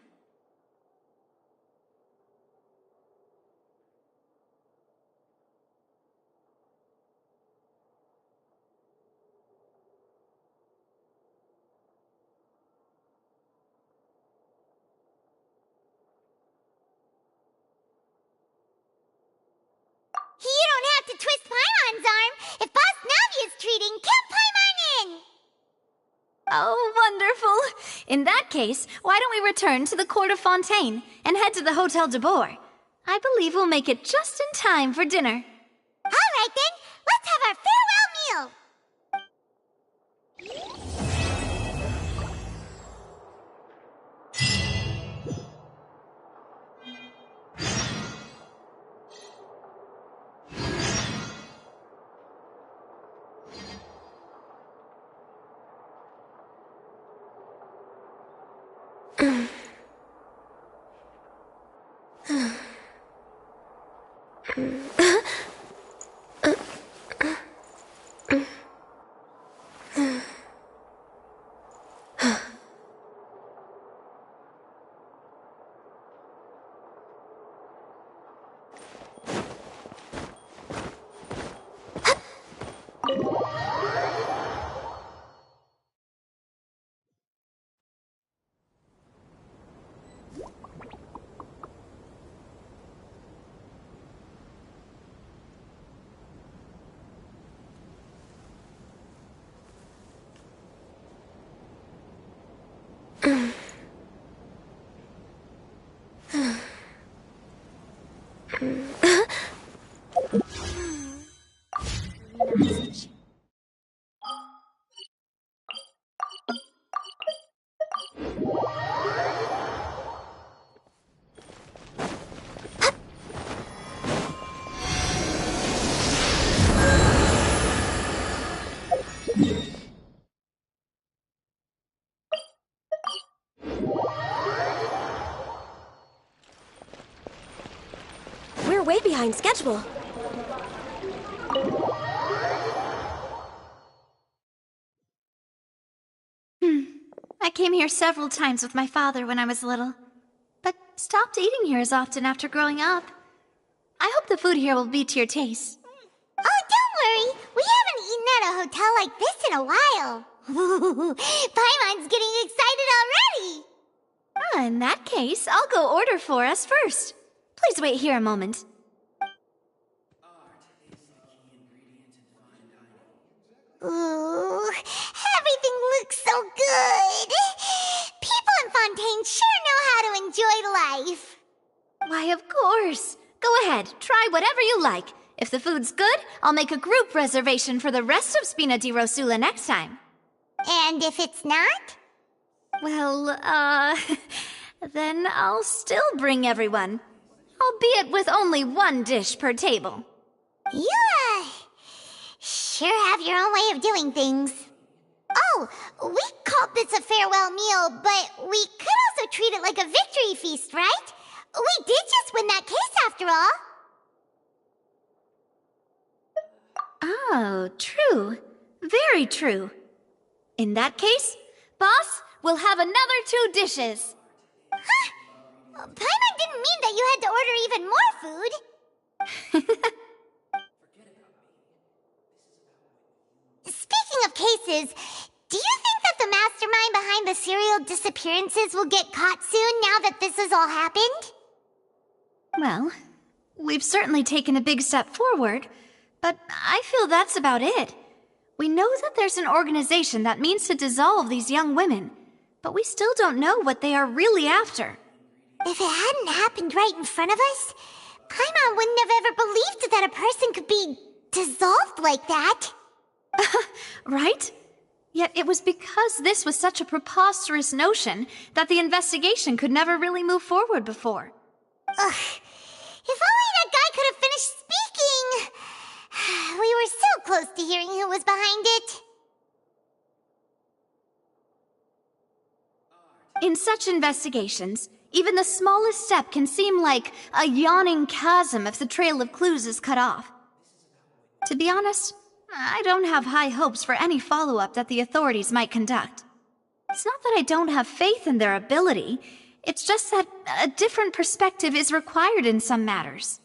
You don't have to twist Paimon's arm. If Boss Navia's treating, count Paimon in! Oh, wonderful. In that case, why don't we return to the court of Fontaine and head to the Hotel de Boer? I believe we'll make it just in time for dinner. All right then, let's have our farewell meal. We're way behind schedule. I came here several times with my father when I was little, but stopped eating here as often after growing up. I hope the food here will be to your taste. Oh, don't worry. We haven't eaten at a hotel like this in a while. Paimon's getting excited already. In that case, I'll go order for us first. Please wait here a moment. Ooh, everything looks so good. People in Fontaine sure know how to enjoy life. Why, of course. Go ahead, try whatever you like. If the food's good, I'll make a group reservation for the rest of Spina di Rosula next time. And if it's not? Well, then I'll still bring everyone. Albeit with only one dish per table. You, sure have your own way of doing things. Oh, we called this a farewell meal, but we could also treat it like a victory feast, right? We did just win that case after all. Oh, true. Very true. In that case, boss, we'll have another 2 dishes. Huh? Paimon didn't mean that you had to order even more food. is, do you think that the mastermind behind the serial disappearances will get caught soon now that this has all happened? Well, we've certainly taken a big step forward, but I feel that's about it. We know that there's an organization that means to dissolve these young women, but we still don't know what they are really after. If it hadn't happened right in front of us, Paimon wouldn't have ever believed that a person could be dissolved like that. Right? Yet it was because this was such a preposterous notion that the investigation could never really move forward before. Ugh. If only that guy could have finished speaking! We were so close to hearing who was behind it. In such investigations, even the smallest step can seem like a yawning chasm if the trail of clues is cut off. To be honest, I don't have high hopes for any follow-up that the authorities might conduct. It's not that I don't have faith in their ability, it's just that a different perspective is required in some matters.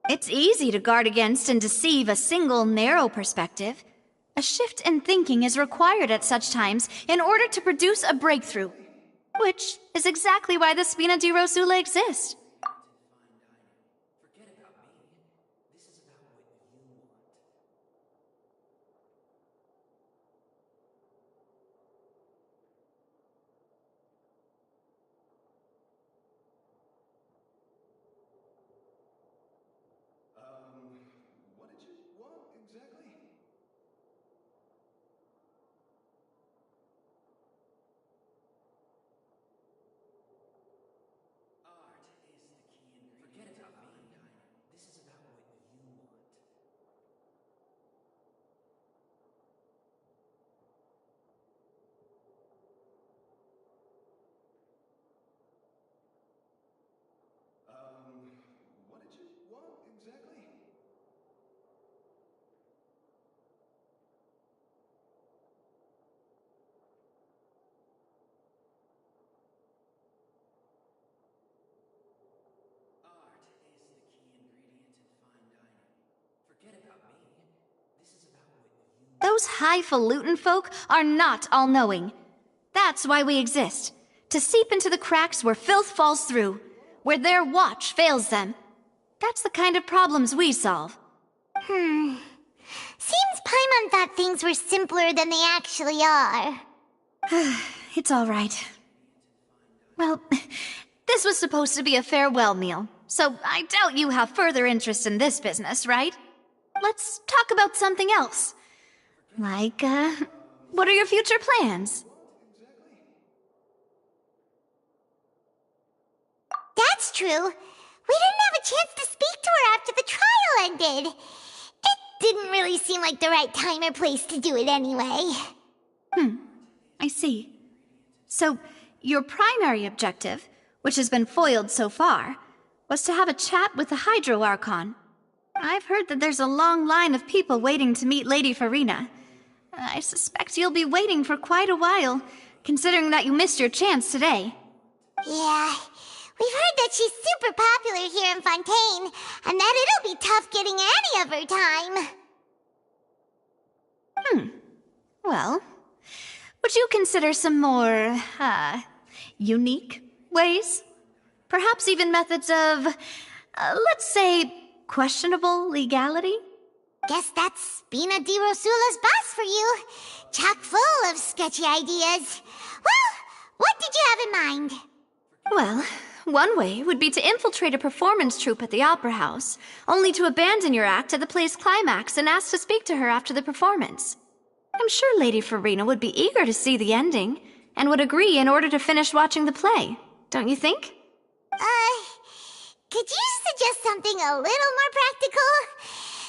It's easy to guard against and deceive a single narrow perspective. A shift in thinking is required at such times in order to produce a breakthrough, which is exactly why the Spina di Rosula exists. Those highfalutin folk are not all-knowing. That's why we exist. To seep into the cracks where filth falls through, where their watch fails them. That's the kind of problems we solve. Seems Paimon thought things were simpler than they actually are. It's all right. Well, this was supposed to be a farewell meal, so I doubt you have further interest in this business, right? Let's talk about something else. Like, what are your future plans? That's true. We didn't have a chance to speak to her after the trial ended. It didn't really seem like the right time or place to do it anyway. I see. So, your primary objective, which has been foiled so far, was to have a chat with the Hydro Archon. I've heard that there's a long line of people waiting to meet Lady Farina. I suspect you'll be waiting for quite a while, considering that you missed your chance today. Yeah, we've heard that she's super popular here in Fontaine, and that it'll be tough getting any of her time. Well, would you consider some more, unique ways? Perhaps even methods of, let's say, questionable legality? Guess that's Spina di Rosula's boss for you. Chock full of sketchy ideas. Well, what did you have in mind? Well, one way would be to infiltrate a performance troupe at the Opera House, only to abandon your act at the play's climax and ask to speak to her after the performance. I'm sure Lady Farina would be eager to see the ending, and would agree in order to finish watching the play, don't you think? Could you suggest something a little more practical?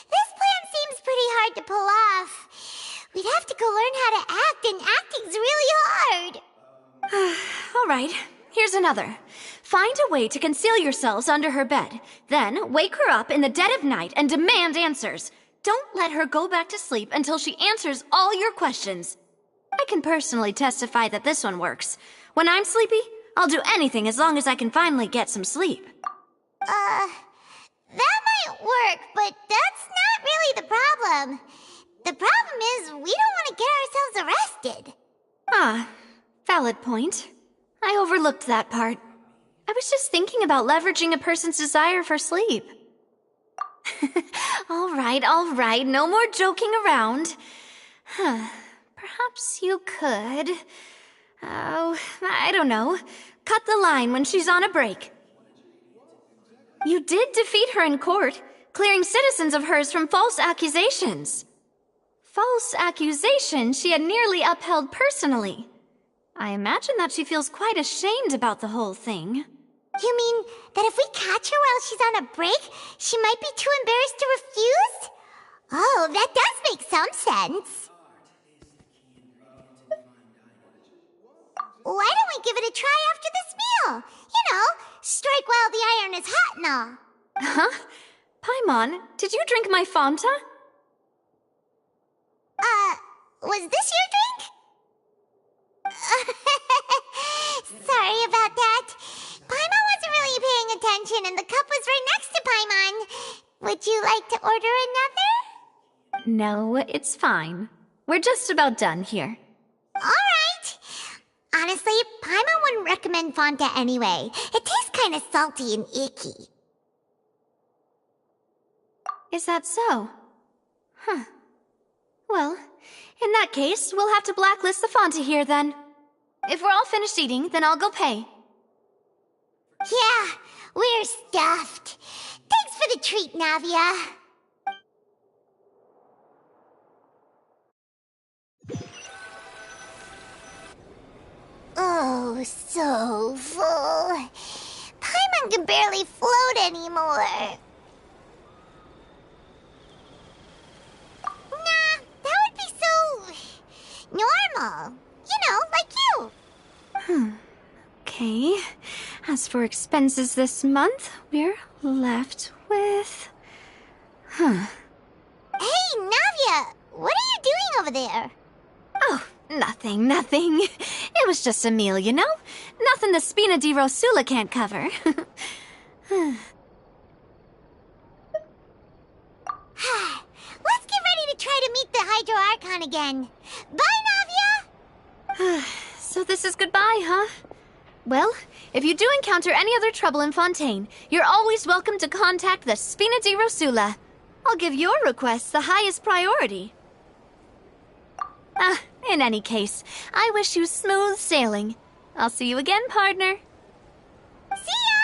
This plan seems pretty hard to pull off. We'd have to go learn how to act, and acting's really hard. All right, here's another. Find a way to conceal yourselves under her bed. Then wake her up in the dead of night and demand answers. Don't let her go back to sleep until she answers all your questions. I can personally testify that this one works. When I'm sleepy, I'll do anything as long as I can finally get some sleep. That might work, but that's not really the problem. The problem is, we don't want to get ourselves arrested. Ah, valid point. I overlooked that part. I was just thinking about leveraging a person's desire for sleep. All right, no more joking around. Perhaps you could... Oh, I don't know. Cut the line when she's on a break. You did defeat her in court, clearing citizens of hers from false accusations. False accusations she had nearly upheld personally. I imagine that she feels quite ashamed about the whole thing. You mean that if we catch her while she's on a break, she might be too embarrassed to refuse? Oh, that does make some sense. Why don't we give it a try after this meal? You know, strike while the iron is hot and all. Huh? Paimon, did you drink my Fanta? Was this your drink? Sorry about that. Paimon wasn't really paying attention and the cup was right next to Paimon. Would you like to order another? No, it's fine. We're just about done here. Alright. Honestly, Paimon wouldn't recommend Fanta anyway. It tastes kind of salty and icky. Is that so? Huh. Well, in that case, we'll have to blacklist the Fanta here then. If we're all finished eating, then I'll go pay. Yeah, we're stuffed. Thanks for the treat, Navia. Oh, so full. Paimon can barely float anymore. Nah, that would be so... normal. You know, like you. Okay. As for expenses this month, we're left with... Hey, Navia! What are you doing over there? Oh, nothing. It was just a meal, you know? Nothing the Spina di Rosula can't cover. Let's get ready to try to meet the Hydro Archon again. Bye, Navia! So this is goodbye, huh? Well, if you do encounter any other trouble in Fontaine, you're always welcome to contact the Spina di Rosula. I'll give your request the highest priority. In any case, I wish you smooth sailing. I'll see you again, partner. See ya!